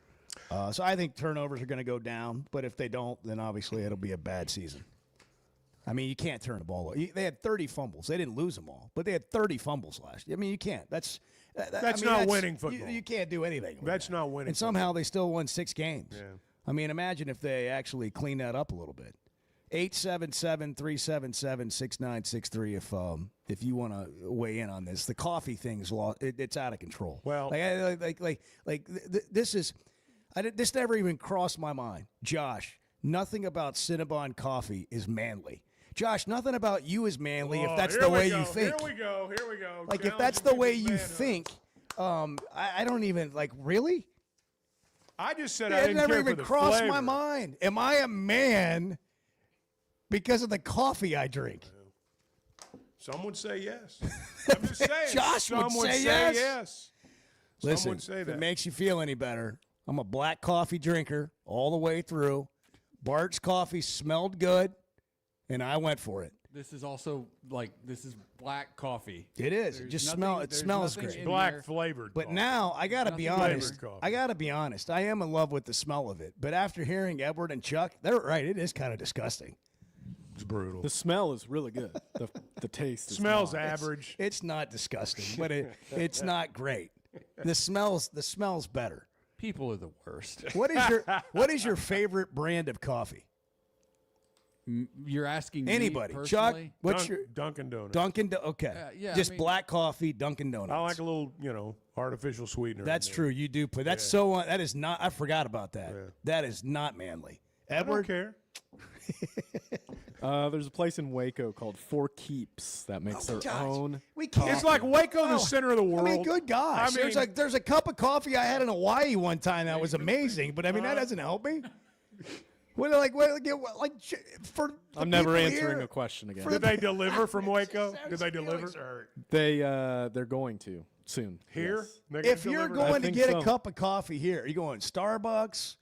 Speaker 2: So I think turnovers are going to go down, but if they don't, then obviously it'll be a bad season. I mean, you can't turn the ball over. They had 30 fumbles. They didn't lose them all, but they had 30 fumbles last year. I mean, you can't. That's
Speaker 3: not winning football.
Speaker 2: You can't do anything.
Speaker 3: That's not winning.
Speaker 2: And somehow they still won 6 games.
Speaker 3: Yeah.
Speaker 2: I mean, imagine if they actually clean that up a little bit. 877-377-6963 if you want to weigh in on this. The coffee thing's it's out of control.
Speaker 3: Well,
Speaker 2: this is this never even crossed my mind. Josh, nothing about Cinnabon coffee is manly. Josh, nothing about you is manly if that's the way you think.
Speaker 3: Here we go.
Speaker 2: Like if that's the way you think, I don't even really.
Speaker 3: I just said I didn't
Speaker 2: never
Speaker 3: care
Speaker 2: even
Speaker 3: for the
Speaker 2: crossed
Speaker 3: flavor.
Speaker 2: my mind. Am I a man because of the coffee I drink?
Speaker 3: Some would say yes. I'm just saying.
Speaker 2: Josh
Speaker 3: Some
Speaker 2: would say yes.
Speaker 3: Some
Speaker 2: Listen,
Speaker 3: would say
Speaker 2: if
Speaker 3: that.
Speaker 2: it makes you feel any better, I'm a black coffee drinker all the way through. Bart's coffee smelled good, and I went for it.
Speaker 5: This is also this is black coffee.
Speaker 2: It is.
Speaker 5: There's
Speaker 2: it just
Speaker 5: nothing-
Speaker 2: it
Speaker 5: there's
Speaker 2: smells
Speaker 5: nothing
Speaker 2: great.
Speaker 5: in
Speaker 3: Black
Speaker 5: there.
Speaker 3: flavored.
Speaker 2: But
Speaker 3: coffee.
Speaker 2: now I got to be
Speaker 5: Nothing
Speaker 2: honest.
Speaker 3: flavored coffee.
Speaker 2: I got to be honest. I am in love with the smell of it. But after hearing Edward and Chuck, they're right. It is kind of disgusting.
Speaker 3: It's brutal.
Speaker 6: The smell is really good. The taste is
Speaker 3: Smells
Speaker 6: not.
Speaker 3: average.
Speaker 2: It's not disgusting, but it's not great. The smells better.
Speaker 5: People are the worst.
Speaker 2: What is your favorite brand of coffee?
Speaker 5: You're asking
Speaker 2: Anybody,
Speaker 5: me
Speaker 2: Chuck?
Speaker 5: personally?
Speaker 2: What's your
Speaker 3: Dunkin' Donuts?
Speaker 2: Okay,
Speaker 5: yeah,
Speaker 2: just
Speaker 5: I mean-
Speaker 2: black coffee, Dunkin' Donuts.
Speaker 3: I like a little, artificial sweetener.
Speaker 2: That's
Speaker 3: in there.
Speaker 2: true. You do put that's that is not. I forgot about that.
Speaker 3: Yeah.
Speaker 2: That is not manly.
Speaker 3: I don't
Speaker 2: Edward,
Speaker 3: care.
Speaker 6: There's a place in Waco called Four Keeps that makes their own.
Speaker 2: we can't.
Speaker 3: It's like Waco, the center of the world.
Speaker 2: I mean, good gosh.
Speaker 3: I mean-
Speaker 2: there's a cup of coffee I had in Hawaii one time that was amazing, but I mean that doesn't help me. For
Speaker 6: I'm never
Speaker 2: people
Speaker 6: answering
Speaker 2: here,
Speaker 6: a question again.
Speaker 3: Did they deliver from Waco? Did they deliver?
Speaker 6: They're going to soon.
Speaker 3: Here?
Speaker 6: Yes.
Speaker 3: They're gonna
Speaker 2: If you're
Speaker 3: deliver?
Speaker 2: going to
Speaker 6: think
Speaker 2: get
Speaker 6: so.
Speaker 2: a cup of coffee here, are you going Starbucks,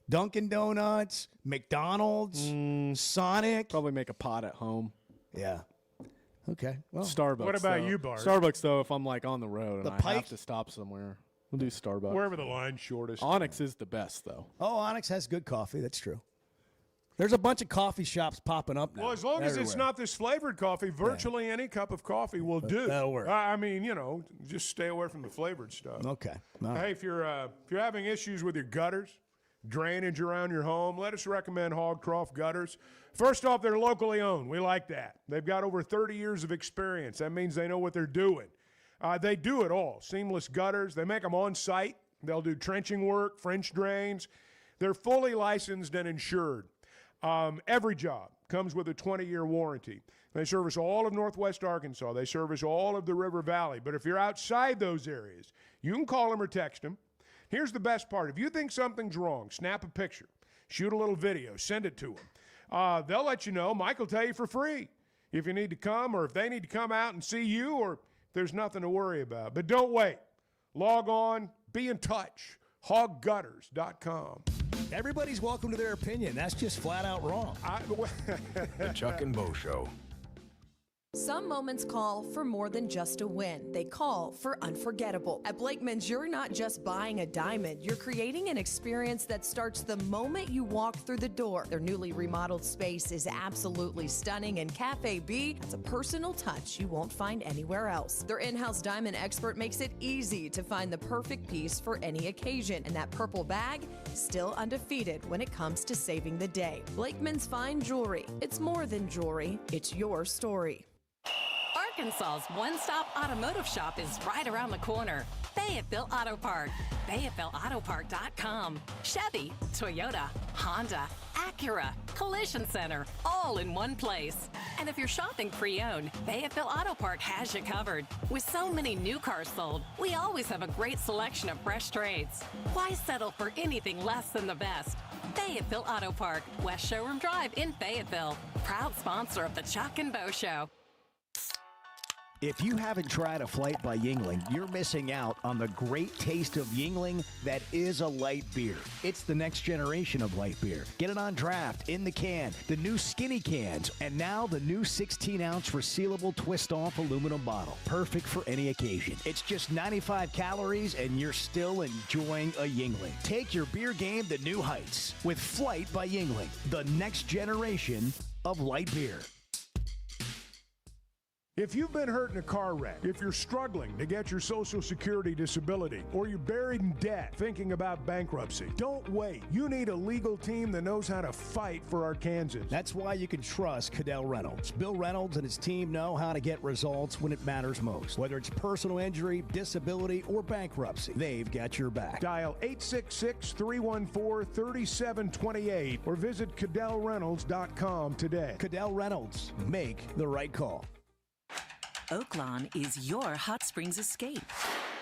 Speaker 2: Dunkin' Donuts, McDonald's, Sonic?
Speaker 6: Probably make a pot at home.
Speaker 2: Yeah. Okay. Well,
Speaker 6: Starbucks.
Speaker 3: What about
Speaker 6: though.
Speaker 3: you, Bart?
Speaker 6: Starbucks though, if I'm on the road and
Speaker 2: The
Speaker 6: I
Speaker 2: Pike?
Speaker 6: have to stop somewhere, we'll do Starbucks.
Speaker 3: Wherever the line's shortest.
Speaker 6: Onyx is the best though.
Speaker 2: oh, Onyx has good coffee. That's true. There's a bunch of coffee shops popping up now.
Speaker 3: Well, as long as it's
Speaker 2: everywhere.
Speaker 3: not this flavored coffee, virtually any cup of coffee will do.
Speaker 2: that'll work.
Speaker 3: I mean, just stay away from the flavored stuff.
Speaker 2: Okay. All right.
Speaker 3: Hey, if you're having issues with your gutters, drainage around your home, let us recommend Hogcroft Gutters. First off, they're locally owned. We like that. They've got over 30 years of experience. That means they know what they're doing. They do it all. Seamless gutters. They make them on site. They'll do trenching work, French drains. They're fully licensed and insured. Every job comes with a 20-year warranty. They service all of Northwest Arkansas. They service all of the River Valley. But if you're outside those areas, you can call them or text them. Here's the best part. If you think something's wrong, snap a picture, shoot a little video, send it to them. They'll let you know. Mike will tell you for free if you need to come or if they need to come out and see you or if there's nothing to worry about. But don't wait. Log on. Be in touch. Hoggutters.com.
Speaker 2: Everybody's welcome to their opinion. That's just flat out wrong.
Speaker 1: The Chuck and Bo Show.
Speaker 9: Some moments call for more than just a win. They call for unforgettable. At Blakeman's, you're not just buying a diamond. You're creating an experience that starts the moment you walk through the door. Their newly remodeled space is absolutely stunning, and Cafe B has a personal touch you won't find anywhere else. Their in-house diamond expert makes it easy to find the perfect piece for any occasion, and that purple bag, still undefeated when it comes to saving the day. Blakeman's Fine Jewelry. It's more than jewelry. It's your story.
Speaker 8: Arkansas's one-stop automotive shop is right around the corner. Fayetteville Auto Park. FayettevilleAutoPark.com. Chevy, Toyota, Honda, Acura, Collision Center, all in one place. And if you're shopping pre-owned, Fayetteville Auto Park has you covered. With so many new cars sold, we always have a great selection of fresh trades. Why settle for anything less than the best? Fayetteville Auto Park, West Showroom Drive in Fayetteville. Proud sponsor of the Chuck and Bo Show.
Speaker 13: If you haven't tried a Flight by Yingling, you're missing out on the great taste of Yingling that is a light beer. It's the next generation of light beer. Get it on draft, in the can, the new skinny cans, and now the new 16-ounce resealable twist-off aluminum bottle. Perfect for any occasion. It's just 95 calories, and you're still enjoying a Yingling. Take your beer game to new heights with Flight by Yingling, the next generation of light beer.
Speaker 3: If you've been hurt in a car wreck, if you're struggling to get your Social Security disability, or you're buried in debt thinking about bankruptcy, don't wait. You need a legal team that knows how to fight for Arkansans.
Speaker 2: That's why you can trust Cadell Reynolds. Bill Reynolds and his team know how to get results when it matters most. Whether it's personal injury, disability, or bankruptcy, they've got your back.
Speaker 3: Dial 866-314-3728 or visit CadellReynolds.com today.
Speaker 2: Cadell Reynolds. Make the right call.
Speaker 14: Oaklawn is your hot springs escape.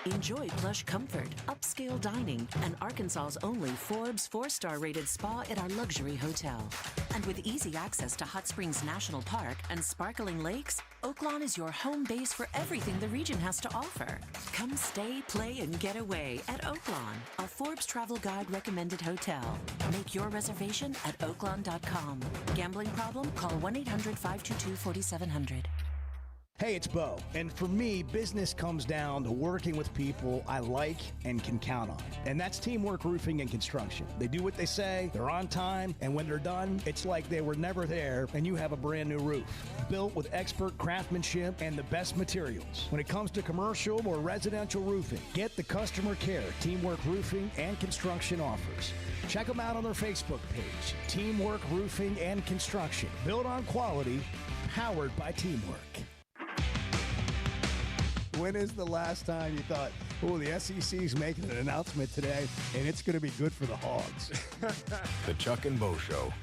Speaker 14: Enjoy plush comfort, upscale dining, and Arkansas's only Forbes 4-star rated spa at our luxury hotel. And with easy access to Hot Springs National Park and sparkling lakes, Oaklawn is your home base for everything the region has to offer. Come stay, play, and get away at Oaklawn, a Forbes Travel Guide recommended hotel. Make your reservation at oaklawn.com. Gambling problem? Call 1-800-522-4700.
Speaker 2: Hey, it's Bo, and for me, business comes down to working with people I like and can count on. And that's Teamwork Roofing and Construction. They do what they say, they're on time, and when they're done, it's like they were never there and you have a brand new roof. Built with expert craftsmanship and the best materials. When it comes to commercial or residential roofing, get the customer care Teamwork Roofing and Construction offers. Check them out on their Facebook page, Teamwork Roofing and Construction. Built on quality, powered by teamwork. When is the last time you thought, oh, the SEC's making an announcement today, and it's going to be good for the Hogs?
Speaker 1: The Chuck and Bo Show.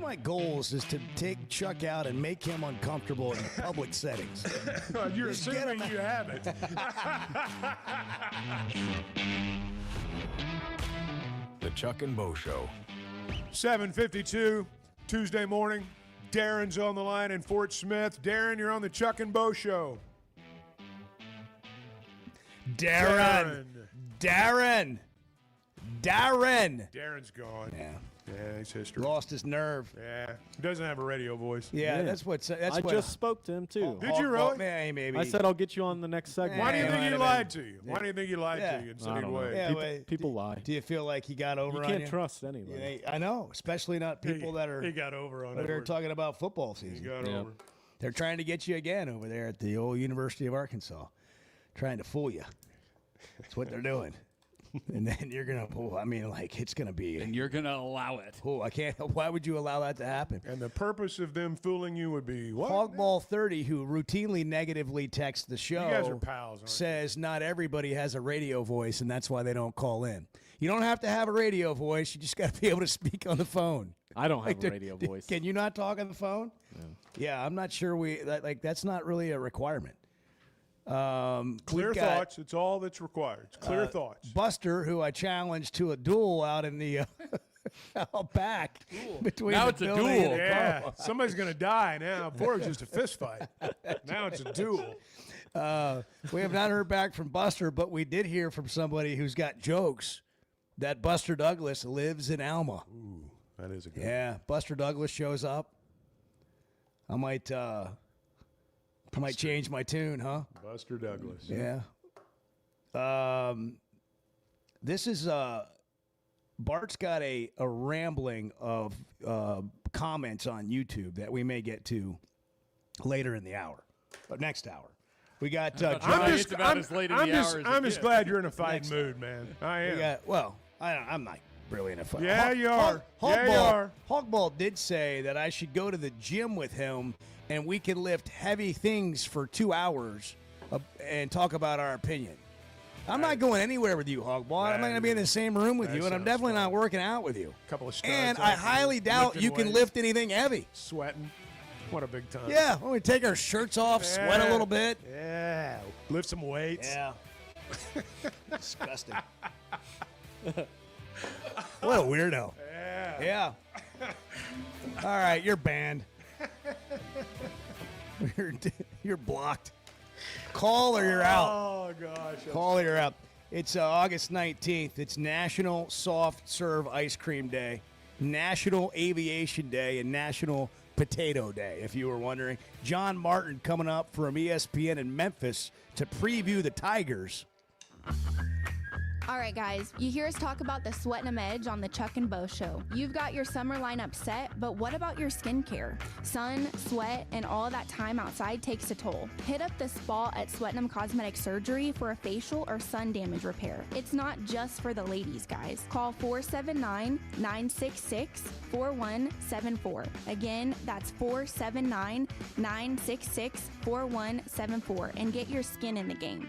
Speaker 2: My goals is to take Chuck out and make him uncomfortable in public settings.
Speaker 3: You're
Speaker 2: Just get
Speaker 3: assuming
Speaker 2: him-
Speaker 3: you haven't.
Speaker 1: The Chuck and Bo Show.
Speaker 3: 7:52 Tuesday morning. Darren's on the line in Fort Smith. Darren, you're on the Chuck and Bo Show.
Speaker 2: Darren.
Speaker 3: Darren's gone.
Speaker 2: Yeah.
Speaker 3: Yeah, he's history.
Speaker 2: Lost his nerve.
Speaker 3: Yeah, he doesn't have a radio voice.
Speaker 2: Yeah, that's what.
Speaker 6: I just spoke to him too.
Speaker 3: Did you really?
Speaker 2: Maybe.
Speaker 6: I said I'll get you on the next segment.
Speaker 3: Why do you think he lied to you? Why do you think he lied
Speaker 2: Yeah.
Speaker 3: to you in
Speaker 6: I
Speaker 3: City
Speaker 6: don't know.
Speaker 3: Way?
Speaker 2: Yeah,
Speaker 6: People lie.
Speaker 2: Do you feel like he got over
Speaker 6: You
Speaker 2: on
Speaker 6: can't
Speaker 2: you?
Speaker 6: trust anybody.
Speaker 2: Yeah, I know, especially not people that are.
Speaker 3: He got over on
Speaker 2: that are
Speaker 3: Edward.
Speaker 2: talking about football season.
Speaker 3: He got over.
Speaker 2: They're trying to get you again over there at the old University of Arkansas, trying to fool you. That's what they're doing. And then you're gonna. Oh, I mean, like it's gonna be.
Speaker 5: And you're gonna allow it.
Speaker 2: Oh, I can't. Why would you allow that to happen?
Speaker 3: And the purpose of them fooling you would be what?
Speaker 2: Hogball 30, who routinely negatively texts the show,
Speaker 3: You guys are pals, aren't you?
Speaker 2: says not everybody has a radio voice, and that's why they don't call in. You don't have to have a radio voice. You just got to be able to speak on the phone.
Speaker 6: I don't have a radio voice.
Speaker 2: Can you not talk on the phone? Yeah, I'm not sure that's not really a requirement.
Speaker 3: Clear
Speaker 2: we've got,
Speaker 3: thoughts. It's all that's required. It's clear thoughts.
Speaker 2: Buster, who I challenged to a duel out in the out back between
Speaker 5: Now
Speaker 2: the
Speaker 5: it's a
Speaker 2: building
Speaker 5: duel.
Speaker 2: and the
Speaker 3: Yeah,
Speaker 2: car.
Speaker 3: somebody's gonna die now. Before it was just a fist fight. Now it's a duel.
Speaker 2: We have not heard back from Buster, but we did hear from somebody who's got jokes that Buster Douglas lives in Alma.
Speaker 3: Ooh, that is a good.
Speaker 2: Yeah, Buster Douglas shows up. I might change my tune, huh?
Speaker 3: Buster Douglas.
Speaker 2: Yeah. This is Bart's got a rambling of comments on YouTube that we may get to later in the hour, but next hour. We got John.
Speaker 3: I'm just glad you're in a fighting mood, man. I am.
Speaker 2: I'm not really in a fight.
Speaker 3: Yeah, you are. Yeah, you are.
Speaker 2: Hogball did say that I should go to the gym with him and we can lift heavy things for 2 hours and talk about our opinion. I'm not going anywhere with you, Hogball. I'm not going to be in the same room with you, and I'm definitely not working out with you.
Speaker 3: Couple of studs
Speaker 2: And
Speaker 3: out
Speaker 2: I
Speaker 3: there
Speaker 2: highly doubt
Speaker 3: lifting
Speaker 2: you can
Speaker 3: weights.
Speaker 2: lift anything heavy.
Speaker 3: Sweating. What a big time.
Speaker 2: Yeah, when we take our shirts off, sweat a little bit.
Speaker 3: Yeah. Lift some weights.
Speaker 2: Yeah. Disgusting. What a weirdo.
Speaker 3: Yeah.
Speaker 2: All right, you're banned. You're blocked. Call or you're out.
Speaker 3: Oh, gosh.
Speaker 2: Call or you're out. It's August 19th. It's National Soft Serve Ice Cream Day, National Aviation Day, and National Potato Day, if you were wondering. John Martin coming up from ESPN in Memphis to preview the Tigers.
Speaker 11: All right, guys, you hear us talk about the Sweatin' 'em Edge on the Chuck and Bo Show. You've got your summer lineup set, but what about your skincare? Sun, sweat, and all that time outside takes a toll. Hit up the spa at Sweatin' 'em Cosmetic Surgery for a facial or sun damage repair. It's not just for the ladies, guys. Call 479-966-4174. Again, that's 479-966-4174 and get your skin in the game.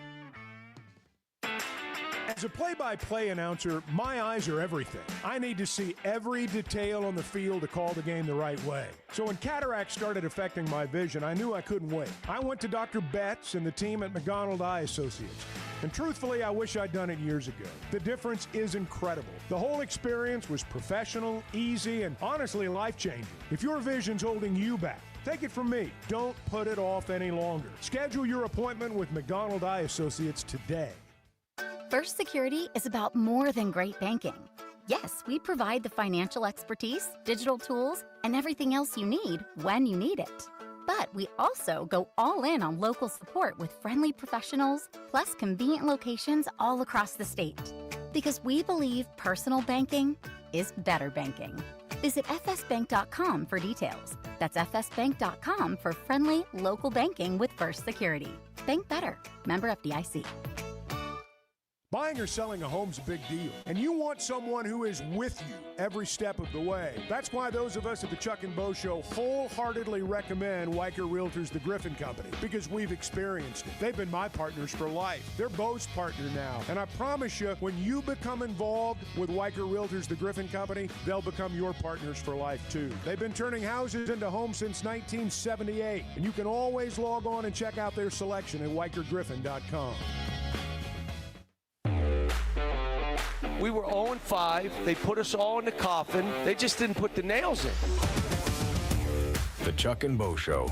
Speaker 3: As a play-by-play announcer, my eyes are everything. I need to see every detail on the field to call the game the right way. So when cataracts started affecting my vision, I knew I couldn't wait. I went to Dr. Betts and the team at McDonald Eye Associates. And truthfully, I wish I'd done it years ago. The difference is incredible. The whole experience was professional, easy, and honestly life-changing. If your vision's holding you back, take it from me. Don't put it off any longer. Schedule your appointment with McDonald Eye Associates today.
Speaker 18: First Security is about more than great banking. Yes, we provide the financial expertise, digital tools, and everything else you need when you need it. But we also go all in on local support with friendly professionals, plus convenient locations all across the state. Because we believe personal banking is better banking. Visit fsbank.com for details. That's fsbank.com for friendly local banking with First Security. Bank better. Member FDIC.
Speaker 3: Buying or selling a home's a big deal, and you want someone who is with you every step of the way. That's why those of us at the Chuck and Bo Show wholeheartedly recommend Weicker Realtors, the Griffin Company, because we've experienced it. They've been my partners for life. They're Bo's partner now, and I promise you, when you become involved with Weicker Realtors, the Griffin Company, they'll become your partners for life too. They've been turning houses into homes since 1978, and you can always log on and check out their selection at WeicherGriffin.com.
Speaker 22: We were 0-5. They put us all in the coffin. They just didn't put the nails in.
Speaker 1: The Chuck and Bo Show.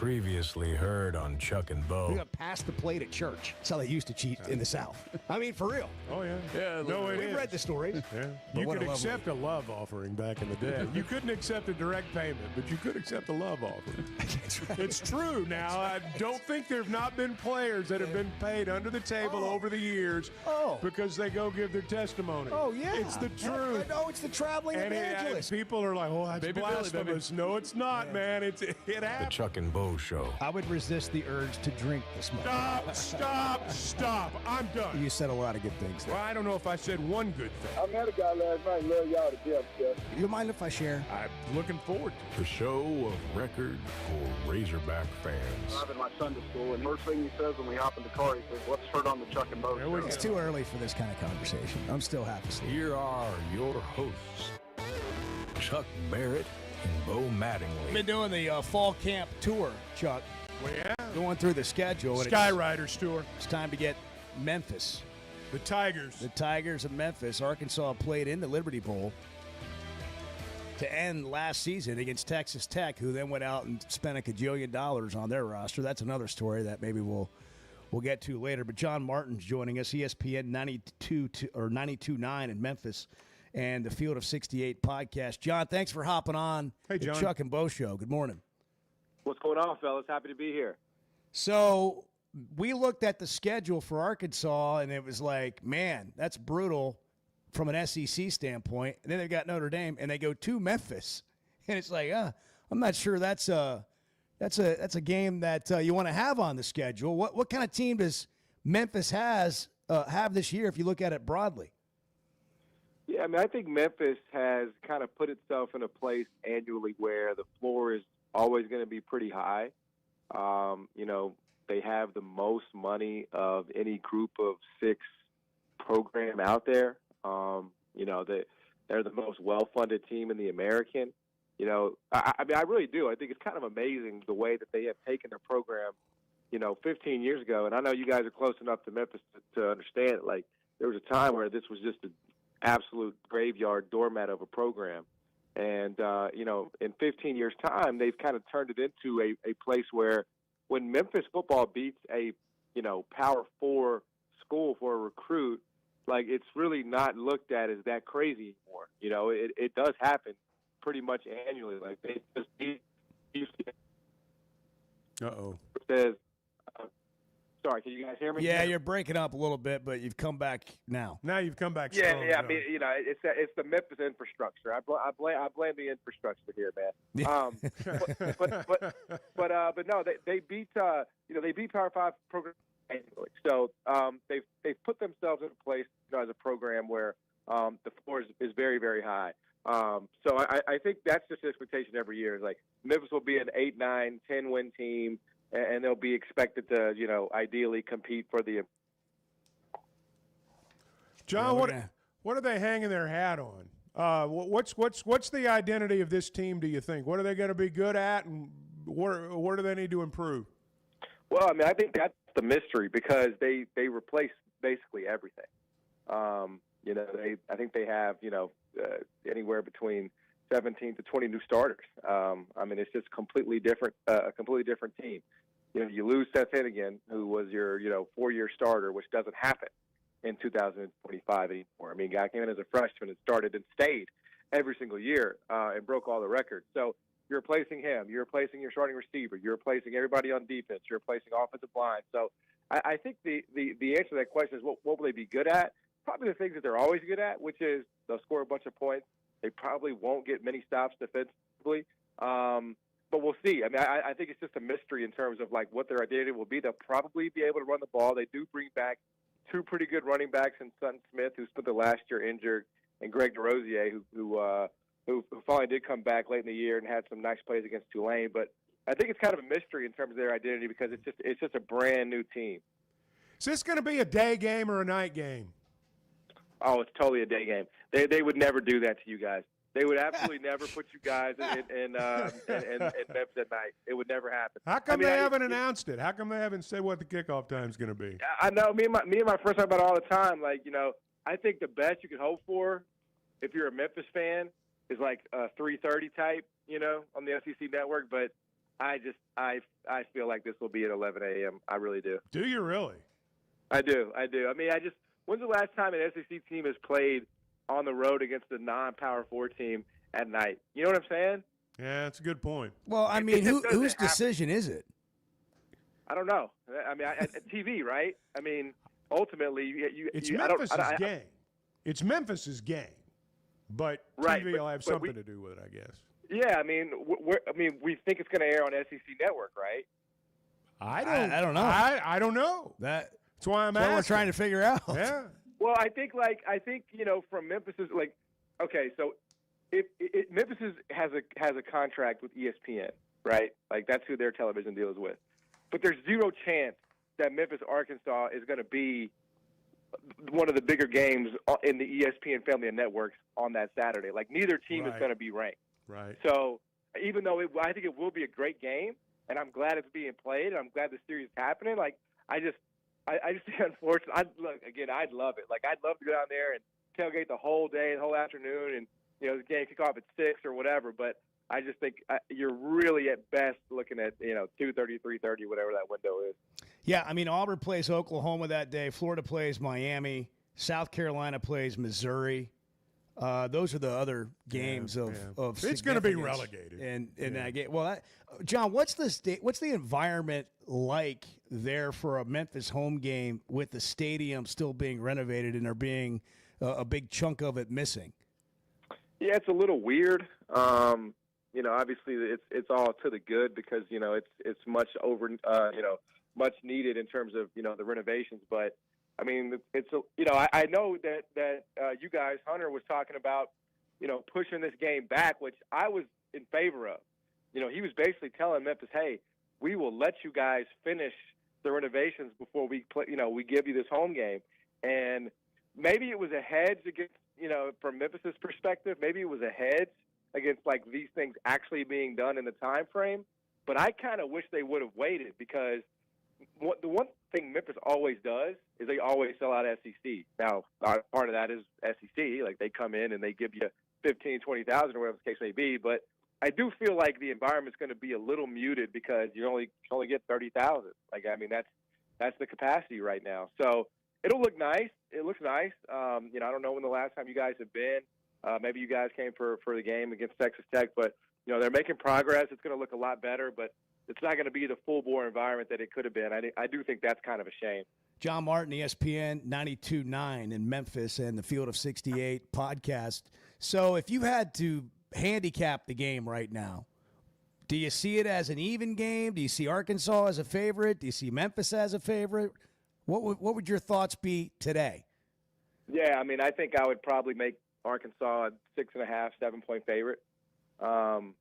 Speaker 1: Previously heard on Chuck and Bo.
Speaker 2: We got past the plate at church. That's how they used to cheat in the South. I mean, for real.
Speaker 3: Oh, yeah.
Speaker 5: Yeah,
Speaker 3: No, it
Speaker 2: We've
Speaker 3: is.
Speaker 2: read the stories.
Speaker 3: Yeah.
Speaker 2: But
Speaker 3: You
Speaker 2: what
Speaker 3: could
Speaker 2: a lovely-
Speaker 3: accept a love offering back in the day. You couldn't accept a direct payment, but you could accept a love offering.
Speaker 2: That's right.
Speaker 3: It's true now. I don't think there have not been players that have been paid under the table over the years because they go give their testimony.
Speaker 2: Oh, yeah.
Speaker 3: It's the truth.
Speaker 2: No, it's the traveling
Speaker 3: And
Speaker 2: evangelist.
Speaker 3: people are like, oh, that's
Speaker 5: Baby Billy, baby.
Speaker 3: blasphemous. No, it's not, man. It
Speaker 1: The
Speaker 3: happens.
Speaker 1: Chuck and Bo Show.
Speaker 2: I would resist the urge to drink this much.
Speaker 3: Stop. I'm done.
Speaker 2: You said a lot of good things there.
Speaker 3: Well, I don't know if I said one good thing.
Speaker 4: I met a guy last night. Love y'all to death, Jeff.
Speaker 2: You mind if I share?
Speaker 3: I'm looking forward to it.
Speaker 1: The show of record for Razorback fans.
Speaker 4: Driving my Sunday school, and first thing he says when we hop in the car, he says, "Let's turn on the Chuck and Bo show."
Speaker 2: It's too early for this kind of conversation. I'm still half asleep.
Speaker 1: Here are your hosts, Chuck Barrett and Bo Mattingly.
Speaker 2: Been doing the fall camp tour, Chuck.
Speaker 3: Well, yeah.
Speaker 2: Going through the schedule. and
Speaker 3: Skyriders tour.
Speaker 2: It's time to get Memphis.
Speaker 3: The Tigers.
Speaker 2: The Tigers of Memphis. Arkansas played in the Liberty Bowl to end last season against Texas Tech, who then went out and spent $1 gajillion on their roster. That's another story that maybe we'll get to later. But John Martin's joining us, ESPN 92.9 in Memphis, and the Field of 68 podcast. John, thanks for hopping on
Speaker 3: Hey,
Speaker 2: the
Speaker 3: John.
Speaker 2: Chuck and Bo Show. Good morning.
Speaker 4: What's going on, fellas? Happy to be here.
Speaker 2: So we looked at the schedule for Arkansas, and it was like, man, that's brutal from an SEC standpoint. And then they've got Notre Dame, and they go to Memphis, and it's like, I'm not sure that's a game that you want to have on the schedule. What kind of team does Memphis have this year if you look at it broadly?
Speaker 4: Yeah, I mean, I think Memphis has kind of put itself in a place annually where the floor is always going to be pretty high. They have the most money of any group of 6 program out there. They're the most well-funded team in the American. I really do. I think it's kind of amazing the way that they have taken their program, 15 years ago. And I know you guys are close enough to Memphis to understand it. Like, there was a time where this was just an absolute graveyard doormat of a program. And, in 15 years' time, they've kind of turned it into a place where when Memphis football beats a, Power 4 school for a recruit, like, it's really not looked at as that crazy anymore. It does happen pretty much annually. Like, they just beat
Speaker 3: Uh-oh.
Speaker 4: says, sorry, can you guys hear me?
Speaker 2: Yeah, you're breaking up a little bit, but you've come back now.
Speaker 3: Now you've come back
Speaker 4: Yeah,
Speaker 3: strong,
Speaker 4: yeah. I
Speaker 3: John.
Speaker 4: mean, it's the Memphis infrastructure. I blame the infrastructure here, man. But no, they beat they beat Power 5 programs annually. So they've put themselves in a place as a program where the floor is very, very high. So I think that's just the expectation every year. Is like Memphis will be an 8, 9, 10 win team, and they'll be expected to ideally compete for the.
Speaker 3: John, what are they hanging their hat on? What's the identity of this team, do you think? What are they going to be good at, and where do they need to improve?
Speaker 4: Well, I mean, I think that's the mystery because they replace basically everything. I think they have anywhere between 17 to 20 new starters. I mean, it's just completely different, a completely different team. You lose Seth Hennigan, who was your 4-year starter, which doesn't happen in 2025 anymore. I mean, guy came in as a freshman and started and stayed every single year and broke all the records. So you're replacing him. You're replacing your starting receiver. You're replacing everybody on defense. You're replacing offensive line. So I think the answer to that question is what will they be good at? Probably the things that they're always good at, which is they'll score a bunch of points. They probably won't get many stops defensively. But we'll see. I mean, I think it's just a mystery in terms of, like, what their identity will be. They'll probably be able to run the ball. They do bring back 2 pretty good running backs in Sutton Smith, who spent the last year injured, and Greg DeRosier, who finally did come back late in the year and had some nice plays against Tulane. But I think it's kind of a mystery in terms of their identity because it's just a brand new team.
Speaker 3: Is this going to be a day game or a night game?
Speaker 4: Oh, it's totally a day game. They would never do that to you guys. They would absolutely never put you guys in Memphis at night. It would never happen.
Speaker 3: How come they haven't announced it? How come they haven't said what the kickoff time is going to be?
Speaker 4: I know. Me and my friends talk about it all the time. Like, I think the best you could hope for, if you're a Memphis fan, is like a 3:30 type, on the SEC network. But I feel like this will be at 11 a.m. I really do.
Speaker 3: Do you really?
Speaker 4: I do. I mean, when's the last time an SEC team has played on the road against a non-Power 4 team at night? You know what I'm saying?
Speaker 3: Yeah, that's a good point.
Speaker 2: Well, I mean, whose decision is it?
Speaker 4: I don't know. I mean, TV, right? I mean, ultimately,
Speaker 3: it's Memphis's game. It's Memphis's game, but TV will have something to do with it, I guess.
Speaker 4: Yeah, I mean, we think it's going to air on SEC Network, right?
Speaker 3: I don't know. I don't know.
Speaker 2: That's
Speaker 3: why I'm asking.
Speaker 2: We're trying to figure out.
Speaker 3: Yeah.
Speaker 4: Well, I think from Memphis's okay, so Memphis has a contract with ESPN, right? Like that's who their television deal is with. But there's zero chance that Memphis, Arkansas is going to be one of the bigger games in the ESPN family of networks on that Saturday. Like neither team is going to be ranked.
Speaker 3: Right.
Speaker 4: So even though I think it will be a great game, and I'm glad it's being played, and I'm glad the series is happening. Like I just think unfortunately, I'd love it. Like I'd love to go down there and tailgate the whole day, the whole afternoon, and the game kick off at 6 or whatever. But I just think you're really at best looking at 2:30, 3:30, whatever that window is.
Speaker 2: Yeah, I mean Auburn plays Oklahoma that day. Florida plays Miami. South Carolina plays Missouri. Those are the other games of
Speaker 3: it's going to be
Speaker 2: significance
Speaker 3: relegated
Speaker 2: in that game. Well, John, what's the environment like there for a Memphis home game with the stadium still being renovated and there being a big chunk of it missing?
Speaker 4: Yeah, it's a little weird. Obviously it's all to the good because it's much over much needed in terms of the renovations, but. I mean, I know that you guys, Hunter was talking about, pushing this game back, which I was in favor of. He was basically telling Memphis, hey, we will let you guys finish the renovations before we play, we give you this home game. And maybe it was a hedge against, from Memphis's perspective, maybe it was a hedge against like these things actually being done in the time frame. But I kind of wish they would have waited because the one thing Memphis always does is they always sell out SEC. Now, part of that is SEC. Like, they come in and they give you 15, 20,000 or whatever the case may be. But I do feel like the environment's going to be a little muted because you only get 30,000. Like, I mean, that's the capacity right now. So it'll look nice. It looks nice. I don't know when the last time you guys have been. Maybe you guys came for the game against Texas Tech. But, they're making progress. It's going to look a lot better. But it's not going to be the full-bore environment that it could have been. I do think that's kind of a shame.
Speaker 2: John Martin, ESPN 92.9 in Memphis and the Field of 68 podcast. So if you had to handicap the game right now, do you see it as an even game? Do you see Arkansas as a favorite? Do you see Memphis as a favorite? What would your thoughts be today?
Speaker 4: Yeah, I mean, I think I would probably make Arkansas a 6.5, 7-point favorite. I'm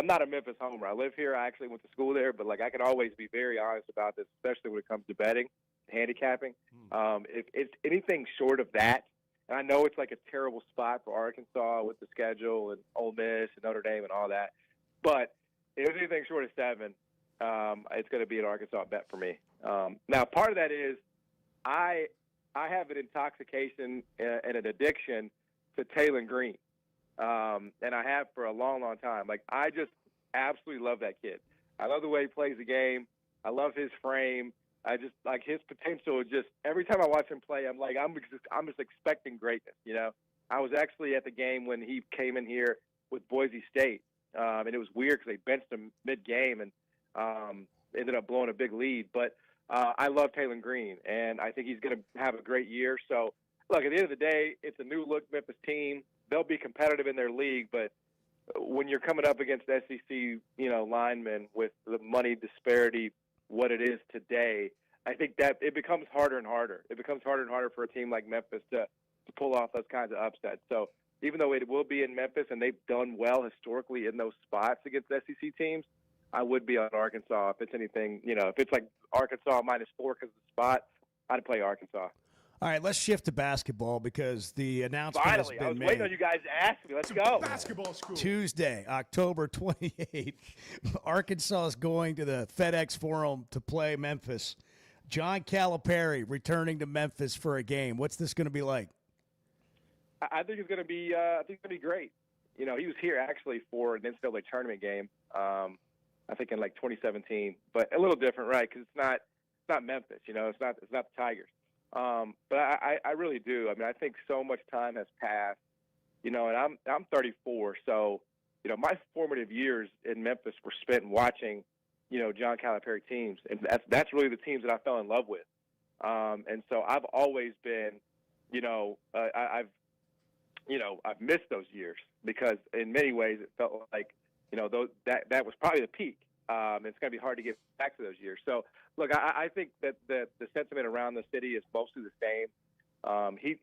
Speaker 4: not a Memphis homer. I live here. I actually went to school there, but I can always be very honest about this, especially when it comes to betting, handicapping. If it's anything short of that, and I know it's like a terrible spot for Arkansas with the schedule and Ole Miss and Notre Dame and all that, but if it's anything short of 7, it's going to be an Arkansas bet for me. Now, part of that is I have an intoxication and an addiction to Taylor Green. And I have for a long, long time. I just absolutely love that kid. I love the way he plays the game. I love his frame. I just his potential. Just every time I watch him play, I'm just expecting greatness. I was actually at the game when he came in here with Boise State, and it was weird because they benched him mid-game and ended up blowing a big lead. But I love Taylor Green, and I think he's going to have a great year. So, look, at the end of the day, it's a new-look Memphis team. They'll be competitive in their league, but when you're coming up against SEC, linemen with the money disparity, what it is today, I think that it becomes harder and harder. It becomes harder and harder for a team like Memphis to pull off those kinds of upsets. So even though it will be in Memphis and they've done well historically in those spots against SEC teams, I would be on Arkansas if it's anything, if it's like Arkansas -4 because of the spot, I'd play Arkansas.
Speaker 2: All right, let's shift to basketball because the announcement
Speaker 4: Finally,
Speaker 2: has been
Speaker 4: I was
Speaker 2: made.
Speaker 4: waiting on you guys to ask me. Let's go.
Speaker 3: Basketball school.
Speaker 2: Tuesday, October 28th, Arkansas is going to the FedEx Forum to play Memphis. John Calipari returning to Memphis for a game. What's this going to be like?
Speaker 4: I think it's going to be. I think it's going to be great. you know, he was here actually for an NCAA tournament game. I think in like 2017, but a little different, right? Because it's not Memphis, you know, it's not the Tigers. But I really do. I mean, I think so much time has passed, you know, and I'm 34, so you know, my formative years in Memphis were spent watching, you know, John Calipari teams, and that's really the teams that I fell in love with. And so I've always been, you know, I've missed those years because in many ways it felt like, you know, that was probably the peak. It's going to be hard to get back to those years. So, look, I think that the sentiment around the city is mostly the same.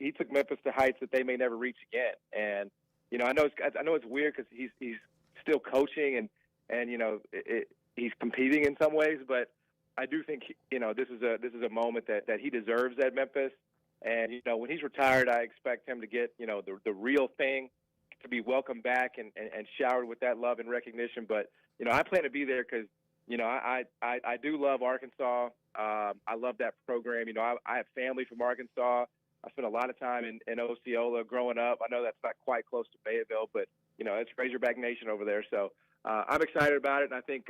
Speaker 4: He took Memphis to heights that they may never reach again. And, you know, I know it's weird because he's still coaching and you know, he's competing in some ways, but I do think, you know, this is a moment that he deserves at Memphis. And, you know, when he's retired, I expect him to get, you know, the real thing, to be welcomed back and showered with that love and recognition. But, you know, I plan to be there because, you know, I do love Arkansas. I love that program. You know, I have family from Arkansas. I spent a lot of time in Osceola growing up. I know that's not quite close to Fayetteville, but, you know, it's Razorback Nation over there. So I'm excited about it, and I think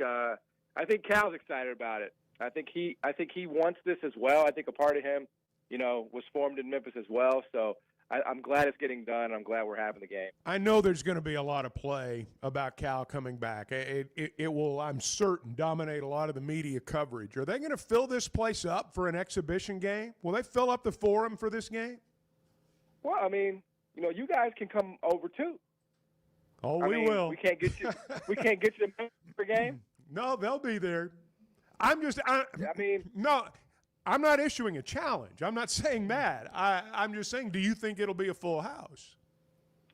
Speaker 4: Cal's excited about it. I think he wants this as well. I think a part of him, you know, was formed in Memphis as well. So I'm glad it's getting done. I'm glad we're having the game.
Speaker 3: I know there's going to be a lot of play about Cal coming back. It will, I'm certain, dominate a lot of the media coverage. Are they going to fill this place up for an exhibition game? Will they fill up the Forum for this game?
Speaker 4: Well, I mean, you know, you guys can come over too.
Speaker 3: Oh, we
Speaker 4: mean,
Speaker 3: will.
Speaker 4: We can't get you. We can't get you for game.
Speaker 3: No, they'll be there. I'm not issuing a challenge. I'm not saying that. I'm just saying, do you think it'll be a full house?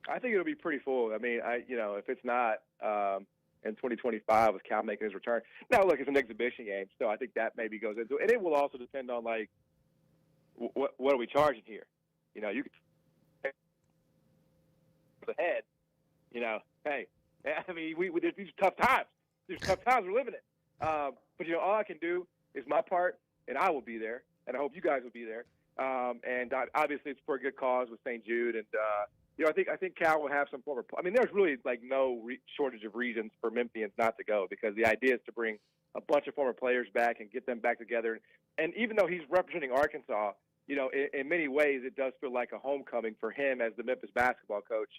Speaker 4: I think it'll be pretty full. I mean, you know, if it's not in 2025 with Cal making his return. Now, look, it's an exhibition game, so I think that maybe goes into it. And it will also depend on, like, what are we charging here? You know, you can ahead. You know, hey, I mean, these are tough times. These are tough times we're living in. But, you know, all I can do is my part, and I will be there, and I hope you guys will be there. And obviously it's for a good cause with St. Jude. And, you know, I think Cal will have some former – I mean, there's really, like, no shortage of reasons for Memphians not to go because the idea is to bring a bunch of former players back and get them back together. And even though he's representing Arkansas, you know, in many ways it does feel like a homecoming for him as the Memphis basketball coach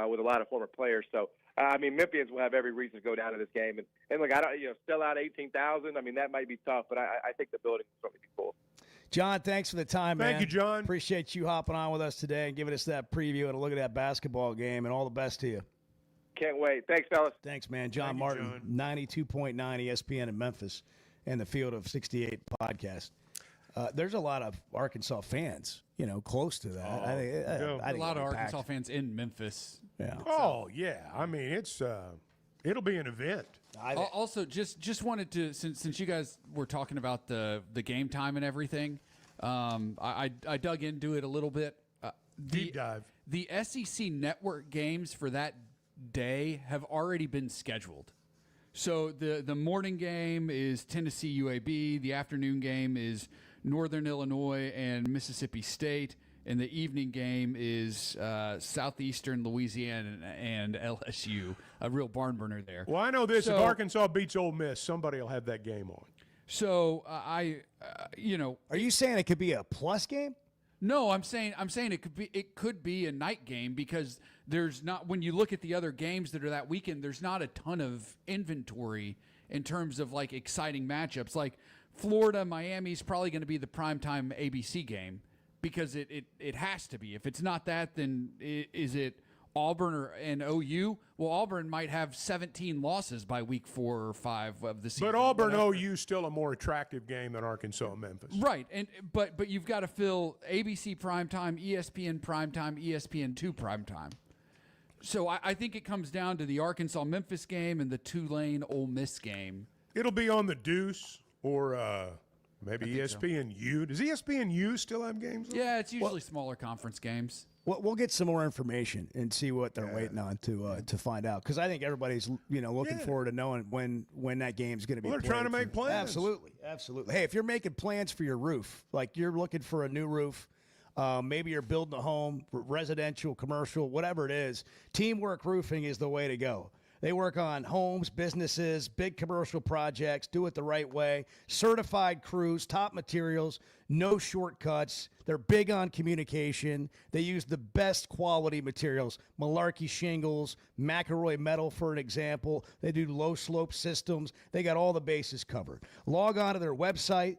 Speaker 4: with a lot of former players. So, I mean, Memphians will have every reason to go down to this game. And look, sell out 18,000. I mean, that might be tough, but I think the building will certainly be full.
Speaker 2: John, thanks for the time, man.
Speaker 3: Thank you, John.
Speaker 2: Appreciate you hopping on with us today and giving us that preview and a look at that basketball game, and all the best to you.
Speaker 4: Can't wait. Thanks, fellas.
Speaker 2: Thanks, man. John Martin, 92.9 ESPN in Memphis and the Field of 68 podcast. There's a lot of Arkansas fans, you know, close to that.
Speaker 5: A lot of Arkansas fans in Memphis.
Speaker 2: Yeah.
Speaker 3: Oh, yeah. I mean, it'll be an event.
Speaker 5: Also, just wanted to, since you guys were talking about the game time and everything, I dug into it a little bit.
Speaker 3: Deep dive.
Speaker 5: The SEC network games for that day have already been scheduled. So the morning game is Tennessee UAB. The afternoon game is Northern Illinois and Mississippi State. And the evening game is Southeastern Louisiana and LSU, a real barn burner there.
Speaker 3: Well, I know this. If Arkansas beats Ole Miss, somebody will have that game on.
Speaker 5: So are
Speaker 2: you saying it could be a plus game?
Speaker 5: No, I'm saying it could be a night game because there's not, when you look at the other games that are that weekend, there's not a ton of inventory in terms of like exciting matchups. Like Florida, Miami's probably going to be the primetime ABC game because it has to be. If it's not that, then is it Auburn and OU? Well, Auburn might have 17 losses by week 4 or 5 of the season.
Speaker 3: But Auburn OU still a more attractive game than Arkansas Memphis.
Speaker 5: Right, but you've got to fill ABC primetime, ESPN primetime, ESPN2 primetime. So I think it comes down to the Arkansas Memphis game and the Tulane Ole Miss game.
Speaker 3: It'll be on the Deuce or maybe ESPNU. Does ESPNU still have games on?
Speaker 5: Yeah, it's usually smaller conference games.
Speaker 2: We'll get some more information and see what they're waiting on to find out, because I think everybody's looking forward to knowing when that game's going to be.
Speaker 3: Well, they're trying to make plans.
Speaker 2: Absolutely. Hey, if you're making plans for your roof, like you're looking for a new roof, Maybe you're building a home, residential, commercial, whatever it is. Teamwork Roofing is the way to go. They work on homes, businesses, big commercial projects, do it the right way. Certified crews, top materials, no shortcuts. They're big on communication. They use the best quality materials. Malarkey shingles, McElroy metal, for an example. They do low slope systems. They got all the bases covered. Log on to their website,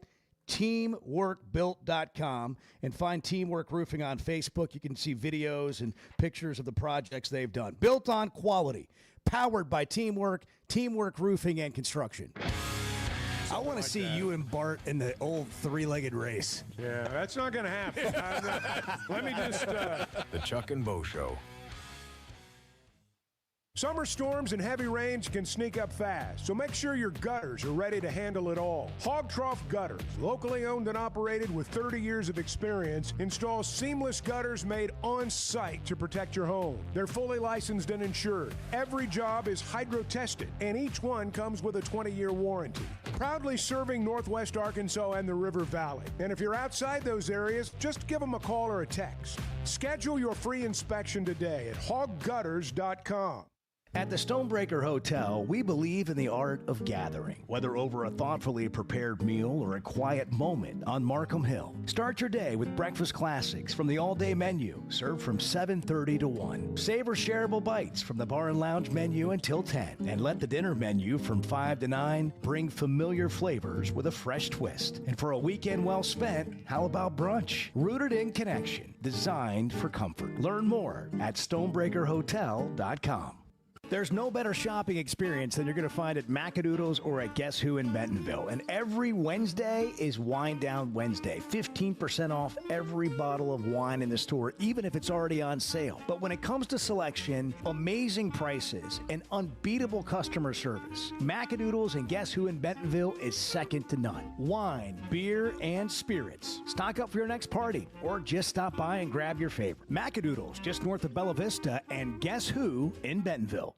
Speaker 2: teamworkbuilt.com, and find Teamwork Roofing on Facebook. You can see videos and pictures of the projects they've done. Built on quality. Powered by Teamwork Roofing and Construction. I want to see you and Bart in the old three-legged race.
Speaker 3: Yeah, that's not going to happen. Let me just...
Speaker 1: The Chuck and Bo Show.
Speaker 3: Summer storms and heavy rains can sneak up fast, so make sure your gutters are ready to handle it all. Hog Trough Gutters, locally owned and operated with 30 years of experience, installs seamless gutters made on site to protect your home. They're fully licensed and insured. Every job is hydro-tested, and each one comes with a 20-year warranty. Proudly serving Northwest Arkansas and the River Valley. And if you're outside those areas, just give them a call or a text. Schedule your free inspection today at hoggutters.com.
Speaker 13: At the Stonebreaker Hotel, we believe in the art of gathering, whether over a thoughtfully prepared meal or a quiet moment on Markham Hill. Start your day with breakfast classics from the all-day menu, served from 7:30 to 1. Savor shareable bites from the bar and lounge menu until 10. And let the dinner menu from 5 to 9 bring familiar flavors with a fresh twist. And for a weekend well spent, how about brunch? Rooted in connection, designed for comfort. Learn more at stonebreakerhotel.com. There's no better shopping experience than you're going to find at Macadoodles or at Guess Who in Bentonville. And every Wednesday is Wine Down Wednesday. 15% off every bottle of wine in the store, even if it's already on sale. But when it comes to selection, amazing prices, and unbeatable customer service, Macadoodles and Guess Who in Bentonville is second to none. Wine, beer, and spirits. Stock up for your next party or just stop by and grab your favorite. Macadoodles, just north of Bella Vista, and Guess Who in Bentonville.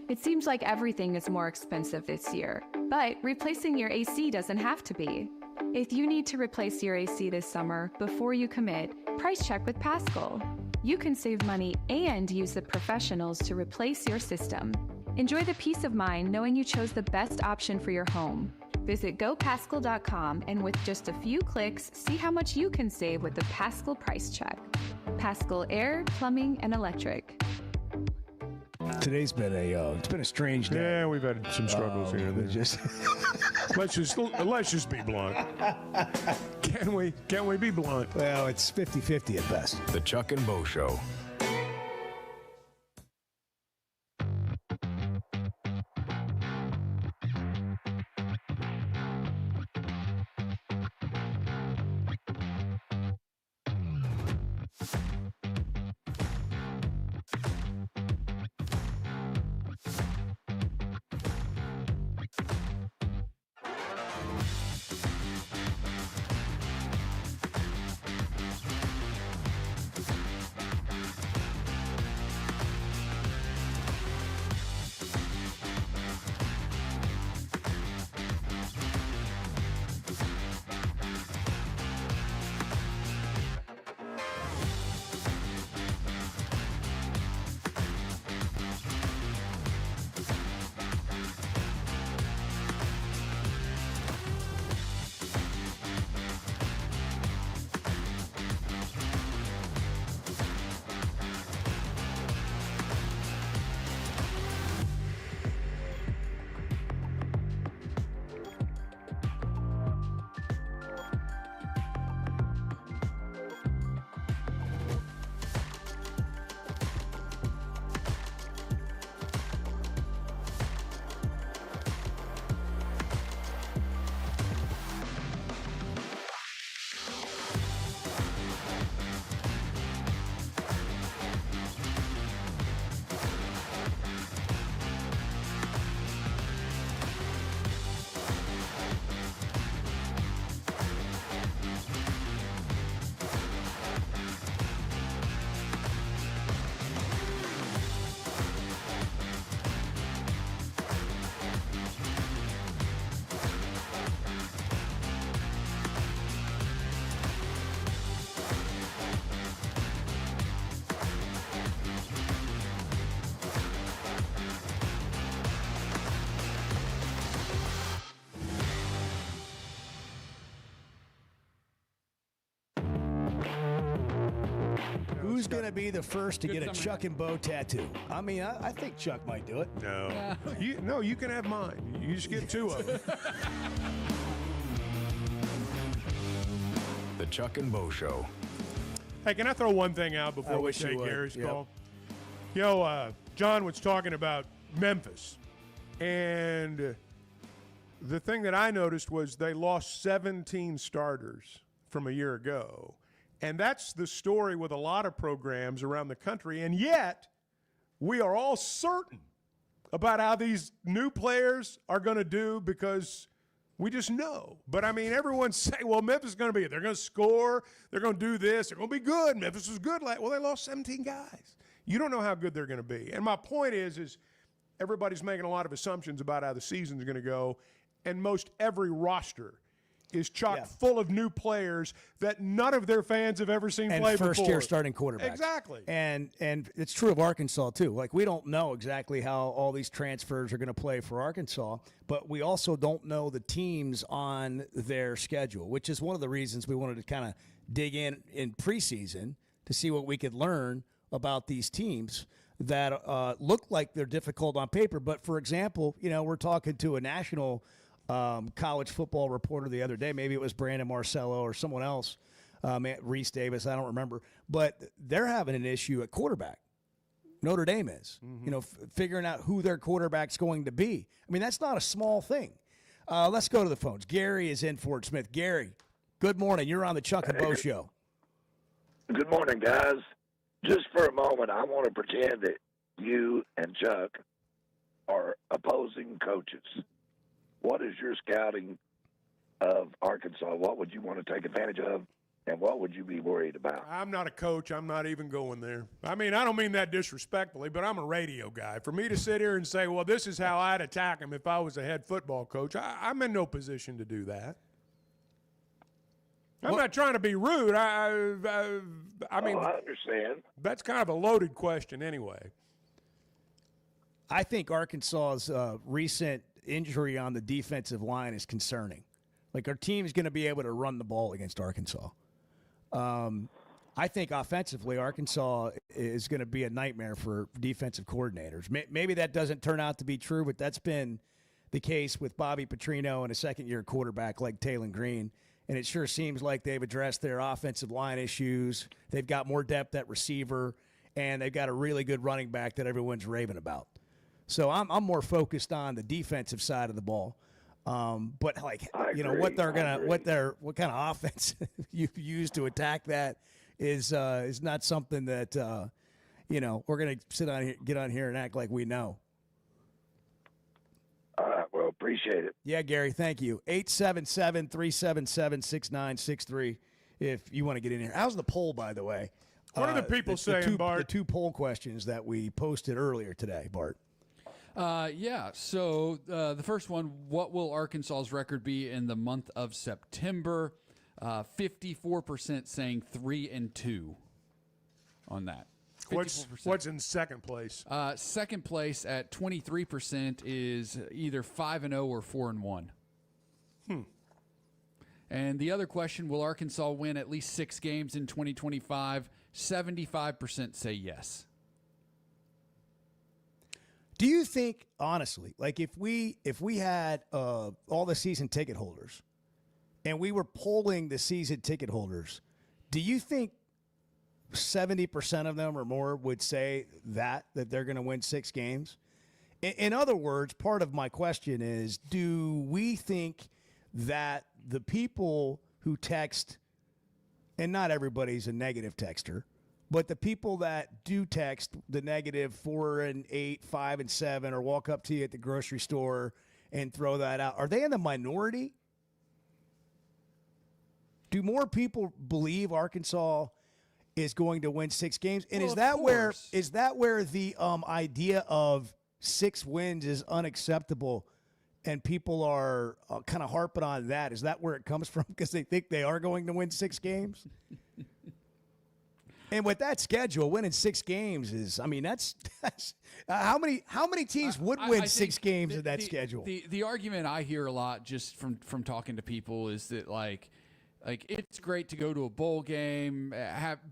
Speaker 10: It seems like everything is more expensive this year, but replacing your AC doesn't have to be. If you need to replace your AC this summer, before you commit, price check with Paschal. You can save money and use the professionals to replace your system. Enjoy the peace of mind knowing you chose the best option for your home. Visit gopaschal.com and with just a few clicks, see how much you can save with the Paschal price check. Paschal Air, Plumbing, and Electric.
Speaker 2: Today's been it's been a strange day.
Speaker 3: Yeah, we've had some struggles here. Let's just be blunt. Can we be blunt?
Speaker 2: Well, it's 50-50 at best.
Speaker 1: The Chuck and Bo Show.
Speaker 2: Who's going to be the first to
Speaker 5: Good
Speaker 2: get a
Speaker 5: summer
Speaker 2: Chuck and Bo tattoo? I mean, I think Chuck might do it.
Speaker 3: No. You can have mine. You just get 2 of them.
Speaker 1: The Chuck and Bo Show.
Speaker 3: Hey, can I throw one thing out before we
Speaker 2: wish you
Speaker 3: take
Speaker 2: would.
Speaker 3: Gary's
Speaker 2: Yep.
Speaker 3: call? John was talking about Memphis, and the thing that I noticed was they lost 17 starters from a year ago, and that's the story with a lot of programs around the country, and yet we are all certain about how these new players are going to do because we just know. But, I mean, everyone's saying, well, Memphis is going to be – they're going to score. They're going to do this. They're going to be good. Memphis was good. Well, they lost 17 guys. You don't know how good they're going to be. And my point is everybody's making a lot of assumptions about how the season's going to go, and most every roster is chock full of new players that none of their fans have ever seen play before.
Speaker 2: And first-year starting quarterbacks.
Speaker 3: Exactly.
Speaker 2: And it's true of Arkansas, too. Like, we don't know exactly how all these transfers are going to play for Arkansas, but we also don't know the teams on their schedule, which is one of the reasons we wanted to kind of dig in preseason to see what we could learn about these teams that look like they're difficult on paper. But, for example, we're talking to a national college football reporter the other day. Maybe it was Brandon Marcello or someone else, Reese Davis, I don't remember. But they're having an issue at quarterback. Notre Dame is, figuring out who their quarterback's going to be. I mean, that's not a small thing. Let's go to the phones. Gary is in Fort Smith. Gary, good morning. You're on the Chuck and Bo Show.
Speaker 12: Good morning, guys. Just for a moment, I want to pretend that you and Chuck are opposing coaches. What is your scouting of Arkansas? What would you want to take advantage of, and what would you be worried about?
Speaker 3: I'm not a coach. I'm not even going there. I mean, I don't mean that disrespectfully, but I'm a radio guy. For me to sit here and say, well, this is how I'd attack him if I was a head football coach, I'm in no position to do that. I'm not trying to be rude. I mean,
Speaker 12: I understand.
Speaker 3: That's kind of a loaded question anyway.
Speaker 2: I think Arkansas's recent injury on the defensive line is concerning. Like, our team's going to be able to run the ball against Arkansas. I think offensively, Arkansas is going to be a nightmare for defensive coordinators. Maybe that doesn't turn out to be true, but that's been the case with Bobby Petrino and a second-year quarterback like Taylon Green. And it sure seems like they've addressed their offensive line issues. They've got more depth at receiver, and they've got a really good running back that everyone's raving about. So I'm more focused on the defensive side of the ball. But what kind of offense you use to attack that is not something that we're going to get on here and act like we know.
Speaker 12: All right, well, appreciate it.
Speaker 2: Yeah, Gary, thank you. 877-377-6963 if you want to get in here. How's the poll, by the way?
Speaker 3: What are the people saying, Bart?
Speaker 2: The 2 poll questions that we posted earlier today, Bart.
Speaker 5: So the first one, what will Arkansas's record be in the month of September? 54% saying 3-2 on that. 54%.
Speaker 3: What's in second place?
Speaker 5: Second place at 23% is either 5-0 or 4-1. And the other question, will Arkansas win at least 6 games in 2025? 75% say yes.
Speaker 2: Do you think, honestly, like if we had all the season ticket holders and we were polling the season ticket holders, do you think 70% of them or more would say that they're going to win 6 games? In other words, part of my question is, do we think that the people who text, and not everybody's a negative texter, but the people that do text the negative 4 and 8, 5 and 7, or walk up to you at the grocery store and throw that out, are they in the minority? Do more people believe Arkansas is going to win 6 games? And
Speaker 5: well,
Speaker 2: is that where the idea of 6 wins is unacceptable and people are kind of harping on that? Is that where it comes from? Because they think they are going to win 6 games? And with that schedule, winning 6 games is, I mean, that's how many teams would win 6 games in that schedule?
Speaker 5: The argument I hear a lot just from talking to people is that, like, Like, it's great to go to a bowl game,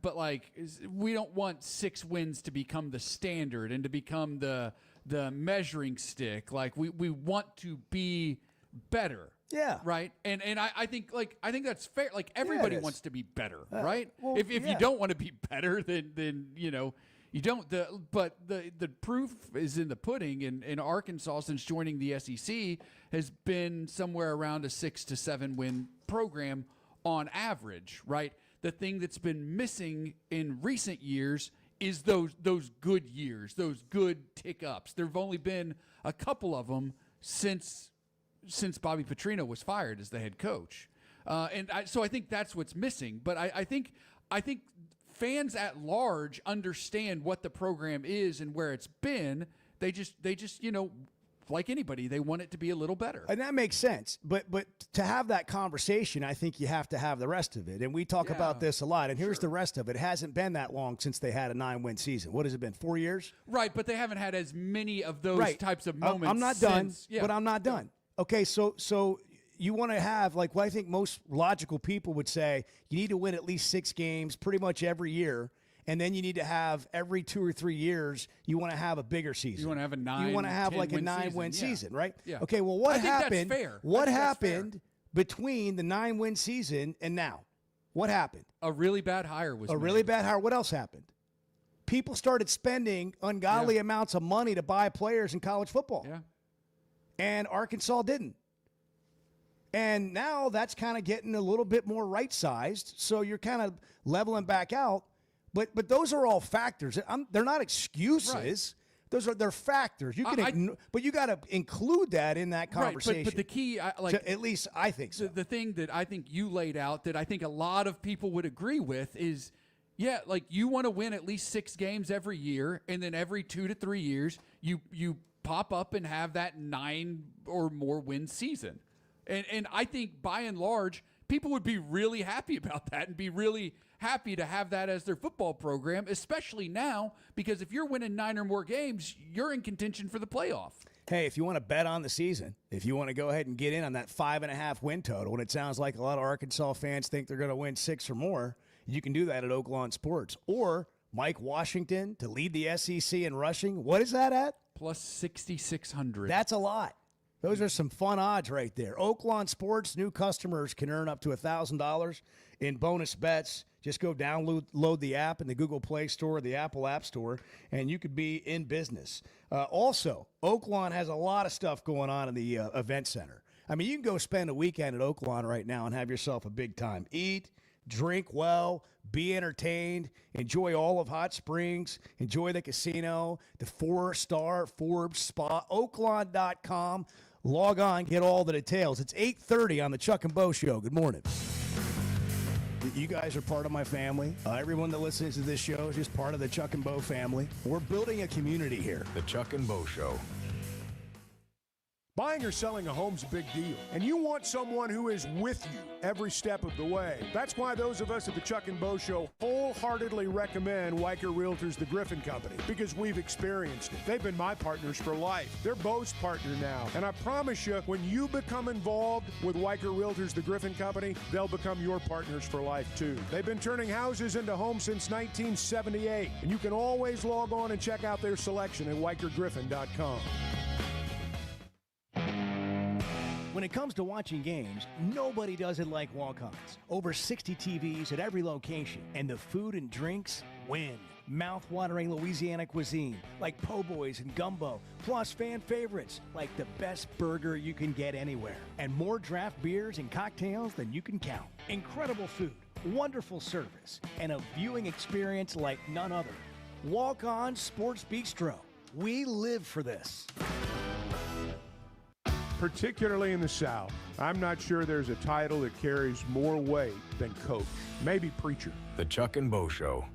Speaker 5: but like, we don't want 6 wins to become the standard and to become the measuring stick. Like, we want to be better.
Speaker 2: Yeah.
Speaker 5: Right. And I think that's fair. Like, everybody wants to be better, right?
Speaker 2: Well,
Speaker 5: if you don't want to be better, then you don't. But the proof is in the pudding. And Arkansas, since joining the SEC, has been somewhere around a 6 to 7 win program on average, right? The thing that's been missing in recent years is those good years, those good tick ups. There have only been a couple of them since Bobby Petrino was fired as the head coach, so I think that's what's missing. But I think fans at large understand what the program is and where it's been. They just like anybody, they want it to be a little better.
Speaker 2: And that makes sense. But to have that conversation, I think you have to have the rest of it. And we talk about this a lot. And here's the rest of it. It hasn't been that long since they had a 9-win season. What has it been, 4 years?
Speaker 5: Right, but they haven't had as many of those types of moments.
Speaker 2: I'm not done, but I'm not done. Okay, so you want to have, like, what I think most logical people would say, you need to win at least 6 games pretty much every year. And then you need to have every 2 or 3 years, you want to have a bigger season.
Speaker 5: You want to have a 9.
Speaker 2: You want to have like a
Speaker 5: 9-win
Speaker 2: season, right?
Speaker 5: Yeah.
Speaker 2: Okay, well, what happened?
Speaker 5: That's fair.
Speaker 2: What happened between the 9-win season and now? What happened?
Speaker 5: A really bad hire was
Speaker 2: a
Speaker 5: made.
Speaker 2: really bad hire. What else happened? People started spending ungodly amounts of money to buy players in college football.
Speaker 5: Yeah.
Speaker 2: And Arkansas didn't. And now that's kind of getting a little bit more right-sized, so you're kind of leveling back out. But those are all factors. They're not excuses. Right. They're factors. You can, but you got to include that in that conversation.
Speaker 5: Right, but the key,
Speaker 2: at least I think so.
Speaker 5: The thing that I think you laid out that I think a lot of people would agree with is, like, you want to win at least 6 games every year, and then every 2 to 3 years you pop up and have that 9 or more win season. And I think by and large, people would be really happy about that and be really happy to have that as their football program, especially now, because if you're winning 9 or more games, you're in contention for the playoff.
Speaker 2: Hey, if you want to bet on the season, if you want to go ahead and get in on that 5.5 win total, and it sounds like a lot of Arkansas fans think they're going to win 6 or more, you can do that at Oaklawn Sports. Or Mike Washington to lead the SEC in rushing. What is that at?
Speaker 5: Plus 6,600.
Speaker 2: That's a lot. Those are some fun odds right there. Oaklawn Sports, new customers can earn up to $1,000 in bonus bets. Just go download the app in the Google Play Store or the Apple App Store, and you could be in business. Also, Oaklawn has a lot of stuff going on in the event center. I mean, you can go spend a weekend at Oaklawn right now and have yourself a big time. Eat, drink well, be entertained, enjoy all of Hot Springs, enjoy the casino, the 4-star Forbes Spa, Oaklawn.com. Log on, get all the details. It's 8:30 on the Chuck and Bo Show. Good morning. You guys are part of my family. Everyone that listens to this show is just part of the Chuck and Bo family. We're building a community here.
Speaker 1: The Chuck and Bo Show.
Speaker 3: Buying or selling a home's a big deal, and you want someone who is with you every step of the way. That's why those of us at the Chuck and Bo Show wholeheartedly recommend Weicker Realtors, the Griffin Company, because we've experienced it. They've been my partners for life. They're Bo's partner now, and I promise you, when you become involved with Weicker Realtors, the Griffin Company, they'll become your partners for life too. They've been turning houses into homes since 1978, and you can always log on and check out their selection at WeickerGriffin.com.
Speaker 2: When it comes to watching games, nobody does it like walk-ons. Over 60 TVs at every location, and the food and drinks win. Mouth-watering Louisiana cuisine like po' boys and gumbo, plus fan favorites like the best burger you can get anywhere, and more draft beers and cocktails than you can count. Incredible food, wonderful service, and a viewing experience like none other. Walk-On Sports Bistro. We live for this.
Speaker 3: Particularly in the South, I'm not sure there's a title that carries more weight than coach. Maybe preacher.
Speaker 1: The Chuck and Bo Show.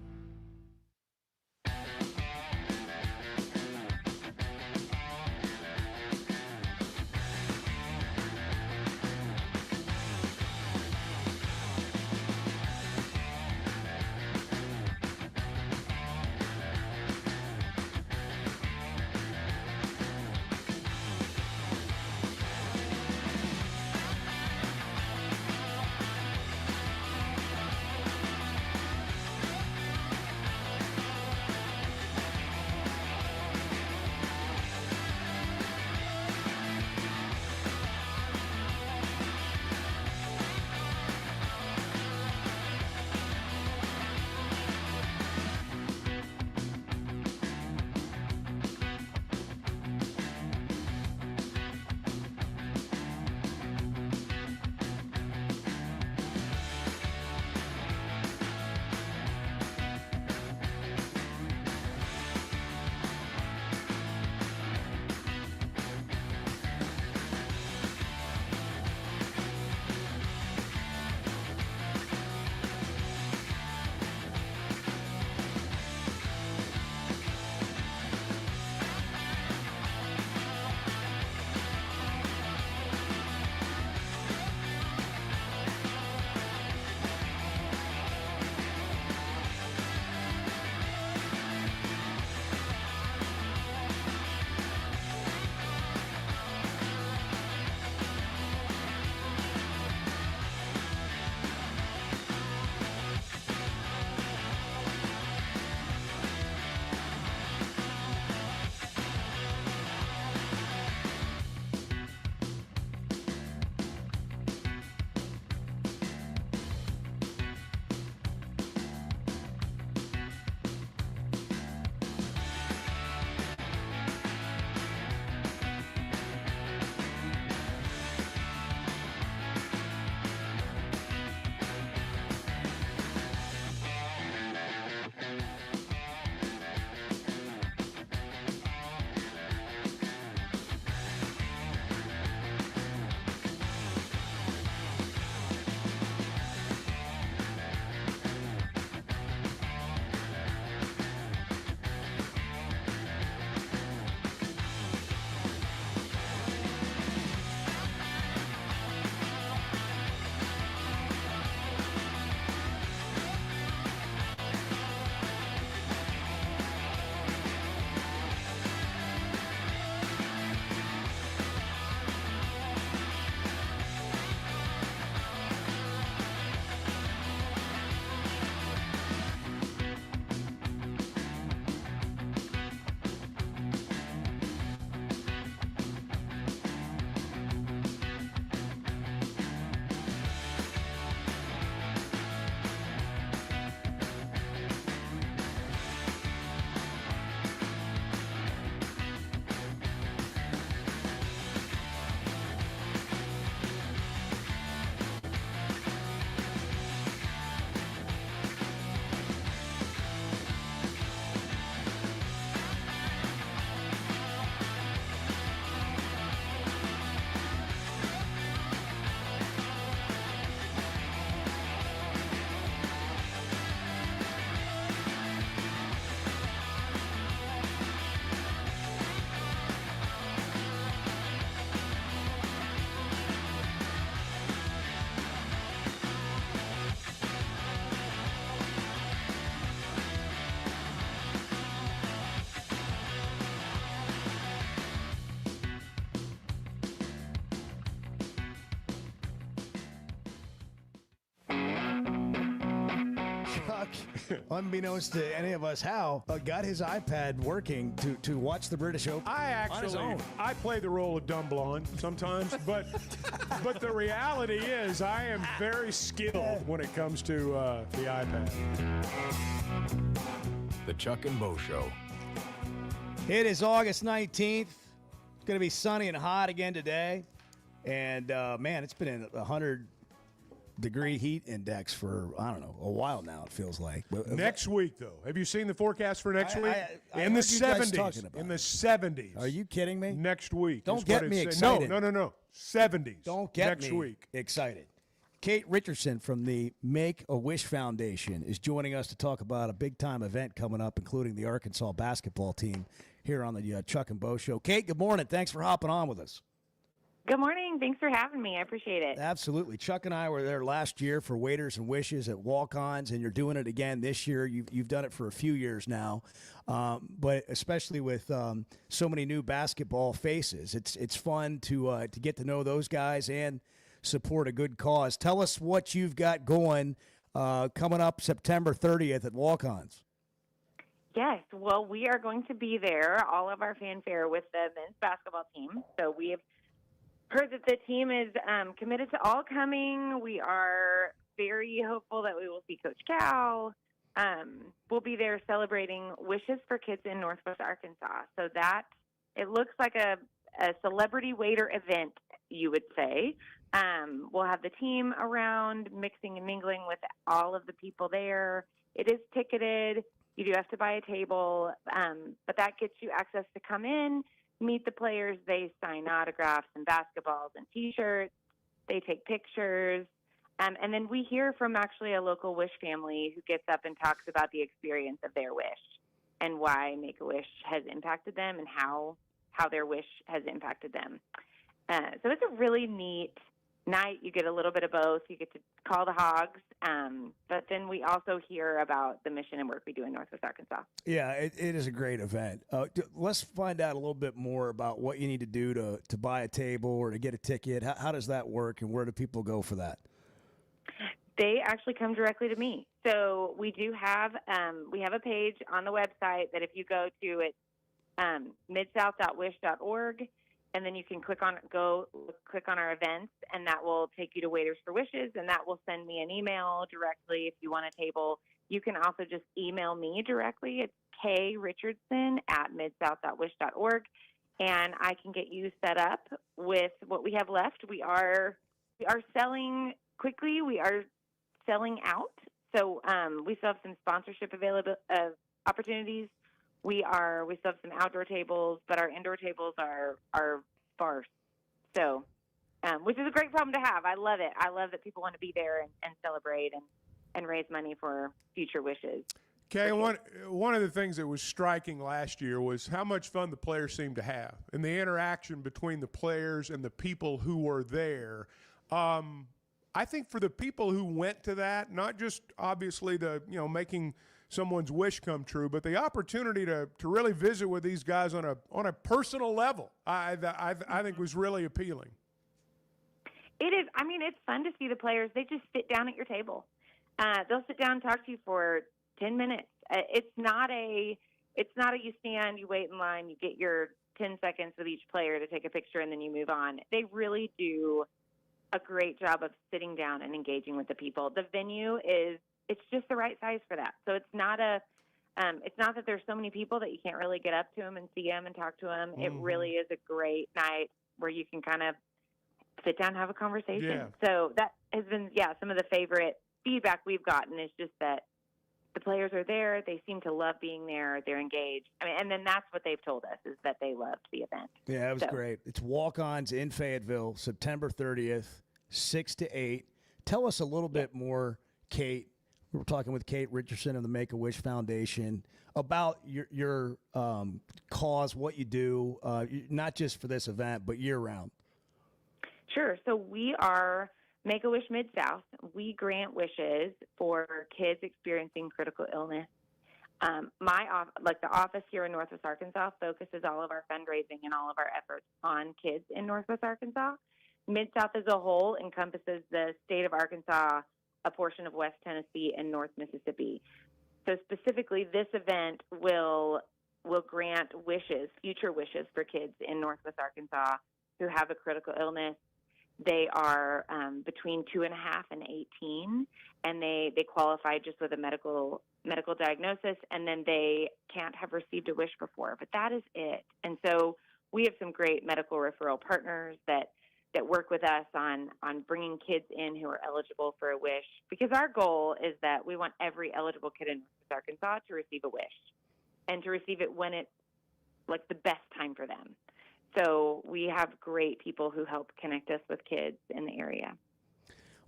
Speaker 2: unbeknownst to any of us how, got his iPad working to watch the British Open on his own.
Speaker 3: I play the role of dumb blonde sometimes, but the reality is I am very skilled when it comes to the iPad.
Speaker 1: The Chuck and Bo Show.
Speaker 2: It is August 19th. It's going to be sunny and hot again today. And, man, it's been in 100-degree heat index for, I don't know, a while now, it feels like.
Speaker 3: Next week, though. Have you seen the forecast for next week?
Speaker 2: In the
Speaker 3: 70s. In the 70s.
Speaker 2: Are you kidding me?
Speaker 3: Next week.
Speaker 2: Don't get me excited.
Speaker 3: No. 70s.
Speaker 2: Don't get
Speaker 3: next
Speaker 2: me
Speaker 3: week.
Speaker 2: excited. Kate Richardson from the Make-A-Wish Foundation is joining us to talk about a big-time event coming up, including the Arkansas basketball team here on the Chuck and Bo Show. Kate, good morning. Thanks for hopping on with us.
Speaker 15: Good morning. Thanks for having me. I appreciate it.
Speaker 2: Absolutely. Chuck and I were there last year for Waiters and Wishes at Walk-Ons, and you're doing it again this year. You've done it for a few years now, but especially with so many new basketball faces, it's fun to get to know those guys and support a good cause. Tell us what you've got going coming up September 30th at Walk-Ons.
Speaker 15: Yes. Well, we are going to be there, all of our fanfare with the men's basketball team. So we have heard that the team is committed to all coming. We are very hopeful that we will see Coach Cal. We'll be there celebrating Wishes for Kids in Northwest Arkansas. So that, it looks like a celebrity waiter event, you would say. We'll have the team around mixing and mingling with all of the people there. It is ticketed. You do have to buy a table, but that gets you access to come in, meet the players. They sign autographs and basketballs and T-shirts. They take pictures. And then we hear from actually a local Wish family who gets up and talks about the experience of their wish and why Make-A-Wish has impacted them and how their wish has impacted them. So it's a really neat night. You get a little bit of both. You get to call the hogs, but then we also hear about the mission and work we do in Northwest Arkansas.
Speaker 2: Yeah, it is a great event. Let's find out a little bit more about what you need to do to buy a table or to get a ticket. How does that work, and where do people go for that?
Speaker 15: They actually come directly to me. So we do have we have a page on the website that if you go to it, midsouth.wish.org, and then you can click on our events, and that will take you to Waiters for Wishes, and that will send me an email directly if you want a table. You can also just email me directly. It's krichardson@midsouth.wish.org, and I can get you set up with what we have left. We are selling quickly. We are selling out, so we still have some sponsorship opportunities. We still have some outdoor tables, but our indoor tables are sparse. So, which is a great problem to have. I love it. I love that people want to be there and celebrate and raise money for future wishes.
Speaker 3: Okay, one of the things that was striking last year was how much fun the players seemed to have and the interaction between the players and the people who were there. I think for the people who went to that, not just obviously making someone's wish come true, but the opportunity to really visit with these guys on a personal level, I think was really appealing.
Speaker 15: It is. I mean, it's fun to see the players. They just sit down at your table. They'll sit down and talk to you for 10 minutes. It's not a you stand, you wait in line, you get your 10 seconds with each player to take a picture, and then you move on. They really do a great job of sitting down and engaging with the people. The venue it's just the right size for that. So it's not that there's so many people that you can't really get up to them and see them and talk to them. Mm-hmm. It really is a great night where you can kind of sit down and have a conversation.
Speaker 3: Yeah.
Speaker 15: So that has been, some of the favorite feedback we've gotten is just that the players are there. They seem to love being there. They're engaged. I mean, and then that's what they've told us is that they loved the event.
Speaker 2: Yeah, it was great. It's Walk-Ons in Fayetteville, September 30th, 6 to 8. Tell us a little bit more, Kate. We were talking with Kate Richardson of the Make-A-Wish Foundation about your cause, what you do, not just for this event, but year-round.
Speaker 15: Sure. So we are Make-A-Wish Mid-South. We grant wishes for kids experiencing critical illness. The office here in Northwest Arkansas focuses all of our fundraising and all of our efforts on kids in Northwest Arkansas. Mid-South as a whole encompasses the state of Arkansas, a portion of West Tennessee and North Mississippi. So specifically, this event will grant future wishes for kids in Northwest Arkansas who have a critical illness. They are between 2.5 and 18, and they qualify just with a medical diagnosis, and then they can't have received a wish before. But that is it. And so we have some great medical referral partners that work with us on bringing kids in who are eligible for a wish, because our goal is that we want every eligible kid in Arkansas to receive a wish and to receive it when it's like the best time for them. So we have great people who help connect us with kids in the area.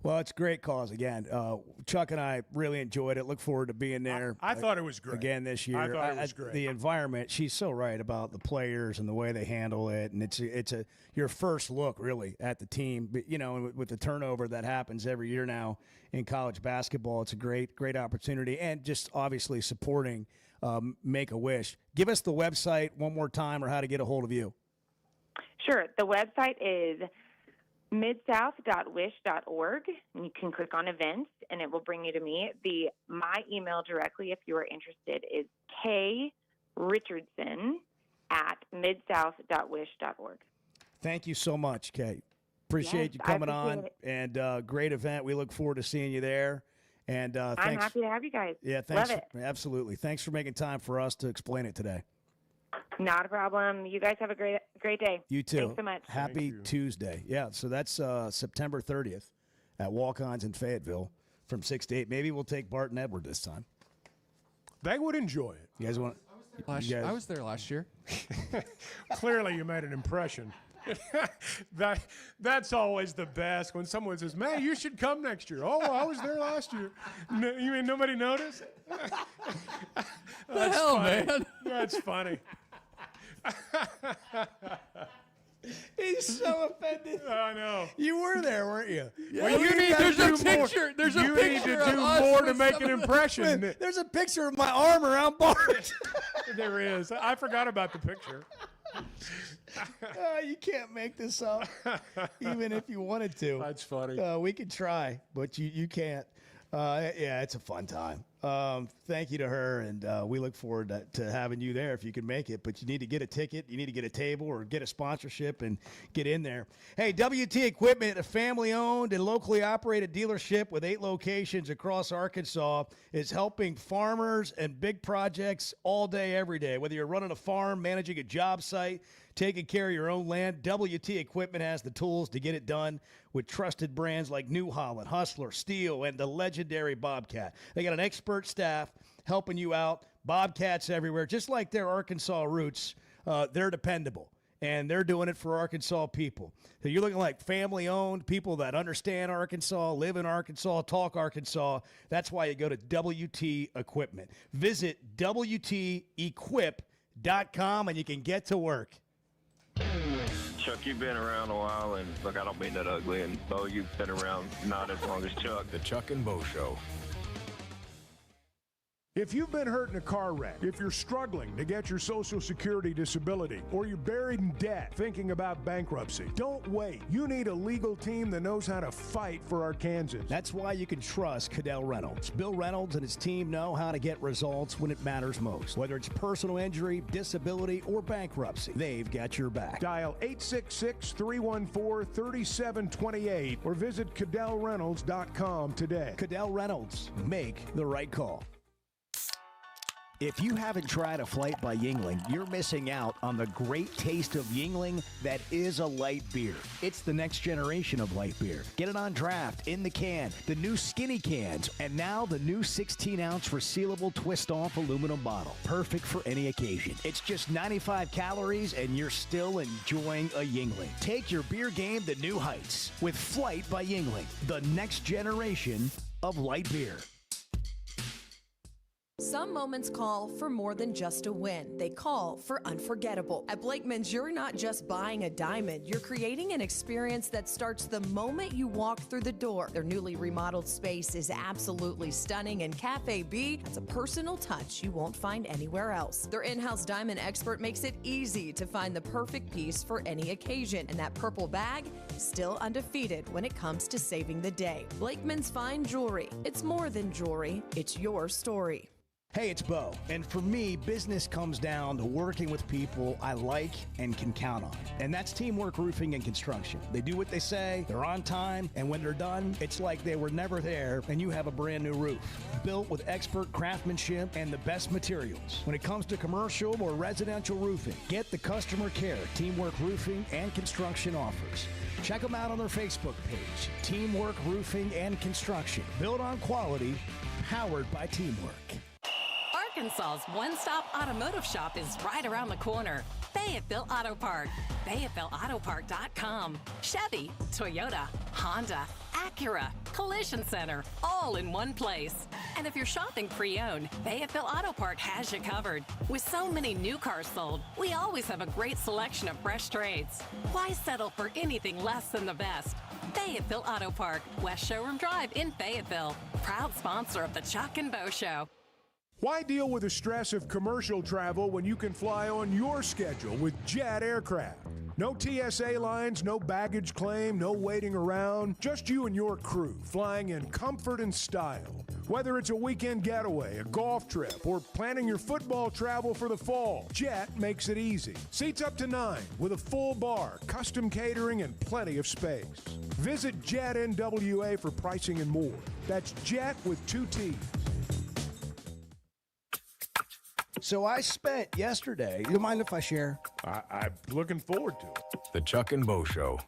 Speaker 2: Well, it's a great cause again. Chuck and I really enjoyed it. Look forward to being there.
Speaker 3: I thought it was great.
Speaker 2: Again this year.
Speaker 3: I thought it was great.
Speaker 2: The environment, she's so right about the players and the way they handle it. And it's your first look, really, at the team. But, with the turnover that happens every year now in college basketball, it's a great opportunity. And just obviously supporting Make-A-Wish. Give us the website one more time or how to get a hold of you.
Speaker 15: Sure. The website is midsouth.wish.org, and you can click on events, and it will bring you to me. My email directly, if you are interested, is krichardson@midsouth.wish.org.
Speaker 2: Thank you so much, Kate. Appreciate you coming on, and great event. We look forward to seeing you there. And
Speaker 15: I'm
Speaker 2: thanks.
Speaker 15: happy to have you guys.
Speaker 2: Yeah, thanks.
Speaker 15: Love it.
Speaker 2: Absolutely. Thanks for making time for us to explain it today.
Speaker 15: Not a problem. You guys have a great day.
Speaker 2: You too.
Speaker 15: Thanks so much.
Speaker 2: Happy Tuesday. Yeah, so that's September 30th at Walk-Ons in Fayetteville from 6 to 8. Maybe we'll take Bart and Edward this time.
Speaker 3: They would enjoy it.
Speaker 2: You guys want?
Speaker 5: I was there last year.
Speaker 3: Clearly, you made an impression. That's always the best when someone says, "Man, you should come next year." Oh, I was there last year. You mean nobody noticed?
Speaker 5: The hell,
Speaker 3: funny.
Speaker 5: man.
Speaker 3: That's funny.
Speaker 2: He's so offended.
Speaker 3: I know.
Speaker 2: You were there, weren't you?
Speaker 3: Yeah, well, you need to do more. You need to do more to make an impression.
Speaker 2: There's a picture of my arm around Bart.
Speaker 3: There is. I forgot about the picture.
Speaker 2: You can't make this up, even if you wanted to.
Speaker 3: That's funny.
Speaker 2: We could try, but you can't. Yeah, it's a fun time. Thank you to her, and we look forward to having you there if you can make it. But you need to get a ticket, you need to get a table, or get a sponsorship and get in there. Hey, WT Equipment, a family-owned and locally operated dealership with 8 locations across Arkansas, is helping farmers and big projects all day, every day. Whether you're running a farm, managing a job site, taking care of your own land, WT Equipment has the tools to get it done with trusted brands like New Holland, Hustler, Steel, and the legendary Bobcat. They got an expert staff helping you out. Bobcats everywhere. Just like their Arkansas roots, they're dependable, and they're doing it for Arkansas people. So you're looking like family-owned, people that understand Arkansas, live in Arkansas, talk Arkansas. That's why you go to WT Equipment. Visit WTEquip.com, and you can get to work.
Speaker 7: Chuck, you've been around a while, and look, I don't mean that ugly, and Bo, you've been around not as long as Chuck.
Speaker 1: The Chuck and Bo Show.
Speaker 3: If you've been hurt in a car wreck, if you're struggling to get your Social Security disability, or you're buried in debt thinking about bankruptcy, don't wait. You need a legal team that knows how to fight for Arkansans.
Speaker 2: That's why you can trust Cadell Reynolds. Bill Reynolds and his team know how to get results when it matters most. Whether it's personal injury, disability, or bankruptcy, they've got your back.
Speaker 3: Dial 866-314-3728 or visit CadellReynolds.com today.
Speaker 2: Cadell Reynolds. Make the right call.
Speaker 13: If you haven't tried a flight by Yuengling, you're missing out on the great taste of Yuengling that is a light beer. It's the next generation of light beer. Get it on draft, in the can, the new skinny cans, and now the new 16-ounce resealable twist-off aluminum bottle. Perfect for any occasion. It's just 95 calories, and you're still enjoying a Yuengling. Take your beer game to new heights with Flight by Yuengling, the next generation of light beer.
Speaker 9: Some moments call for more than just a win. They call for unforgettable. At Blakeman's, you're not just buying a diamond, you're creating an experience that starts the moment you walk through the door. Their newly remodeled space is absolutely stunning, and Cafe B has a personal touch you won't find anywhere else. Their in-house diamond expert makes it easy to find the perfect piece for any occasion, and that purple bag is still undefeated when it comes to saving the day. Blakeman's Fine Jewelry. It's more than jewelry, it's your story.
Speaker 13: Hey, it's Bo, and for me, business comes down to working with people I like and can count on. And that's Teamwork Roofing and Construction. They do what they say, they're on time, and when they're done, it's like they were never there and you have a brand new roof. Built with expert craftsmanship and the best materials. When it comes to commercial or residential roofing, get the customer care Teamwork Roofing and Construction offers. Check them out on their Facebook page, Teamwork Roofing and Construction. Built on quality, powered by teamwork.
Speaker 8: Arkansas's one-stop automotive shop is right around the corner. Fayetteville Auto Park. FayettevilleAutoPark.com. Chevy, Toyota, Honda, Acura, Collision Center, all in one place. And if you're shopping pre-owned, Fayetteville Auto Park has you covered. With so many new cars sold, we always have a great selection of fresh trades. Why settle for anything less than the best? Fayetteville Auto Park, West Showroom Drive in Fayetteville. Proud sponsor of the Chuck and Bo Show.
Speaker 3: Why deal with the stress of commercial travel when you can fly on your schedule with Jet Aircraft? No TSA lines, no baggage claim, no waiting around. Just you and your crew flying in comfort and style. Whether it's a weekend getaway, a golf trip, or planning your football travel for the fall, Jet makes it easy. Seats up to 9 with a full bar, custom catering, and plenty of space. Visit Jet NWA for pricing and more. That's Jet with 2 T's.
Speaker 2: So I spent yesterday, you mind if I share?
Speaker 3: I'm looking forward to it.
Speaker 1: The Chuck and Bo Show.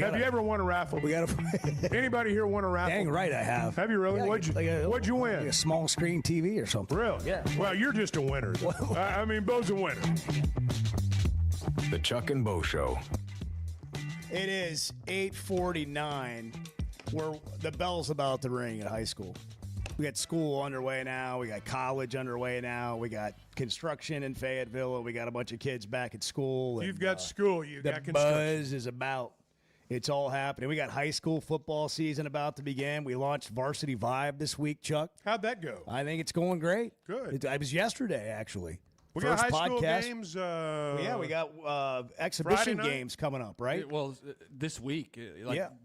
Speaker 3: Have you ever won a raffle?
Speaker 2: We got
Speaker 3: Anybody here won a raffle?
Speaker 2: Dang right I have.
Speaker 3: Have you really?
Speaker 2: Yeah,
Speaker 3: What'd you win?
Speaker 2: Like a small screen TV or something.
Speaker 3: Really?
Speaker 2: Yeah.
Speaker 3: Well, you're just a winner. I mean, Bo's a winner.
Speaker 1: The Chuck and Bo Show.
Speaker 2: It is 8:49. Where the bell's about to ring at high school. We got school underway now. We got college underway now. We got construction in Fayetteville. And we got a bunch of kids back at school.
Speaker 3: You've got school. You've got
Speaker 2: the
Speaker 3: construction.
Speaker 2: buzz is about. It's all happening. We got high school football season about to begin. We launched Varsity Vibe this week, Chuck.
Speaker 3: How'd that go?
Speaker 2: I think it's going great.
Speaker 3: Good.
Speaker 2: It was yesterday, actually.
Speaker 3: We
Speaker 2: first
Speaker 3: got high school
Speaker 2: podcast.
Speaker 3: games.
Speaker 2: We got exhibition games coming up, right?
Speaker 5: Well, this week.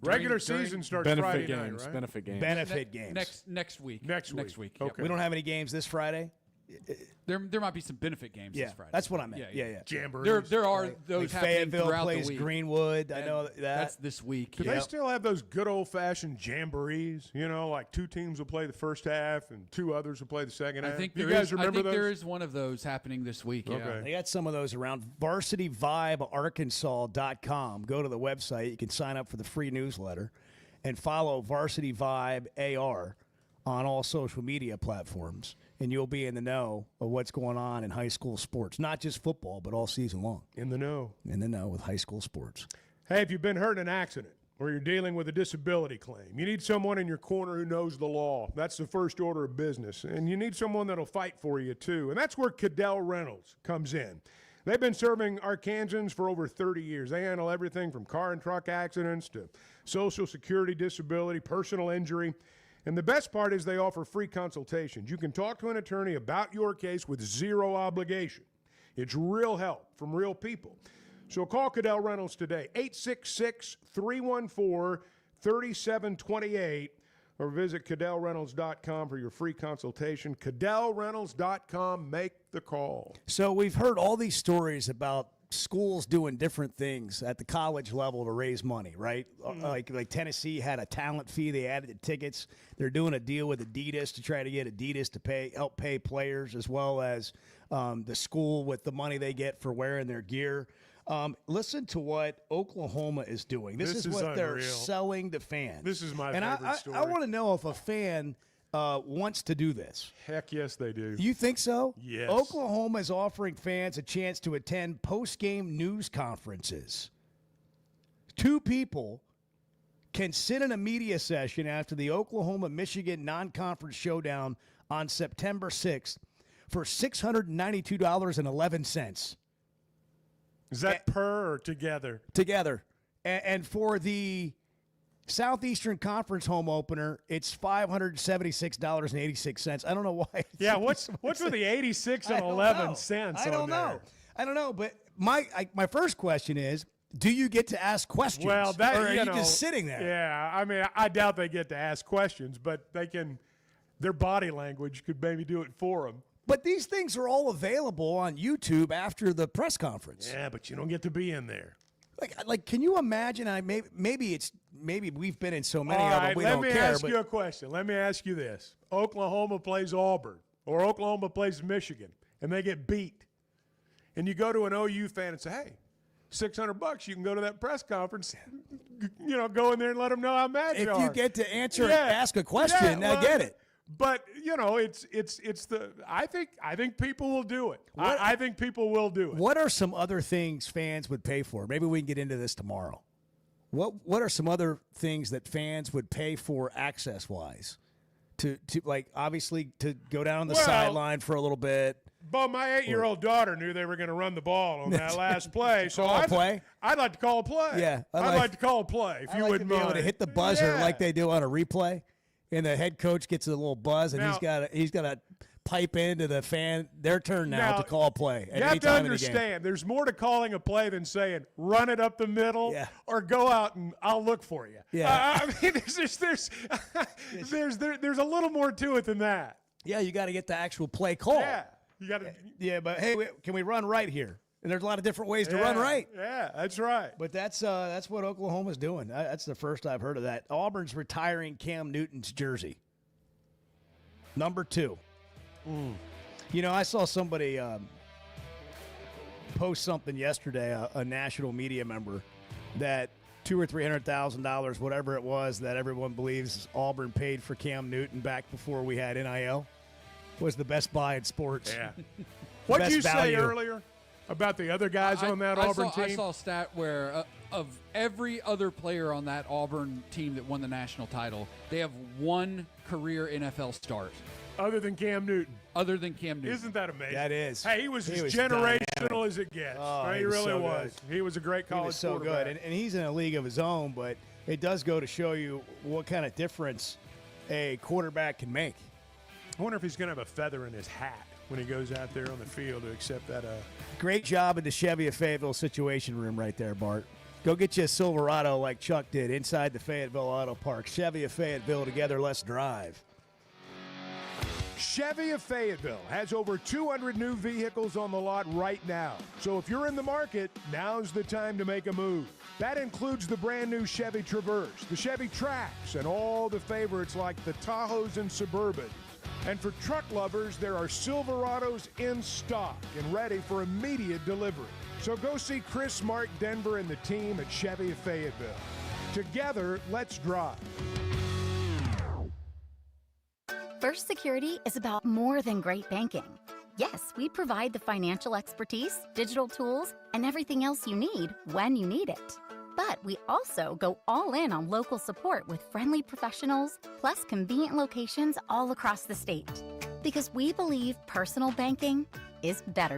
Speaker 3: Regular season starts Friday night, right?
Speaker 6: Benefit games.
Speaker 2: Benefit games.
Speaker 5: Next week.
Speaker 3: Next week.
Speaker 5: Yep.
Speaker 3: Okay.
Speaker 2: We don't have any games this Friday.
Speaker 5: There might be some benefit games this Friday.
Speaker 2: That's what I meant. Yeah.
Speaker 3: Jamborees.
Speaker 5: There are those happening
Speaker 2: Fayetteville
Speaker 5: throughout
Speaker 2: plays
Speaker 5: the week.
Speaker 2: Greenwood. I know that.
Speaker 5: That's this week.
Speaker 3: Do they still have those good old-fashioned jamborees? You know, like 2 teams will play the first half and 2 others will play the second half.
Speaker 5: think
Speaker 3: you
Speaker 5: there
Speaker 3: guys
Speaker 5: is.
Speaker 3: remember
Speaker 5: I think
Speaker 3: those?
Speaker 5: there is one of those happening this week. Yeah.
Speaker 3: Okay.
Speaker 2: They got some of those around. VarsityVibeArkansas.com. Go to the website. You can sign up for the free newsletter and follow Varsity Vibe AR on all social media platforms, and you'll be in the know of what's going on in high school sports. Not just football, but all season long.
Speaker 3: In the know.
Speaker 2: In the know with high school sports.
Speaker 3: Hey, if you've been hurt in an accident or you're dealing with a disability claim, you need someone in your corner who knows the law. That's the first order of business. And you need someone that'll fight for you, too. And that's where Cadell Reynolds comes in. They've been serving Arkansans for over 30 years. They handle everything from car and truck accidents to Social Security disability, personal injury. And the best part is they offer free consultations. You can talk to an attorney about your case with zero obligation. It's real help from real people. So call Cadell Reynolds today, 866-314-3728, or visit CadellReynolds.com for your free consultation. CadellReynolds.com, make the call.
Speaker 2: So we've heard all these stories about schools doing different things at the college level to raise money, right? Like Tennessee had a talent fee. They added the tickets. They're doing a deal with Adidas to try to get Adidas to help pay players, as well as the school with the money they get for wearing their gear. Listen to what Oklahoma is doing. This is what they're selling to fans.
Speaker 3: This is my
Speaker 2: favorite
Speaker 3: story.
Speaker 2: I want to know if a fan wants to do this.
Speaker 3: Heck yes, they do.
Speaker 2: You think so?
Speaker 3: Yes.
Speaker 2: Oklahoma is offering fans a chance to attend post-game news conferences. 2 people can sit in a media session after the Oklahoma-Michigan non-conference showdown on September 6th for $692.11.
Speaker 3: Is that per or together?
Speaker 2: Together. And for the Southeastern Conference home opener, it's $576.86. I don't know why.
Speaker 3: Yeah, what's with the 86 and 11 cents?
Speaker 2: I don't know. I don't know. But my first question is, do you get to ask questions?
Speaker 3: Well, that,
Speaker 2: or are you just sitting there?
Speaker 3: Yeah, I mean, I doubt they get to ask questions, but they can. Their body language could maybe do it for them.
Speaker 2: But these things are all available on YouTube after the press conference.
Speaker 3: Yeah, but you don't get to be in there.
Speaker 2: Like, can you imagine? Maybe we've been in so many
Speaker 3: All
Speaker 2: of them
Speaker 3: right,
Speaker 2: we don't care.
Speaker 3: Let me ask you a question. Let me ask you this: Oklahoma plays Auburn, or Oklahoma plays Michigan, and they get beat, and you go to an OU fan and say, "Hey, $600, you can go to that press conference." You know, go in there and let them know how mad you are.
Speaker 2: If you get to ask a question, I get it.
Speaker 3: But you know, it's the. I think people will do it. I think people will do it.
Speaker 2: What are some other things fans would pay for? Maybe we can get into this tomorrow. What are some other things that fans would pay for access wise? To like obviously to go down on the sideline for a little bit.
Speaker 3: But my 8-year-old daughter knew they were going to run the ball on that last play, so I'd like to call a play.
Speaker 2: Yeah,
Speaker 3: I'd like to call a play if you wouldn't
Speaker 2: be
Speaker 3: mind.
Speaker 2: able to hit the buzzer like they do on a replay, and the head coach gets a little buzz, and
Speaker 3: Now,
Speaker 2: he's got to pipe into the fan. Their turn now to call a play. At
Speaker 3: You
Speaker 2: any
Speaker 3: have to
Speaker 2: time in the game.
Speaker 3: understand, there's more to calling a play than saying run it up the middle or go out and I'll look for you.
Speaker 2: Yeah.
Speaker 3: I mean, there's a little more to it than that.
Speaker 2: Yeah, you got to get the actual play call.
Speaker 3: Yeah, you got to.
Speaker 2: Yeah, but hey, can we run right here? And there's a lot of different ways to run right.
Speaker 3: Yeah, that's right.
Speaker 2: But that's what Oklahoma's doing. That's the first I've heard of that. Auburn's retiring Cam Newton's jersey. Number 2. You know, I saw somebody post something yesterday, a national media member, that $200,000 or $300,000, whatever it was, that everyone believes Auburn paid for Cam Newton back before we had NIL, was the best buy in sports.
Speaker 3: Yeah. What did you say earlier about the other guys on that Auburn team?
Speaker 5: I saw a stat where of every other player on that Auburn team that won the national title, they have one career NFL start.
Speaker 3: Other than Cam Newton.
Speaker 5: Isn't
Speaker 3: that amazing?
Speaker 2: That is.
Speaker 3: Hey, he was as generational as it gets.
Speaker 2: Oh,
Speaker 3: he really
Speaker 2: so
Speaker 3: was.
Speaker 2: good.
Speaker 3: He was a great college
Speaker 2: He was so
Speaker 3: quarterback.
Speaker 2: good. And he's in a league of his own, but it does go to show you what kind of difference a quarterback can make.
Speaker 3: I wonder if he's going to have a feather in his hat when he goes out there on the field to accept that.
Speaker 2: Great job in the Chevy of Fayetteville Situation Room right there, Bart. Go get you a Silverado like Chuck did inside the Fayetteville Auto Park. Chevy of Fayetteville, together, let's drive.
Speaker 3: Chevy of Fayetteville has over 200 new vehicles on the lot right now. So if you're in the market, now's the time to make a move. That includes the brand new Chevy Traverse, the Chevy Trax, and all the favorites like the Tahoes and Suburbans. And for truck lovers, there are Silverados in stock and ready for immediate delivery. So go see Chris, Mark, Denver, and the team at Chevy of Fayetteville. Together, let's drive.
Speaker 18: First Security is about more than great banking. Yes, we provide the financial expertise, digital tools, and everything else you need when you need it. But we also go all in on local support with friendly professionals, plus convenient locations all across the state. Because we believe personal banking is better